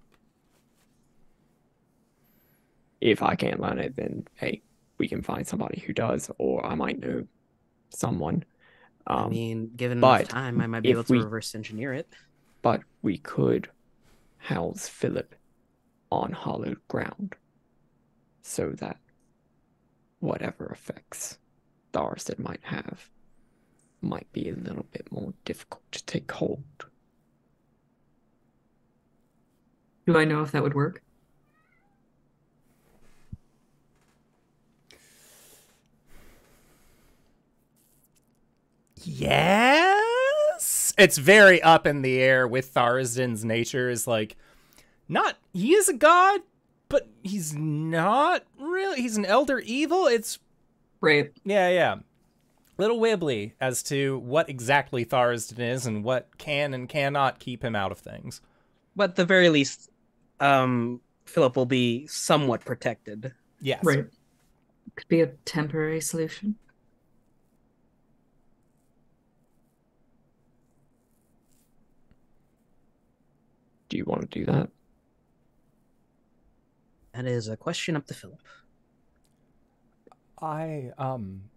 If I can't learn it, then hey, we can find somebody who does, or I might know someone. Given enough time, I might be able to reverse engineer it. But we could house Phillip on hallowed ground, so that whatever effects Thoriston might have might be a little bit more difficult to take hold. Do I know if that would work? Yes, it's very up in the air with Thoriston's nature. Is like, he is a god, but he's not really. He's an elder evil. It's right. Yeah. Little wibbly as to what exactly Thoriston is and what can and cannot keep him out of things. But at the very least, Phillip will be somewhat protected. Yes. Right. Could be a temporary solution. Do you want to do that? That is a question up to Phillip. I am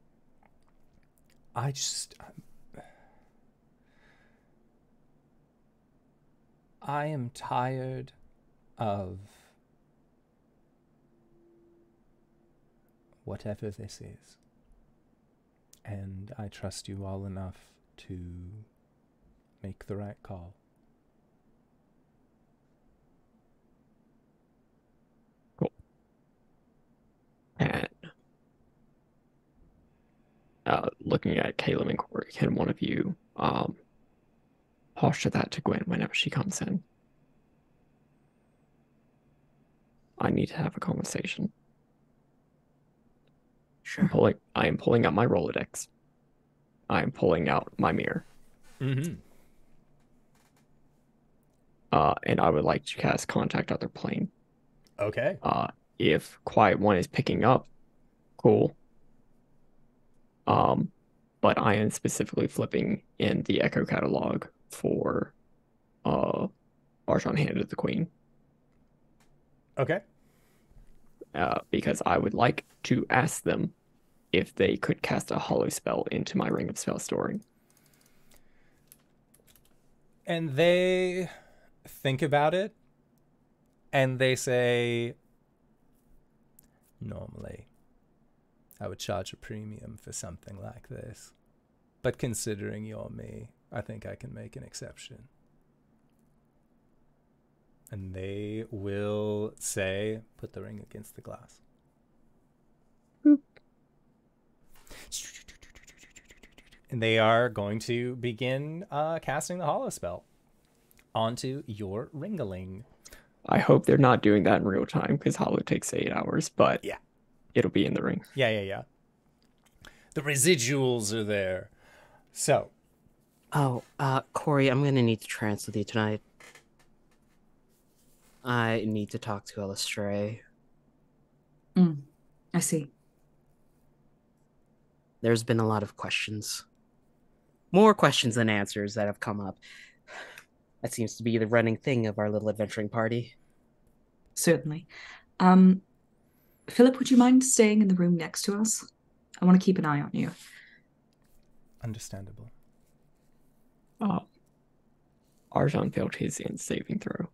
tired of whatever this is. And I trust you all enough to make the right call. Cool. And looking at Caelum and Cori, can one of you posture that to Gwen whenever she comes in? I need to have a conversation. Sure. I am pulling out my Rolodex. I am pulling out my mirror. Mm-hmm. And I would like to cast Contact Other Plane. Okay. If Quiet One is picking up, cool. But I am specifically flipping in the Echo catalog for Arjhan Hand of the Queen. Okay. Because I would like to ask them if they could cast a hollow spell into my Ring of Spell Storing. And they think about it, and they say, normally, I would charge a premium for something like this. But considering you're me, I think I can make an exception. And they will say, put the ring against the glass. Boop. And they are going to begin casting the hollow spell onto your ringaling. I hope they're not doing that in real time, because hollow takes 8 hours, but yeah, it'll be in the ring. Yeah. The residuals are there. So. Oh, Cori, I'm gonna need to trance with you tonight. I need to talk to Illustray. I see. There's been a lot of questions. More questions than answers that have come up. That seems to be the running thing of our little adventuring party. Certainly. Phillip, would you mind staying in the room next to us? I want to keep an eye on you. Understandable. Arjhan failed his int saving throw.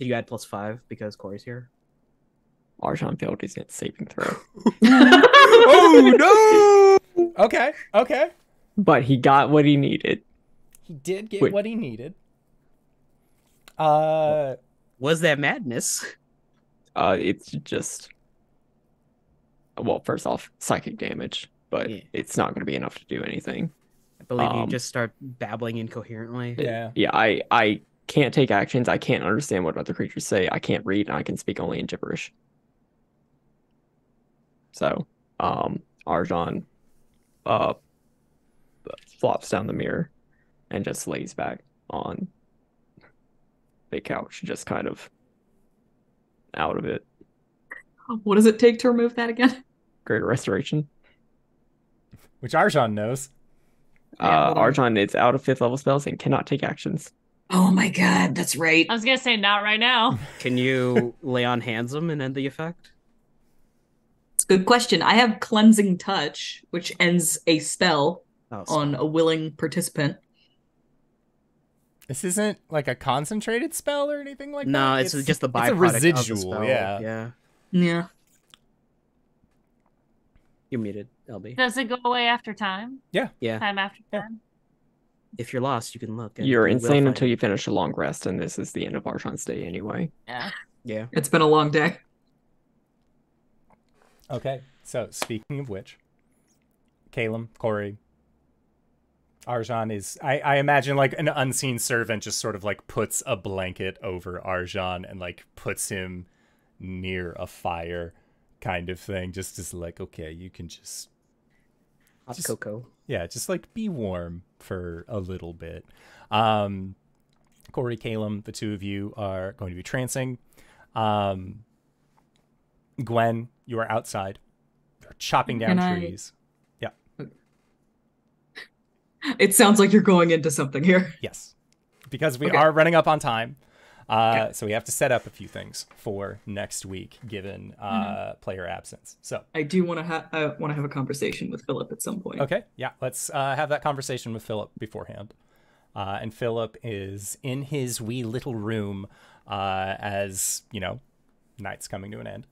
Did you add +5 because Cori's here? Arjhan failed his int saving throw. Oh, no! Okay. But he got what he needed. He did get what he needed. Was that madness? It's just... Well, first off, psychic damage, but it's not going to be enough to do anything. I believe you just start babbling incoherently. Yeah. Yeah, I can't take actions. I can't understand what other creatures say. I can't read, and I can speak only in gibberish. So, Arjhan flops down the mirror and just lays back on the couch, just kind of out of it. What does it take to remove that again? Greater Restoration. Which Arjhan knows. Arjhan is out of 5th level spells and cannot take actions. Oh my god, that's right. I was gonna say not right now. Can you lay on hands them and end the effect? It's a good question. I have Cleansing Touch, which ends a spell on a willing participant. This isn't like a concentrated spell or anything like that? No, it's just the byproduct. It's a residual, of the spell. yeah. Yeah. You're muted, LB. Does it go away after time? Yeah. Time after time? If you're lost, you can look. You're insane until you finish a long rest, and this is the end of Arjhan's day anyway. Yeah. It's been a long day. Okay, so speaking of which, Caelum, Cori, Arjhan is, I imagine like an unseen servant just sort of like puts a blanket over Arjhan and like puts him near a fire kind of thing. Just as like, okay, you can just Hot cocoa. Yeah, just like be warm for a little bit. Cori, Caelum, the two of you are going to be trancing. Gwen, you are outside. You're chopping down trees. Yeah. It sounds like you're going into something here. Yes. Because we are running up on time. So we have to set up a few things for next week, given player absence. So I do want to have a conversation with Phillip at some point. Okay, yeah, let's have that conversation with Phillip beforehand. And Phillip is in his wee little room, as you know, night's coming to an end.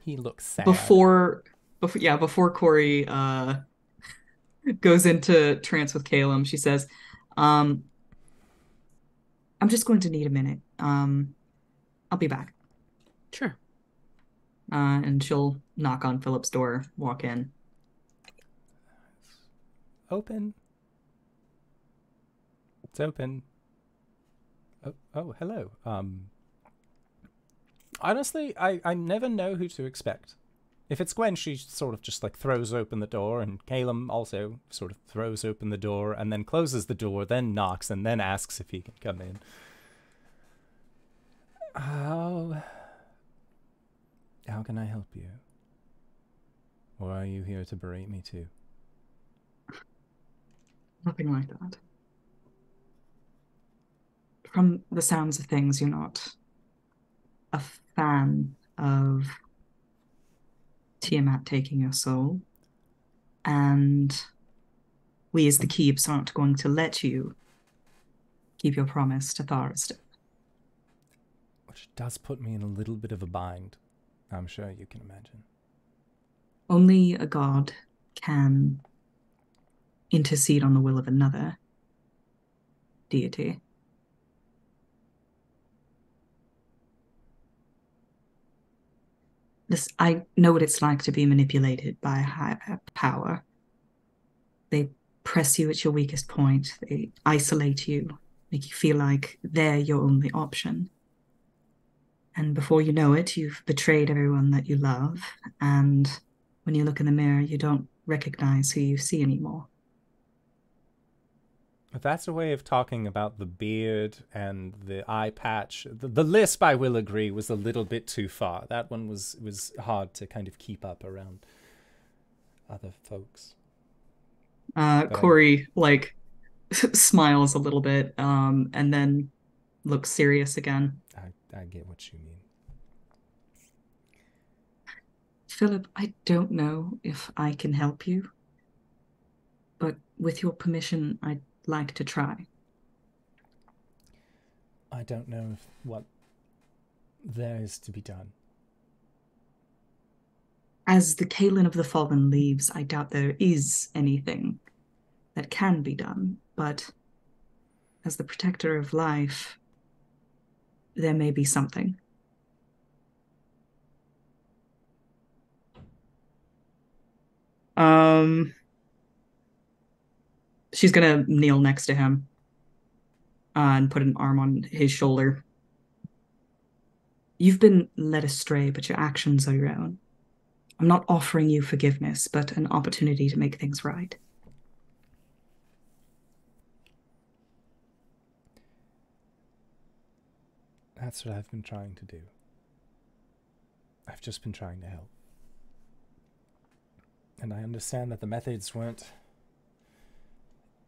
He looks sad. Before Cori goes into trance with Caelum, she says, I'm just going to need a minute. I'll be back. Sure. And she'll knock on Philip's door, walk in. Open. It's open. Oh, hello. Honestly, I never know who to expect. If it's Gwen, she sort of just like throws open the door, and Caelum also sort of throws open the door and then closes the door, then knocks, and then asks if he can come in. How can I help you? Or are you here to berate me too? Nothing like that. From the sounds of things, you're not a fan of Tiamat taking your soul, and we as the Keeps aren't going to let you keep your promise to Tharistan. Which does put me in a little bit of a bind, I'm sure you can imagine. Only a god can intercede on the will of another deity. I know what it's like to be manipulated by a higher power. They press you at your weakest point. They isolate you, make you feel like they're your only option. And before you know it, you've betrayed everyone that you love. And when you look in the mirror, you don't recognize who you see anymore. If that's a way of talking about the beard and the eye patch, the lisp, I will agree, was a little bit too far. That one was hard to kind of keep up around other folks. Cori, smiles a little bit, and then looks serious again. I get what you mean. Phillip, I don't know if I can help you, but with your permission, I'd like to try. I don't know what there is to be done. As the Caelum of the Fallen leaves, I doubt there is anything that can be done, but as the protector of life, there may be something. She's gonna kneel next to him and put an arm on his shoulder. You've been led astray, but your actions are your own. I'm not offering you forgiveness, but an opportunity to make things right. That's what I've been trying to do. I've just been trying to help. And I understand that the methods weren't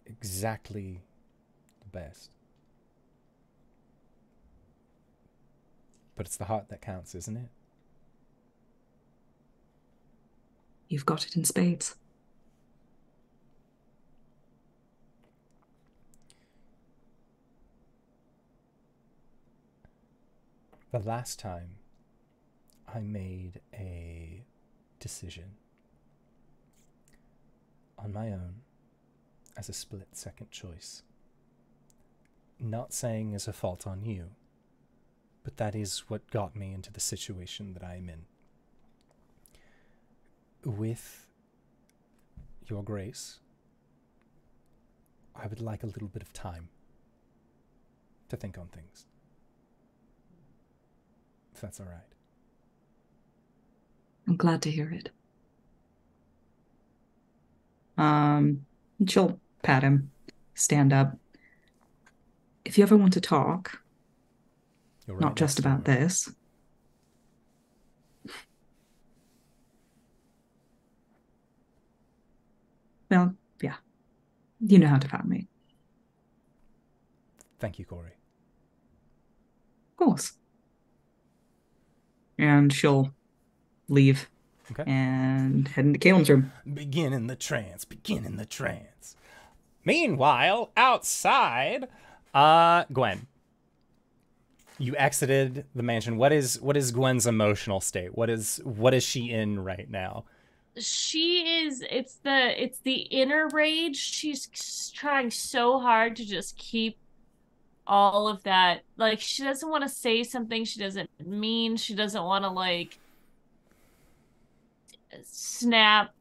exactly the best. But it's the heart that counts, isn't it? You've got it in spades. The last time I made a decision on my own as a split-second choice. Not saying is a fault on you, but that is what got me into the situation that I am in. With your grace, I would like a little bit of time to think on things. If that's all right. I'm glad to hear it. She'll pat him, stand up. If you ever want to talk, Right, not just about this. Well, yeah. You know how to find me. Thank you, Cori. Of course. And she'll leave. Okay. And head into Caelum's room. Begin in the trance. Begin in the trance. Meanwhile, outside, Gwen. you exited the mansion. What is Gwen's emotional state? What is she in right now? It's the inner rage. She's trying so hard to just keep all of that. Like, she doesn't want to say something she doesn't mean. She doesn't want to, like, snap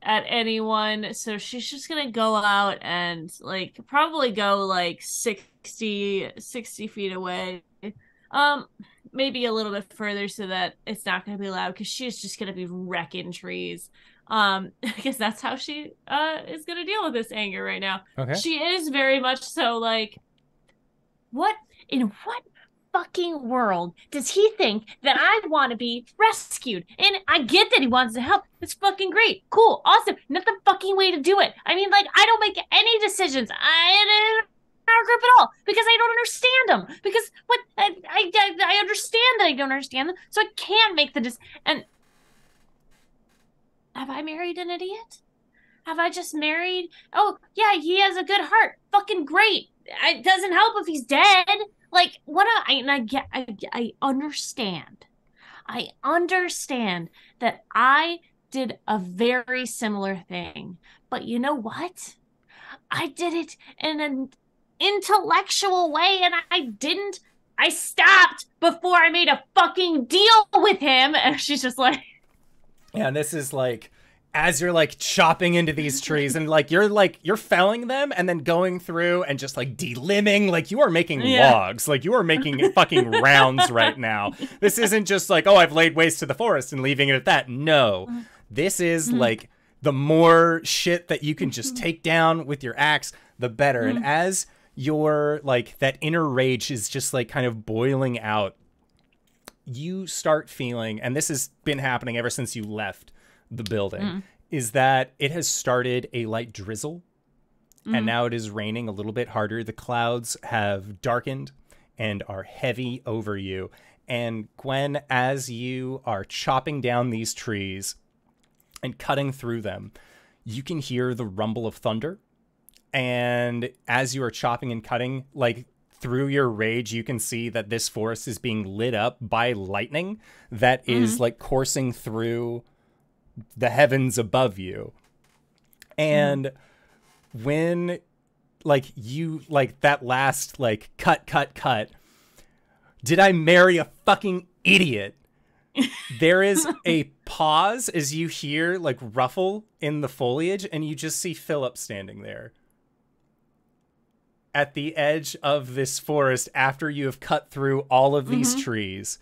at anyone. So she's just gonna go out and, like, probably go, like, 60 feet away. Maybe a little bit further so that it's not gonna be loud, because she's just gonna be wrecking trees. Because that's how she is gonna deal with this anger right now. Okay. She is very much so like, what fucking world does he think that I want to be rescued? And I get that he wants to help. It's fucking great. Cool. Awesome. Not the fucking way to do it. I mean, like, I don't make any decisions. I our group at all, because I don't understand them. Because I understand that I don't understand them, so I can't make the and have I married an idiot? Have I just married? Oh yeah, he has a good heart. Fucking great. It doesn't help if he's dead. Like, what? I understand. I understand that I did a very similar thing, but you know what? I did it in an intellectual way, and I stopped before I made a fucking deal with him. And she's just like, yeah, and this is like, as you're like chopping into these trees and you're felling them and then going through and just like delimbing, like you are making logs, like you are making fucking rounds right now. This isn't just like, oh, I've laid waste to the forest and leaving it at that. No, this is like, the more shit that you can just take down with your axe, the better. And as your, like, that inner rage is just like kind of boiling out, you start feeling, and this has been happening ever since you left the building, is that it has started a light drizzle, and now it is raining a little bit harder. The clouds have darkened and are heavy over you. And Gwen, as you are chopping down these trees and cutting through them, you can hear the rumble of thunder. And as you are chopping and cutting, like, through your rage, you can see that this forest is being lit up by lightning that is like coursing through the heavens above you. And when, like, you, like, that last, like, cut, did I marry a fucking idiot? There is a pause as you hear, like, ruffle in the foliage, and you just see Phillip standing there at the edge of this forest after you have cut through all of these trees.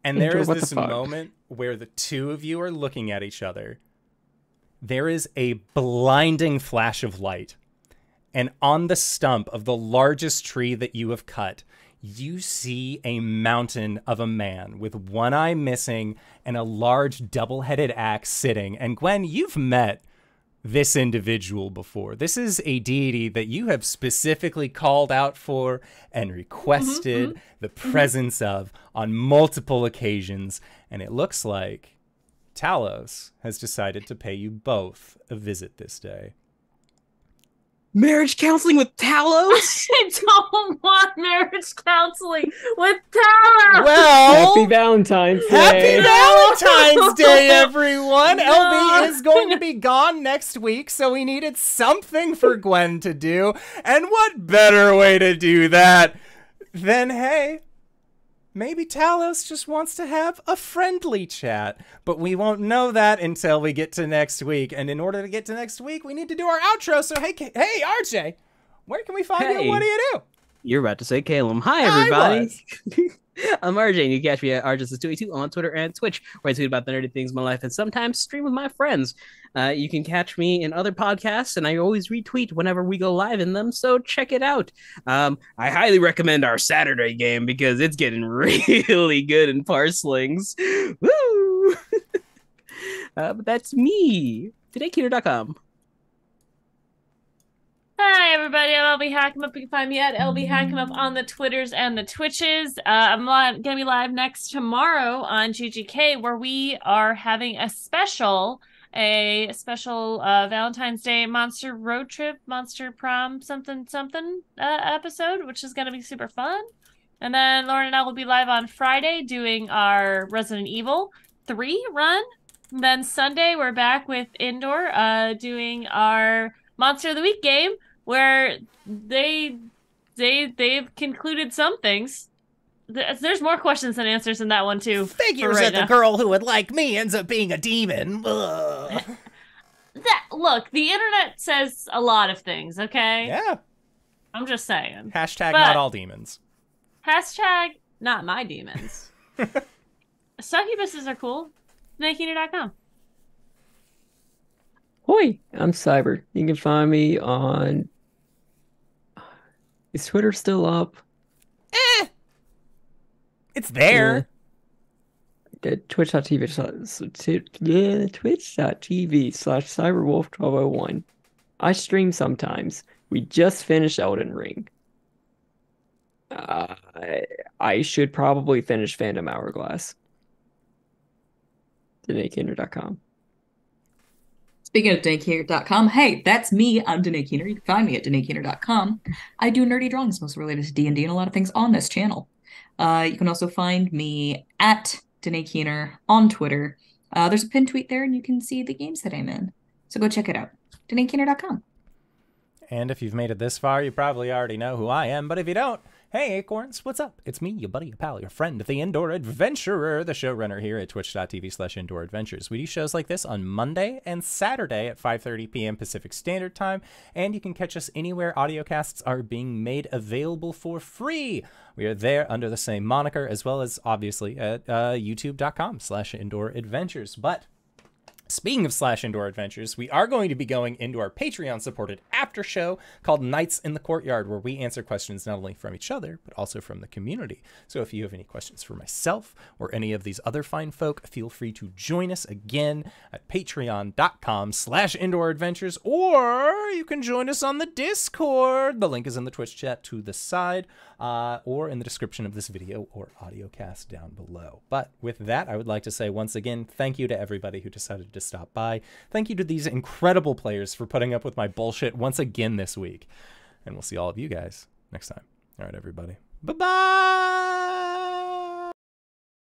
And there is this moment where the two of you are looking at each other. There is a blinding flash of light. And on the stump of the largest tree that you have cut, you see a mountain of a man with one eye missing and a large double-headed axe sitting. And Gwen, you've met this individual before. This is a deity that you have specifically called out for and requested the presence of on multiple occasions. And it looks like Talos has decided to pay you both a visit this day. Marriage counseling with Talos? I don't want marriage counseling with Talos. Well, happy Valentine's Day. Happy Valentine's Day, everyone. LB is going to be gone next week, so we needed something for Gwen to do. And what better way to do that than, hey, maybe Talos just wants to have a friendly chat. But we won't know that until we get to next week. And in order to get to next week, we need to do our outro. So, hey, RJ, where can we find you and what do you do? You're about to say Caelum. Hi, everybody. I'm RJ, and you can catch me at RJustice282 on Twitter and Twitch, where I tweet about the nerdy things in my life and sometimes stream with my friends. You can catch me in other podcasts, and I always retweet whenever we go live in them, so check it out. I highly recommend our Saturday game because it's getting really good in parslings. Woo! But that's me. TodayKeter.com. Hi, everybody. I'm LBHackEmUp. You can find me at LBHackEmUp on the Twitters and the Twitches. I'm going to be live next tomorrow on GGK, where we are having a special Valentine's Day monster road trip, monster prom, something episode, which is going to be super fun. And then Lauren and I will be live on Friday doing our Resident Evil 3 run. And then Sunday, we're back with Indoor doing our Monster of the Week game, where they've concluded some things. There's more questions than answers in that one, too. Figures that the girl who would like me ends up being a demon. Look, the internet says a lot of things, okay? Yeah. I'm just saying. Hashtag not all demons. Hashtag not my demons. Succubuses are cool. Nakina.com. Hoi, I'm Cyber. You can find me on... Is Twitter still up? It's there. Twitch.tv/cyberwolf1201. I stream sometimes. We just finished Elden Ring. I should probably finish Phantom Hourglass. DanaeKeener.com. Speaking of DanaeKeener.com, hey, that's me. I'm Danae Keener. You can find me at DanaeKeener.com. I do nerdy drawings, mostly related to D&D and a lot of things on this channel. You can also find me at Danae Keener on Twitter. There's a pinned tweet there, and you can see the games that I'm in. So go check it out. DanaeKeener.com. And if you've made it this far, you probably already know who I am. But if you don't, hey, Acorns, what's up? It's me, your buddy, your pal, your friend, the Indoor Adventurer, the showrunner here at twitch.tv/Indoor Adventures. We do shows like this on Monday and Saturday at 5:30 p.m. Pacific Standard Time, and you can catch us anywhere audiocasts are being made available for free. We are there under the same moniker, as well as, obviously, at youtube.com/Indoor Adventures. But speaking of /Indoor Adventures, we are going to be going into our Patreon-supported after show called Nights in the Courtyard, where we answer questions not only from each other, but also from the community. So if you have any questions for myself or any of these other fine folk, feel free to join us again at patreon.com/Indoor Adventures, or you can join us on the Discord. The link is in the Twitch chat to the side, or in the description of this video or audiocast down below. But with that, I would like to say once again, thank you to everybody who decided to stop by. Thank you to these incredible players for putting up with my bullshit once again this week. And we'll see all of you guys next time. All right, everybody. Bye-bye!